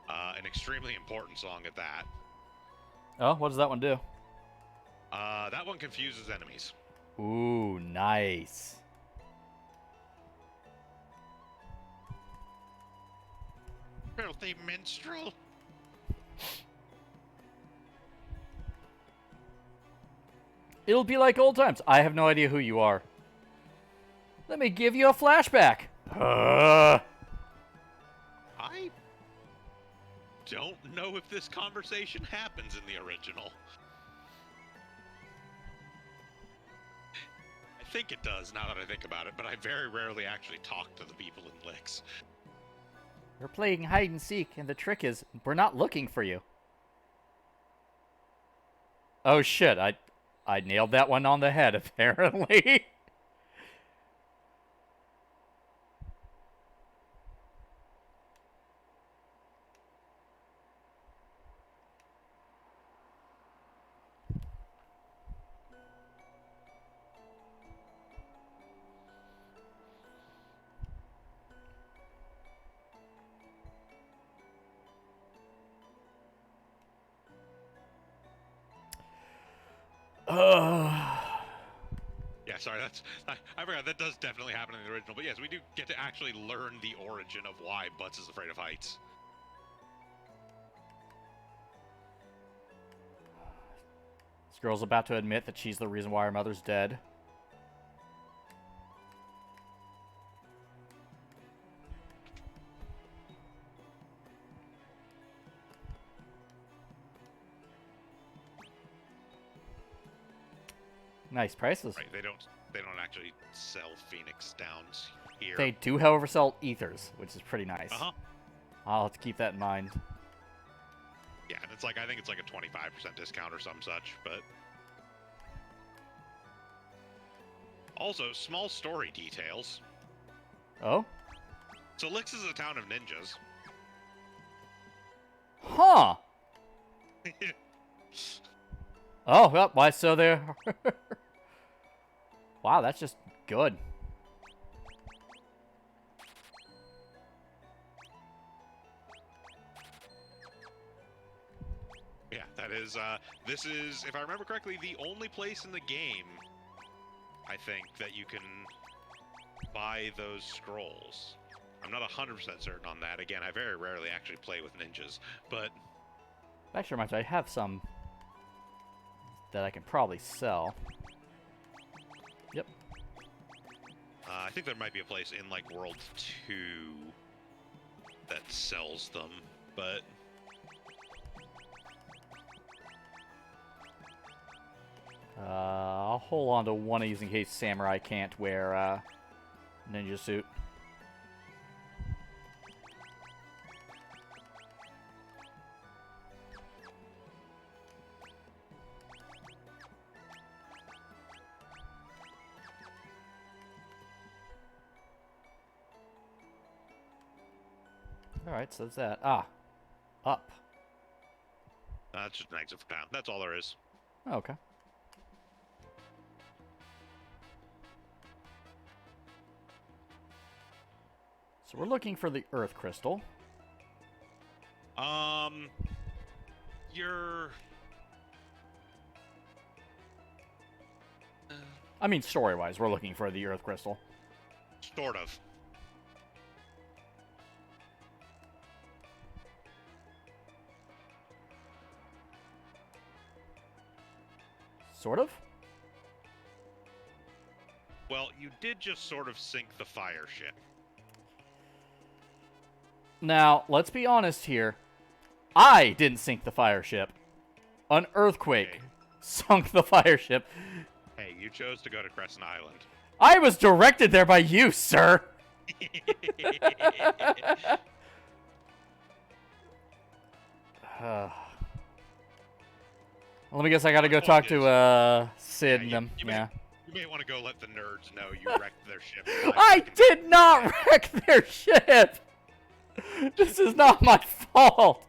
[SPEAKER 2] An extremely important song at that.
[SPEAKER 1] Oh, what does that one do?
[SPEAKER 2] That one confuses enemies.
[SPEAKER 1] Ooh, nice.
[SPEAKER 2] Filthy minstrel.
[SPEAKER 1] It'll be like old times. I have no idea who you are. Let me give you a flashback.
[SPEAKER 2] I don't know if this conversation happens in the original. I think it does, now that I think about it, but I very rarely actually talk to the people in Licks.
[SPEAKER 1] We're playing hide and seek, and the trick is we're not looking for you. Oh shit, I nailed that one on the head, apparently.
[SPEAKER 2] Yeah, sorry, I forgot, that does definitely happen in the original, but yes, we do get to actually learn the origin of why Butts is afraid of heights.
[SPEAKER 1] This girl's about to admit that she's the reason why her mother's dead. Nice prices.
[SPEAKER 2] Right, they don't actually sell Phoenix Downs here.
[SPEAKER 1] They do, however, sell ethers, which is pretty nice.
[SPEAKER 2] Uh-huh.
[SPEAKER 1] I'll have to keep that in mind.
[SPEAKER 2] Yeah, and it's like, I think it's like a 25% discount or some such, but... Also, small story details.
[SPEAKER 1] Oh?
[SPEAKER 2] So Lix is a town of ninjas.
[SPEAKER 1] Huh! Oh, well, why so there? Wow, that's just good.
[SPEAKER 2] Yeah, that is, this is, if I remember correctly, the only place in the game, I think, that you can buy those scrolls. I'm not 100% certain on that. Again, I very rarely actually play with ninjas, but...
[SPEAKER 1] Actually, reminds me, I have some that I can probably sell. Yep.
[SPEAKER 2] I think there might be a place in, like, World 2 that sells them, but...
[SPEAKER 1] I'll hold on to one of these in case Samurai can't wear ninja suit. Alright, so that's that. Ah. Up.
[SPEAKER 2] That's just an exit for town. That's all there is.
[SPEAKER 1] Okay. So we're looking for the Earth Crystal.
[SPEAKER 2] You're...
[SPEAKER 1] I mean, story-wise, we're looking for the Earth Crystal.
[SPEAKER 2] Sort of.
[SPEAKER 1] Sort of?
[SPEAKER 2] Well, you did just sort of sink the fire ship.
[SPEAKER 1] Now, let's be honest here. I didn't sink the fire ship. An earthquake Sunk the fire ship.
[SPEAKER 2] Hey, you chose to go to Crescent Island.
[SPEAKER 1] I was directed there by you, sir. Let me guess. I gotta go talk to Sid and them. Yeah.
[SPEAKER 2] You may want to go let the nerds know you wrecked their ship.
[SPEAKER 1] I did not wreck their ship. This is not my fault.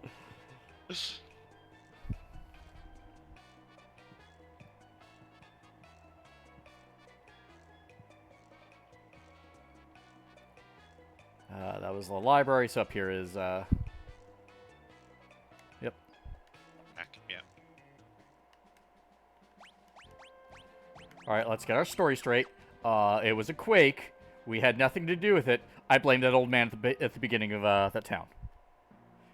[SPEAKER 1] That was the library, so up here is, Yep.
[SPEAKER 2] Yeah.
[SPEAKER 1] Alright, let's get our story straight. It was a quake. We had nothing to do with it. I blamed that old man at the beginning of, that town.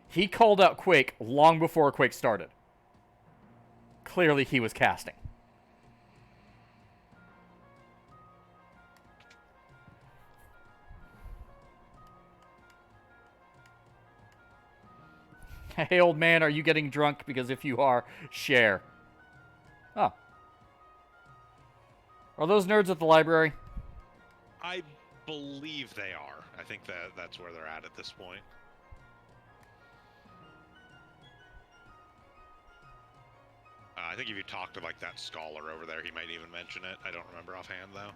[SPEAKER 1] He called out quake long before a quake started. Clearly he was casting. Hey, old man, are you getting drunk? Because if you are, share. Oh. Are those nerds at the library?
[SPEAKER 2] I believe they are. I think that's where they're at this point. I think if you talk to, like, that scholar over there, he might even mention it. I don't remember offhand, though.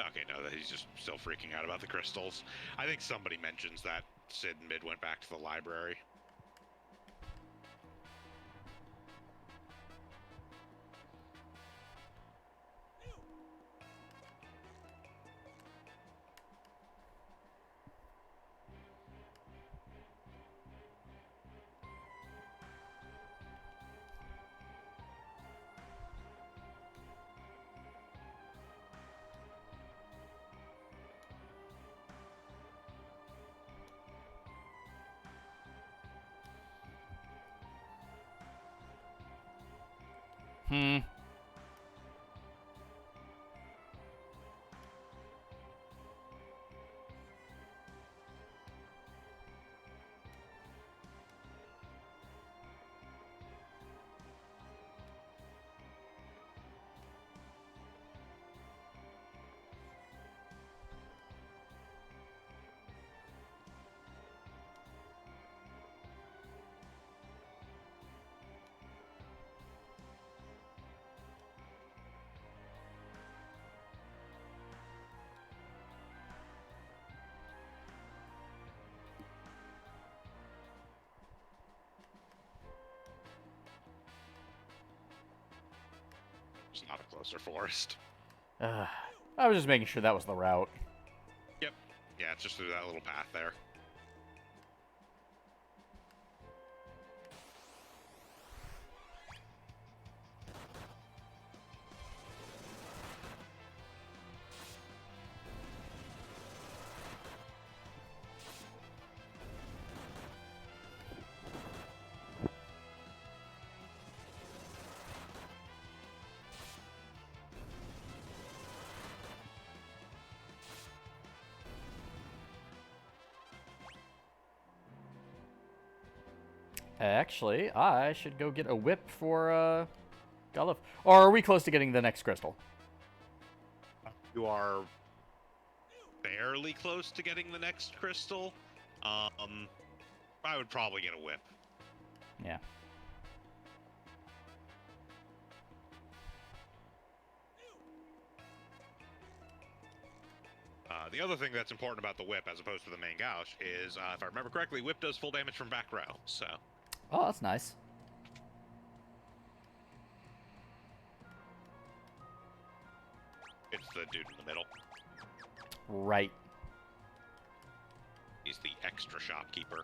[SPEAKER 2] Okay, no, he's just still freaking out about the crystals. I think somebody mentions that Sid and Mid went back to the library. It's not a closer forest.
[SPEAKER 1] I was just making sure that was the route.
[SPEAKER 2] Yep. Yeah, it's just through that little path there.
[SPEAKER 1] Actually, I should go get a whip for, Golif. Or are we close to getting the next crystal?
[SPEAKER 2] You are barely close to getting the next crystal. I would probably get a whip.
[SPEAKER 1] Yeah.
[SPEAKER 2] The other thing that's important about the whip, as opposed to the main gouge, is, if I remember correctly, whip does full damage from back row, so...
[SPEAKER 1] Oh, that's nice.
[SPEAKER 2] It's the dude in the middle.
[SPEAKER 1] Right.
[SPEAKER 2] He's the extra shopkeeper.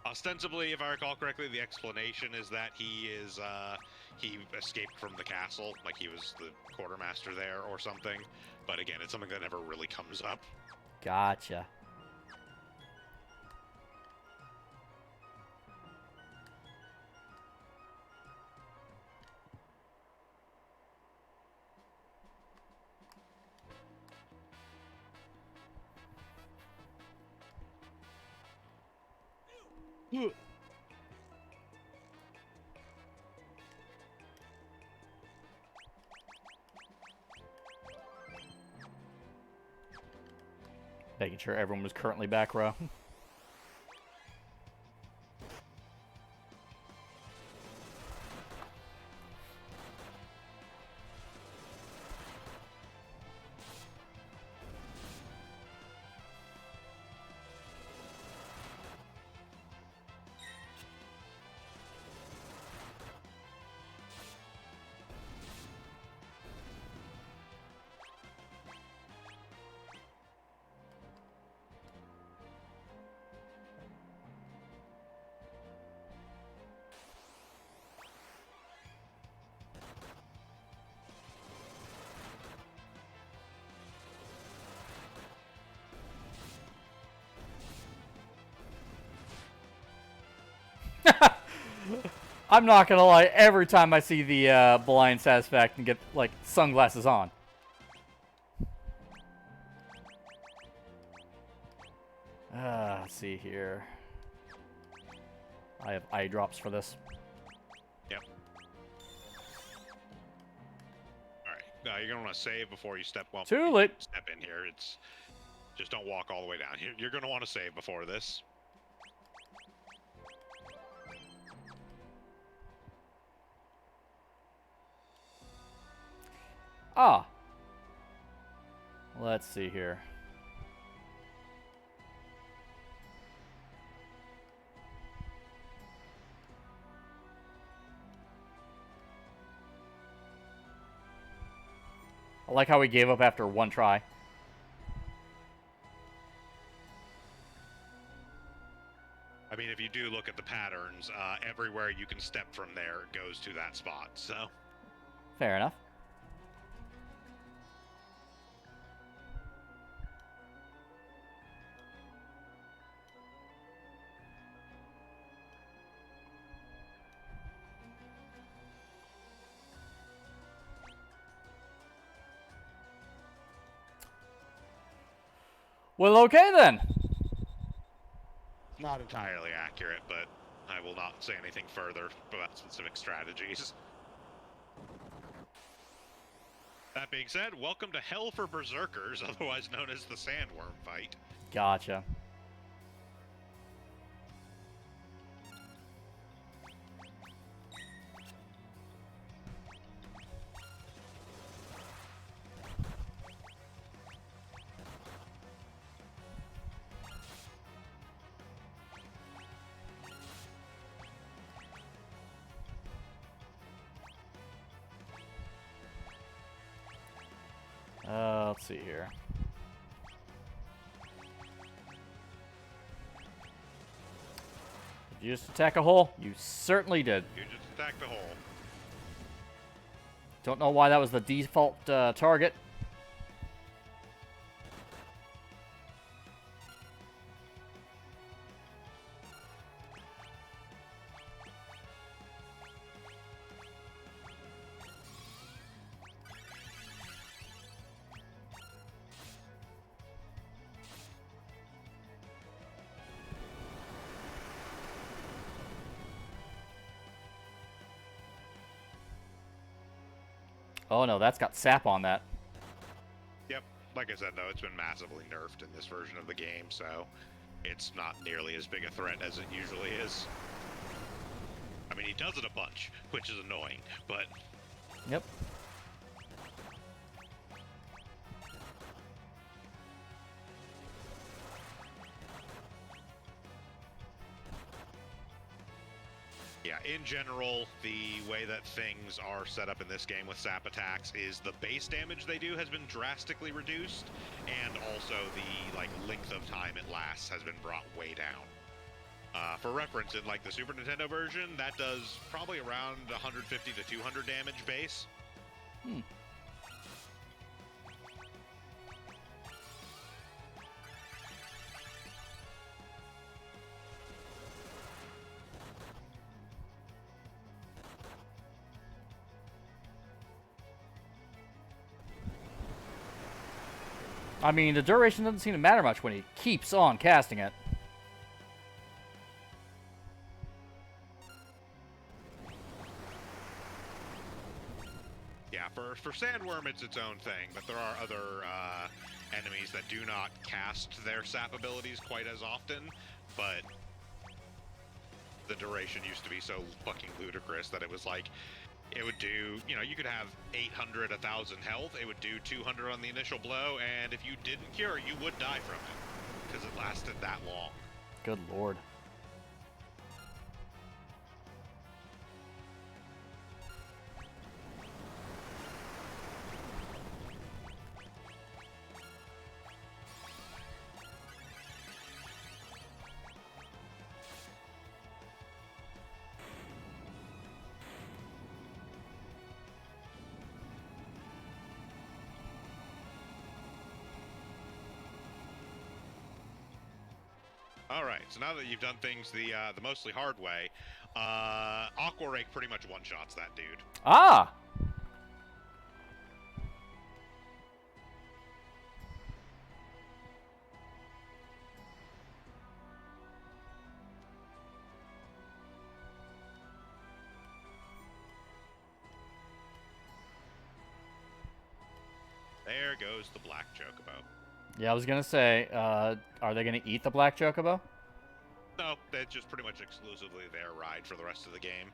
[SPEAKER 2] Ostensibly, if I recall correctly, the explanation is that he escaped from the castle, like he was the quartermaster there or something. But again, it's something that never really comes up.
[SPEAKER 1] Gotcha. Making sure everyone was currently back row. I'm not gonna lie, every time I see the blind satisfaction get, like, sunglasses on. Let's see here. I have eye drops for this.
[SPEAKER 2] Yep. Alright, you're gonna want to save before you step
[SPEAKER 1] Too late.
[SPEAKER 2] Step in here. It's just don't walk all the way down. You're gonna want to save before this.
[SPEAKER 1] Ah. Let's see here. I like how we gave up after one try.
[SPEAKER 2] I mean, if you do look at the patterns, everywhere you can step from there goes to that spot, so...
[SPEAKER 1] Fair enough. Well, okay then.
[SPEAKER 2] Not entirely accurate, but I will not say anything further about specific strategies. That being said, welcome to Hell for Berserkers, otherwise known as the Sandworm Fight.
[SPEAKER 1] Gotcha. Let's see here. Did you just attack a hole? You certainly did.
[SPEAKER 2] You just attacked the hole.
[SPEAKER 1] Don't know why that was the default target. Oh no, that's got sap on that.
[SPEAKER 2] Yep, like I said though, it's been massively nerfed in this version of the game, so it's not nearly as big a threat as it usually is. I mean, he does it a bunch, which is annoying, but...
[SPEAKER 1] Yep.
[SPEAKER 2] Yeah, in general, the way that things are set up in this game with sap attacks is the base damage they do has been drastically reduced, and also the length of time it lasts has been brought way down. For reference, in the Super Nintendo version, that does probably around 150 to 200 damage base.
[SPEAKER 1] I mean, the duration doesn't seem to matter much when he keeps on casting it.
[SPEAKER 2] Yeah, yeah, for Sandworm, it's its own thing, but there are other enemies that do not cast their sap abilities quite as often, but the duration used to be so fucking ludicrous that it was like, it would do, you know, you could have 800, 1,000 health, it would do 200 on the initial blow, and if you didn't cure, you would die from it, because it lasted that long.
[SPEAKER 1] Good lord.
[SPEAKER 2] All right, so now that you've done things the mostly hard way, Aqua Rake pretty much one-shots that dude.
[SPEAKER 1] Ah!
[SPEAKER 2] There goes the black chocobo.
[SPEAKER 1] Yeah, I was gonna say, are they gonna eat the black chocobo?
[SPEAKER 2] No, that's just pretty much exclusively their ride for the rest of the game.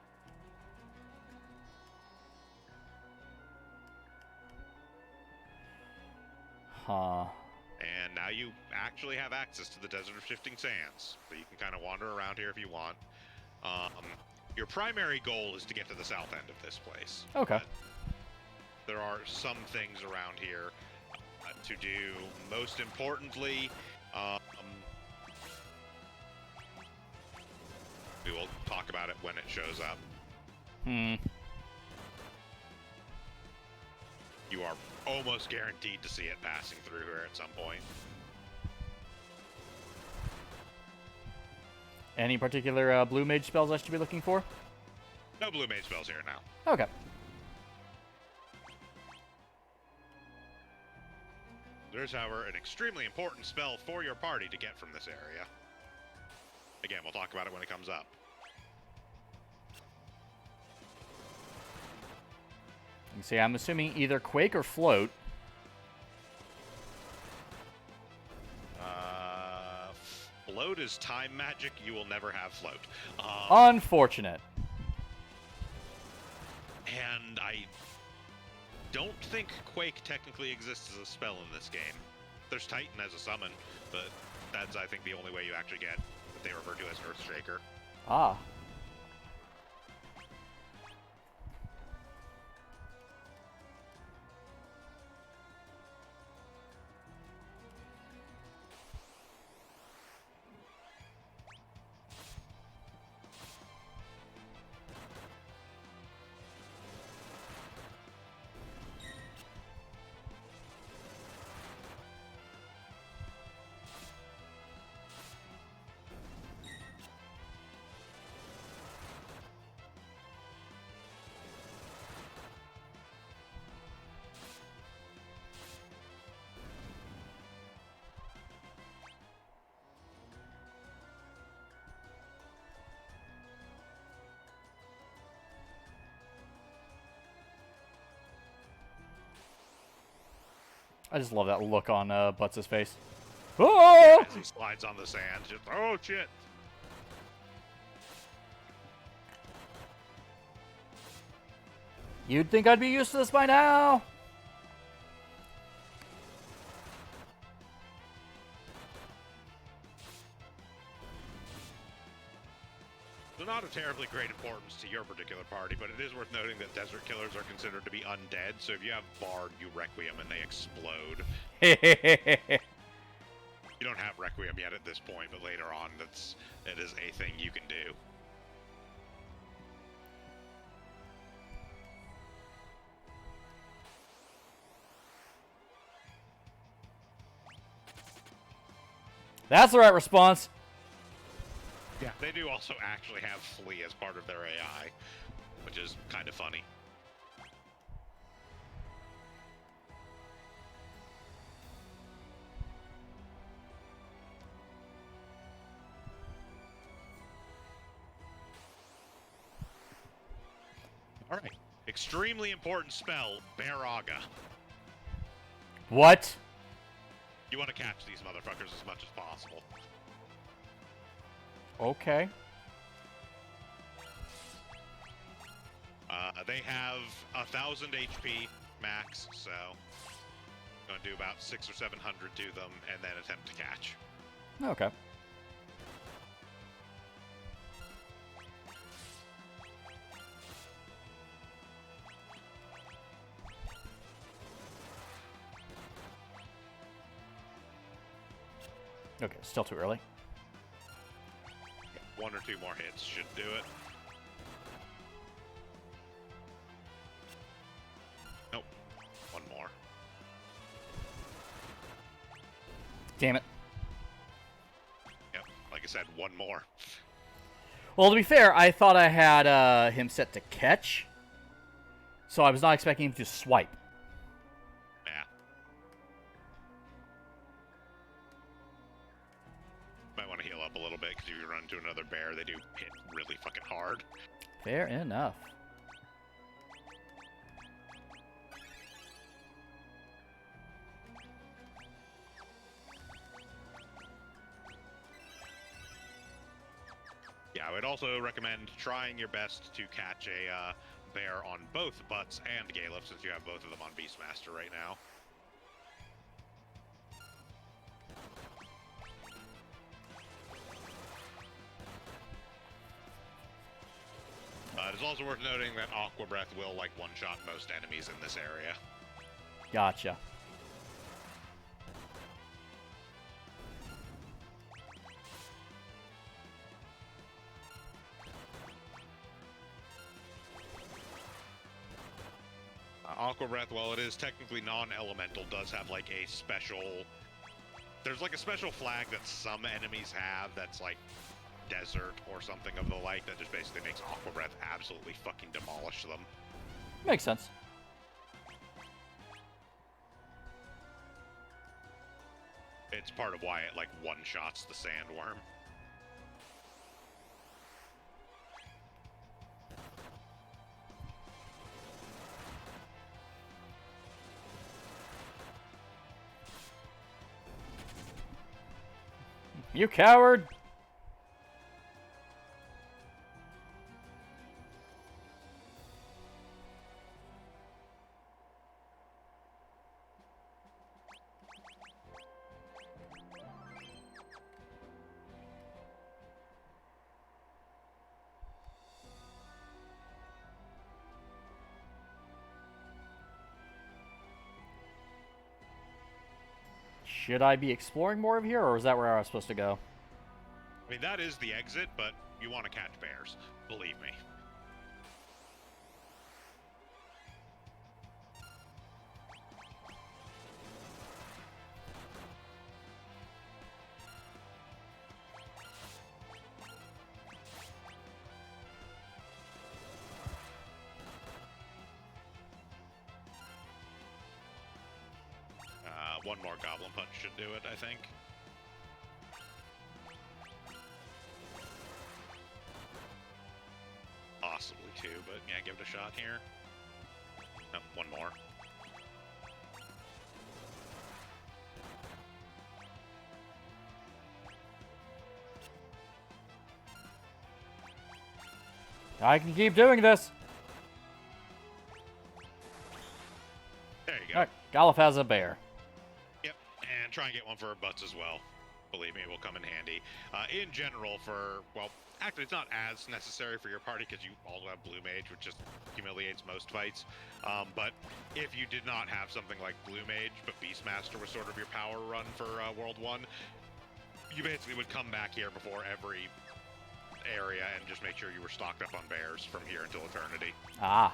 [SPEAKER 1] Huh.
[SPEAKER 2] And now you actually have access to the Desert of Shifting Sands, so you can kind of wander around here if you want. Your primary goal is to get to the south end of this place.
[SPEAKER 1] Okay.
[SPEAKER 2] There are some things around here to do. Most importantly, we will talk about it when it shows up. You are almost guaranteed to see it passing through here at some point.
[SPEAKER 1] Any particular blue mage spells I should be looking for?
[SPEAKER 2] No blue mage spells here now.
[SPEAKER 1] Okay.
[SPEAKER 2] There's, however, an extremely important spell for your party to get from this area. Again, we'll talk about it when it comes up.
[SPEAKER 1] You see, I'm assuming either Quake or Float.
[SPEAKER 2] Float is time magic. You will never have float.
[SPEAKER 1] Unfortunate.
[SPEAKER 2] And I don't think Quake technically exists as a spell in this game. There's Titan as a summon, but that's, I think, the only way you actually get what they refer to as Earthshaker.
[SPEAKER 1] Ah. I just love that look on Butts' face. Oh!
[SPEAKER 2] As he slides on the sand, just, oh shit!
[SPEAKER 1] You'd think I'd be used to this by now!
[SPEAKER 2] So not of terribly great importance to your particular party, but it is worth noting that desert killers are considered to be undead, so if you have Bard, you Requiem and they explode. You don't have Requiem yet at this point, but later on, it is a thing you can do.
[SPEAKER 1] That's the right response.
[SPEAKER 2] Yeah, they do also actually have Flee as part of their AI, which is kind of funny. All right. Extremely important spell, Baraga.
[SPEAKER 1] What?
[SPEAKER 2] You want to catch these motherfuckers as much as possible.
[SPEAKER 1] Okay.
[SPEAKER 2] They have 1,000 HP max, so going to do about 600 or 700 to them, and then attempt to catch.
[SPEAKER 1] Okay. Okay, still too early.
[SPEAKER 2] Yeah, 1 or 2 more hits should do it. Nope. 1 more.
[SPEAKER 1] Damn it.
[SPEAKER 2] Yep, like I said, 1 more.
[SPEAKER 1] Well, to be fair, I thought I had him set to catch, so I was not expecting him to swipe.
[SPEAKER 2] Yeah. Might want to heal up a little bit, because if you run into another bear, they do hit really fucking hard.
[SPEAKER 1] Fair enough.
[SPEAKER 2] Yeah, I would also recommend trying your best to catch a bear on both Butts and Galef, since you have both of them on Beastmaster right now. It is also worth noting that Aqua Breath will, like, one-shot most enemies in this area.
[SPEAKER 1] Gotcha.
[SPEAKER 2] Aqua Breath, while it is technically non-elemental, does have, like, a special... There's, like, a special flag that some enemies have that's, like, desert or something of the like that just basically makes Aqua Breath absolutely fucking demolish them.
[SPEAKER 1] Makes sense.
[SPEAKER 2] It's part of why it, like, one-shots the Sandworm.
[SPEAKER 1] You coward! Should I be exploring more of here, or is that where I was supposed to go?
[SPEAKER 2] I mean, that is the exit, but you want to catch bears. Believe me. One more Goblin Punch should do it, I think. Possibly 2, but yeah, give it a shot here. No, 1 more.
[SPEAKER 1] I can keep doing this!
[SPEAKER 2] There you go.
[SPEAKER 1] Alright, Galef has a bear.
[SPEAKER 2] Yep, and try and get one for Butts as well. Believe me, it will come in handy. In general, well, actually, it's not as necessary for your party because you also have Blue Mage, which just humiliates most fights. But if you did not have something like Blue Mage, but Beastmaster was sort of your power run for World 1, you basically would come back here before every area and just make sure you were stocked up on bears from here until eternity.
[SPEAKER 1] Ah.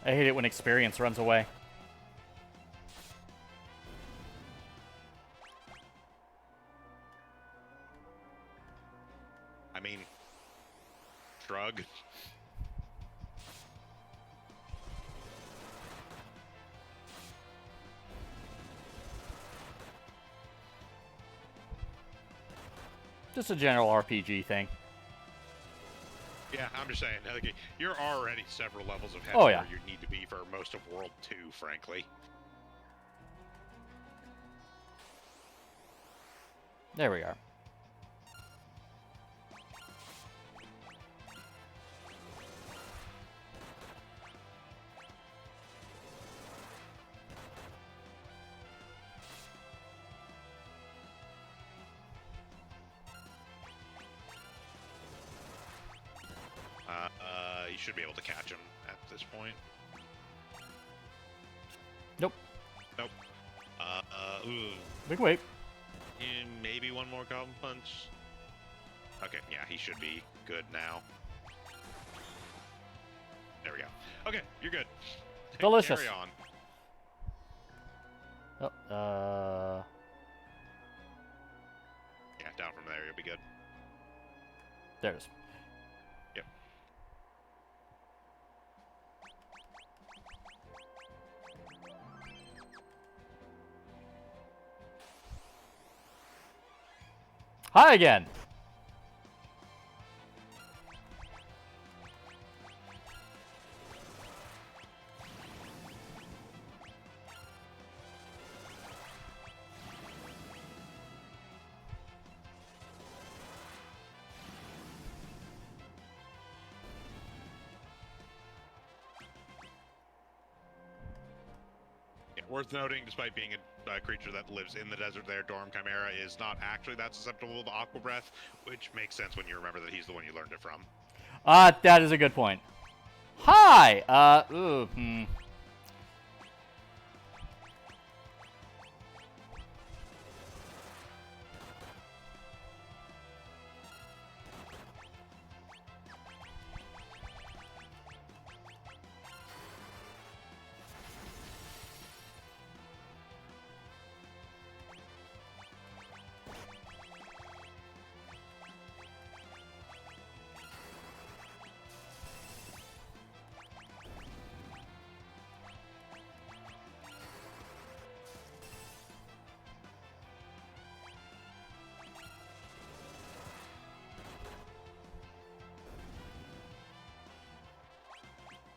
[SPEAKER 1] I hate it when experience runs away.
[SPEAKER 2] I mean, shrug.
[SPEAKER 1] Just a general RPG thing.
[SPEAKER 2] Yeah, I'm just saying, like, you're already several levels ahead
[SPEAKER 1] Oh,
[SPEAKER 2] of
[SPEAKER 1] yeah.
[SPEAKER 2] where you need to be for most of World 2, frankly.
[SPEAKER 1] There we are.
[SPEAKER 2] You should be able to catch him at this point.
[SPEAKER 1] Nope.
[SPEAKER 2] Nope. Ooh.
[SPEAKER 1] We can wait.
[SPEAKER 2] Maybe one more Goblin Punch. Okay, yeah, he should be good now. There we go. Okay, you're good.
[SPEAKER 1] Delicious.
[SPEAKER 2] Carry on.
[SPEAKER 1] Oh,
[SPEAKER 2] Yeah, down from there, you'll be good.
[SPEAKER 1] there it is.
[SPEAKER 2] Yep.
[SPEAKER 1] Hi again.
[SPEAKER 2] Worth noting, despite being a creature that lives in the desert there, Dorm Chimera is not actually that susceptible to Aqua Breath, which makes sense when you remember that he's the one you learned it from.
[SPEAKER 1] That is a good point. Hi!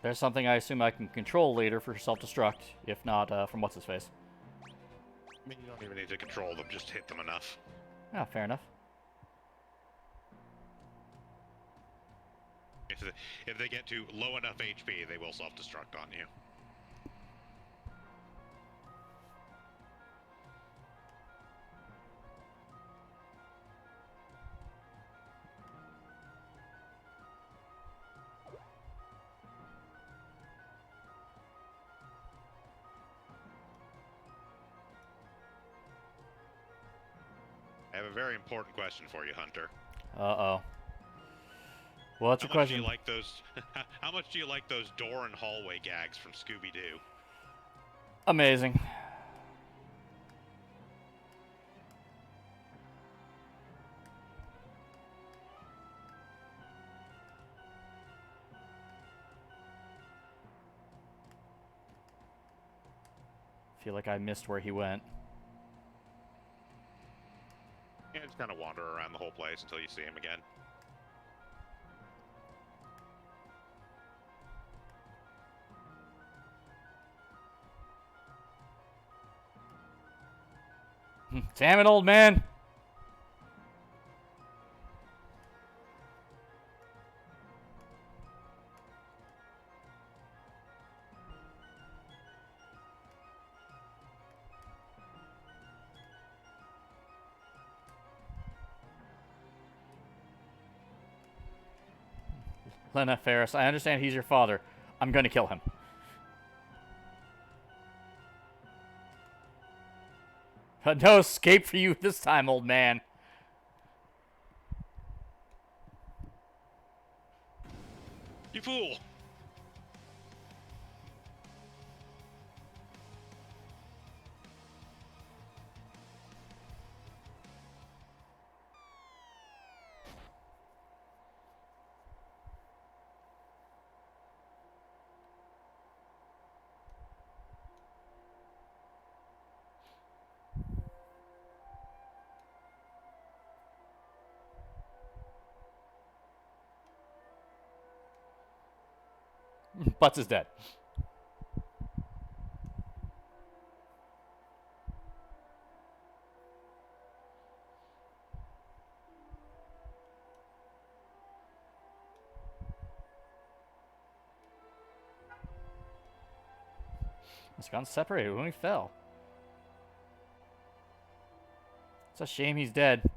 [SPEAKER 1] There's something I assume I can control later for self-destruct, if not from what's-his-face.
[SPEAKER 2] I mean, you don't even need to control them, just hit them enough.
[SPEAKER 1] Ah, fair enough.
[SPEAKER 2] If they get to low enough HP, they will self-destruct on you. I have a very important question for you, Hunter.
[SPEAKER 1] Uh-oh. What's your question?
[SPEAKER 2] Do you like those? How much do you like those door and hallway gags from Scooby-Doo?
[SPEAKER 1] Amazing. Feel like I missed where he went.
[SPEAKER 2] Yeah, just kind of wander around the whole place until you see him again.
[SPEAKER 1] Damn it, old man! Lena Ferris, I understand he's your father. I'm gonna kill him. No escape for you this time, old man.
[SPEAKER 2] You fool!
[SPEAKER 1] Butts is dead. It's gone separated when he fell. It's a shame he's dead.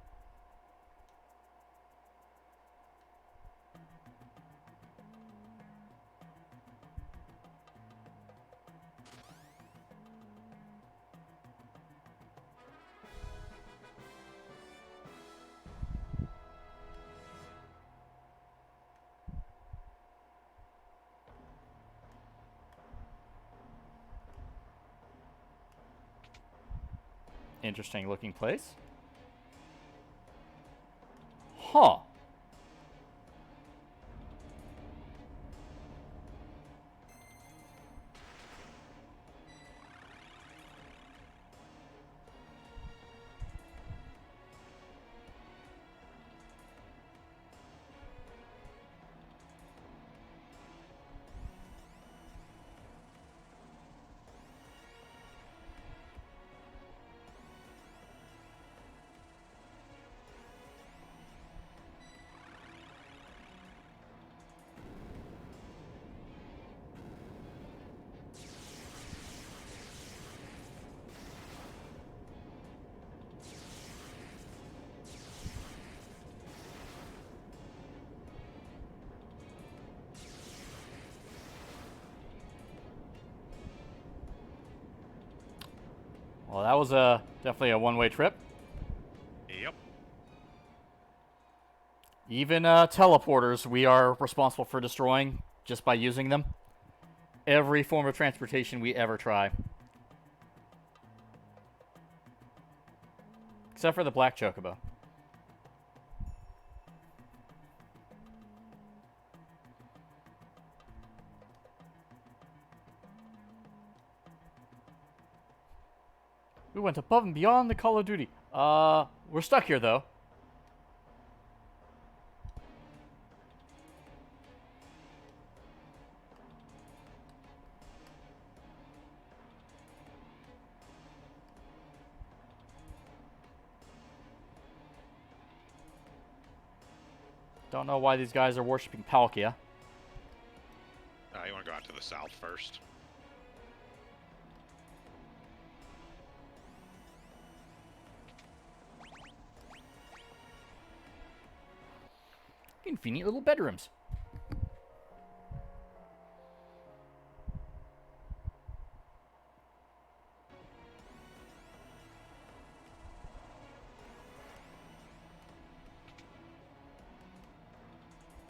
[SPEAKER 1] Interesting looking place. Huh. Well, that was definitely a one-way trip.
[SPEAKER 2] Yep.
[SPEAKER 1] Even teleporters, we are responsible for destroying just by using them. Every form of transportation we ever try. Except for the black chocobo. We went above and beyond the Call of Duty. We're stuck here, though. Don't know why these guys are worshipping Palkia.
[SPEAKER 2] You want to go out to the south first?
[SPEAKER 1] Convenient little bedrooms.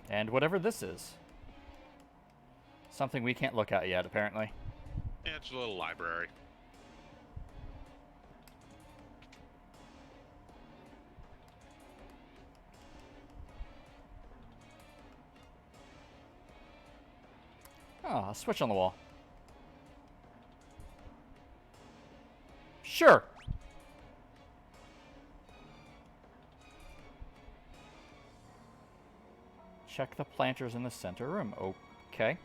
[SPEAKER 1] And whatever this is. Something we can't look at yet, apparently.
[SPEAKER 2] Yeah, it's a little library.
[SPEAKER 1] Oh, a switch on the wall. Sure. Check the planters in the center room. Okay.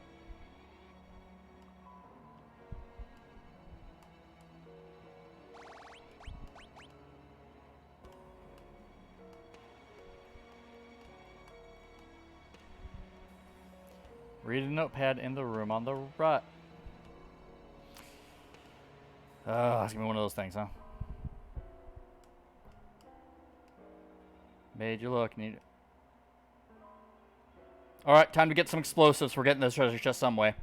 [SPEAKER 1] Read a notepad in the room on the right. It's gonna be one of those things, huh? Mage, you look. Need. All right, time to get some explosives. We're getting this treasure chest some way.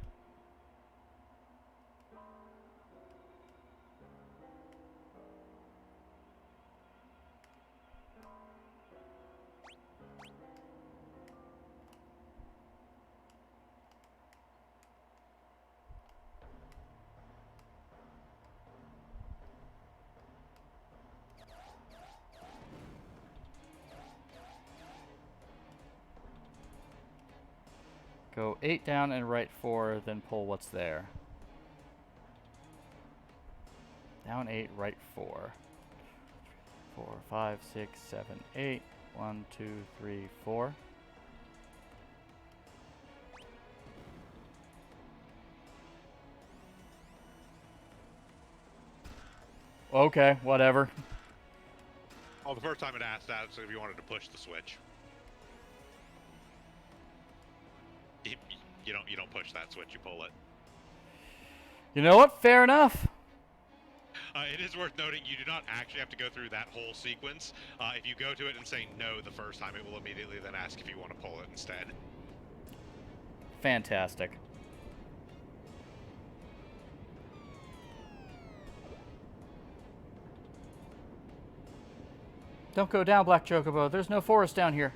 [SPEAKER 1] Go 8 down and right 4, then pull what's there. Down 8, right 4. 4, 5, 6, 7, 8. 1, 2, 3, 4. Okay, whatever.
[SPEAKER 2] Oh, the first time it asked that, so if you wanted to push the switch. You don't push that switch, you pull it.
[SPEAKER 1] You know what? Fair enough.
[SPEAKER 2] It is worth noting you do not actually have to go through that whole sequence. If you go to it and say no the first time, it will immediately then ask if you want to pull it instead.
[SPEAKER 1] Fantastic. Don't go down, Black Chocobo. There's no forest down here.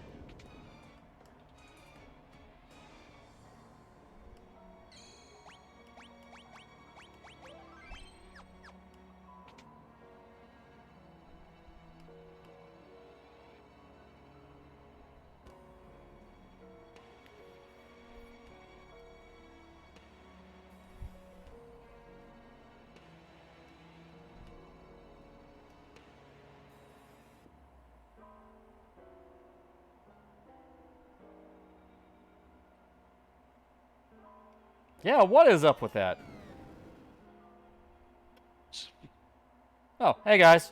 [SPEAKER 1] Yeah, what is up with that? Oh, hey guys.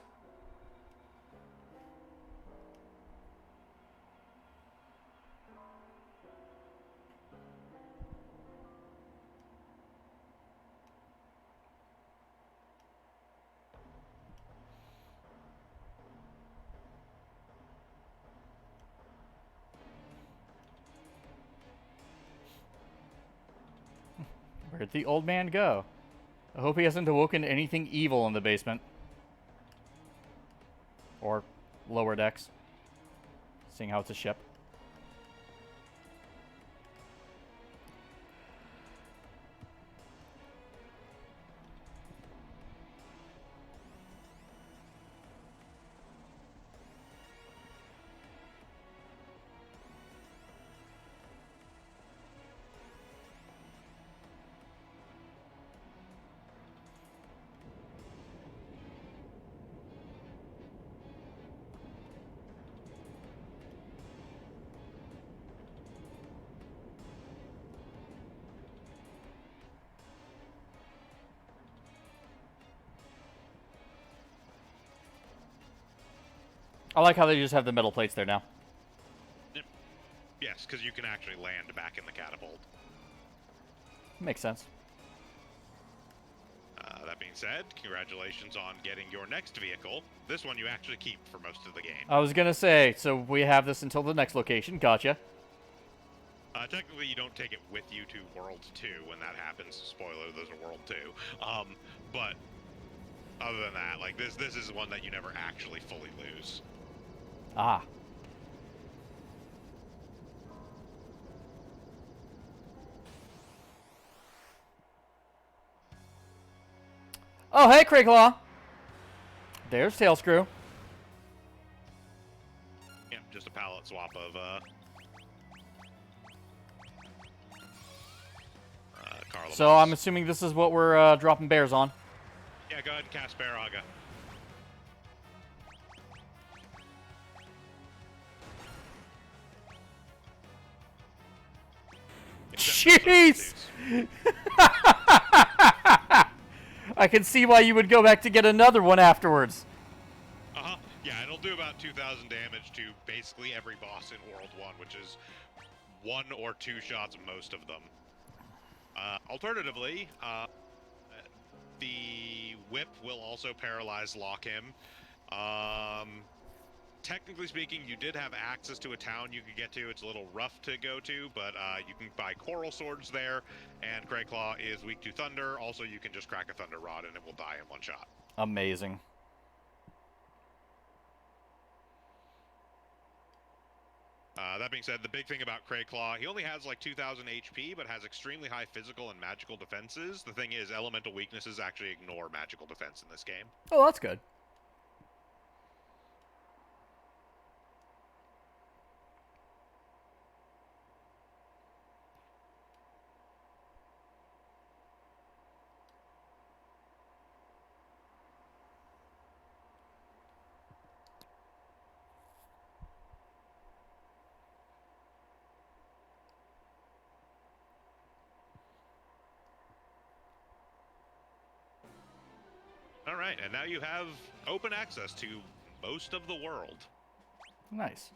[SPEAKER 1] Where'd the old man go? I hope he hasn't awoken anything evil in the basement. Or lower decks. Seeing how it's a ship. I like how they just have the metal plates there now.
[SPEAKER 2] Yes, because you can actually land back in the catapult.
[SPEAKER 1] Makes sense.
[SPEAKER 2] That being said, congratulations on getting your next vehicle. This one you actually keep for most of the game.
[SPEAKER 1] I was gonna say, so we have this until the next location. Gotcha.
[SPEAKER 2] Technically, you don't take it with you to World 2 when that happens. Spoiler, those are World 2. But other than that, like this is one that you never actually fully lose.
[SPEAKER 1] Ah. Oh, hey, Craiglaww. There's Tailscrew.
[SPEAKER 2] Yeah, just a palette swap of Carla.
[SPEAKER 1] So I'm assuming this is what we're dropping bears on.
[SPEAKER 2] Yeah, go ahead and cast Bear Aga.
[SPEAKER 1] Jeez! I can see why you would go back to get another one afterwards.
[SPEAKER 2] Uh-huh. Yeah, it'll do about 2,000 damage to basically every boss in World 1, which is 1 or 2 shots of most of them. Alternatively, the whip will also paralyze lock him. Technically speaking, you did have access to a town you could get to. It's a little rough to go to, but you can buy coral swords there, and Crayclaw is weak to thunder. Also, you can just crack a thunder rod and it will die in one shot.
[SPEAKER 1] Amazing.
[SPEAKER 2] That being said, the big thing about Crayclaw, he only has like 2,000 HP, but has extremely high physical and magical defenses. The thing is, elemental weaknesses actually ignore magical defense in this game.
[SPEAKER 1] Oh, that's good.
[SPEAKER 2] All right, and now you have open access to most of the world.
[SPEAKER 1] Nice.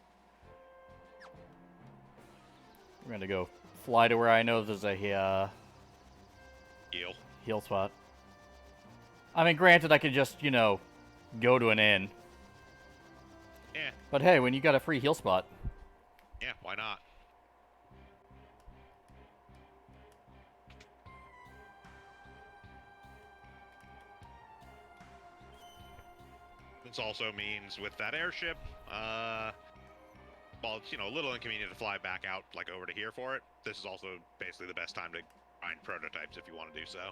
[SPEAKER 1] We're going to go fly to where I know there's a heal spot. I mean, granted, I could just, you know, go to an inn.
[SPEAKER 2] Yeah.
[SPEAKER 1] But hey, when you got a free heal spot.
[SPEAKER 2] Yeah, why not? This also means with that airship, well, it's, you know, a little inconvenient to fly back out, like, over to here for it. This is also basically the best time to find prototypes if you want to do so.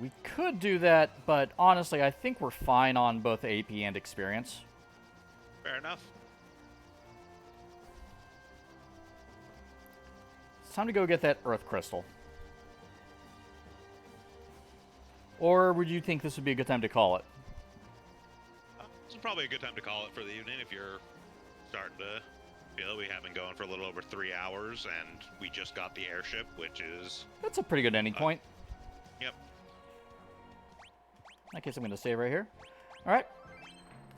[SPEAKER 1] We could do that, but honestly, I think we're fine on both AP and experience.
[SPEAKER 2] Fair enough.
[SPEAKER 1] It's time to go get that Earth Crystal. Or would you think this would be a good time to call it?
[SPEAKER 2] This is probably a good time to call it for the evening if you're starting to feel we have been going for a little over 3 hours, and we just got the airship, which is...
[SPEAKER 1] That's a pretty good ending point.
[SPEAKER 2] Yep.
[SPEAKER 1] In that case, I'm going to save right here. All right.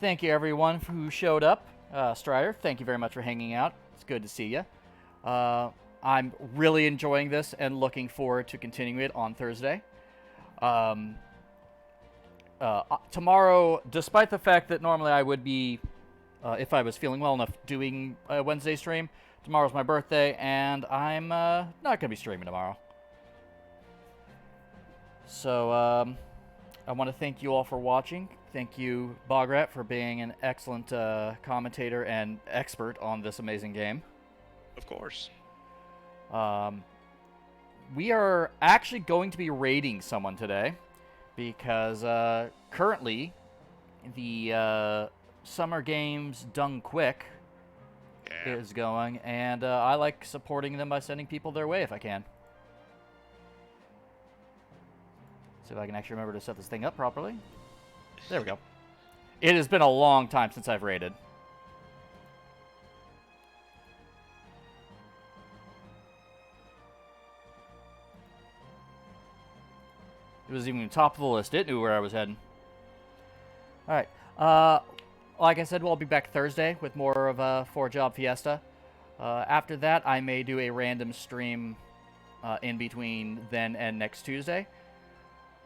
[SPEAKER 1] Thank you, everyone, who showed up. Strider, thank you very much for hanging out. It's good to see you. I'm really enjoying this and looking forward to continuing it on Thursday. Tomorrow, despite the fact that normally I would be, if I was feeling well enough, doing a Wednesday stream, tomorrow's my birthday, and I'm not going to be streaming tomorrow. So, I want to thank you all for watching. Thank you, Bograt, for being an excellent commentator and expert on this amazing game.
[SPEAKER 2] Of course.
[SPEAKER 1] We are actually going to be raiding someone today because currently the Summer Games Done Quick is going, and I like supporting them by sending people their way if I can. See if I can actually remember to set this thing up properly. There we go. It has been a long time since I've raided. It was even top of the list. It knew where I was heading. Alright. Like I said, we'll be back Thursday with more of a 4-job Fiesta. After that, I may do a random stream in between then and next Tuesday.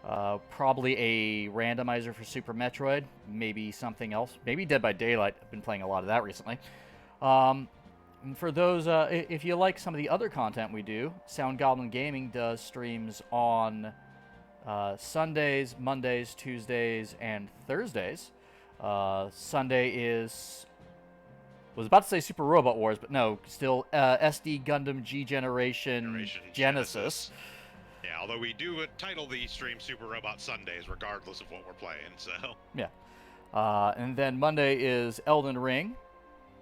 [SPEAKER 1] Probably a randomizer for Super Metroid. Maybe something else. Maybe Dead by Daylight. I've been playing a lot of that recently. For those, if you like some of the other content we do, Sound Goblin Gaming does streams on Sundays, Mondays, Tuesdays, and Thursdays. Sunday is... was about to say Super Robot Wars, but no, still SD Gundam G Generation Genesis.
[SPEAKER 2] Yeah, although we do title the stream Super Robot Sundays, regardless of what we're playing, so...
[SPEAKER 1] Yeah. And then Monday is Elden Ring.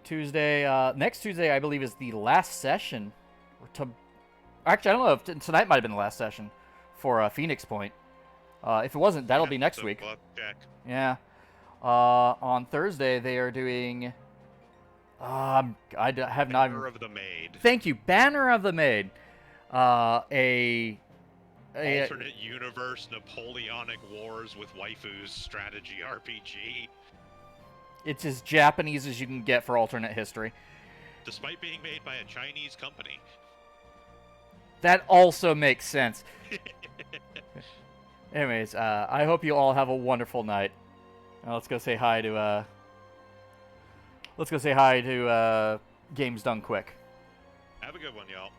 [SPEAKER 1] Tuesday, next Tuesday, I believe, is the last session. Actually, I don't know if tonight might have been the last session for Phoenix Point. If it wasn't, that'll be next week.
[SPEAKER 2] Check.
[SPEAKER 1] Yeah. On Thursday, they are doing... I have not...
[SPEAKER 2] Banner of the Maid.
[SPEAKER 1] Thank you. Banner of the Maid.
[SPEAKER 2] Alternate universe Napoleonic Wars with waifus strategy RPG.
[SPEAKER 1] It's as Japanese as you can get for alternate history.
[SPEAKER 2] Despite being made by a Chinese company.
[SPEAKER 1] That also makes sense. Anyways, I hope you all have a wonderful night. Let's go say hi to Games Done Quick.
[SPEAKER 2] Have a good one, y'all.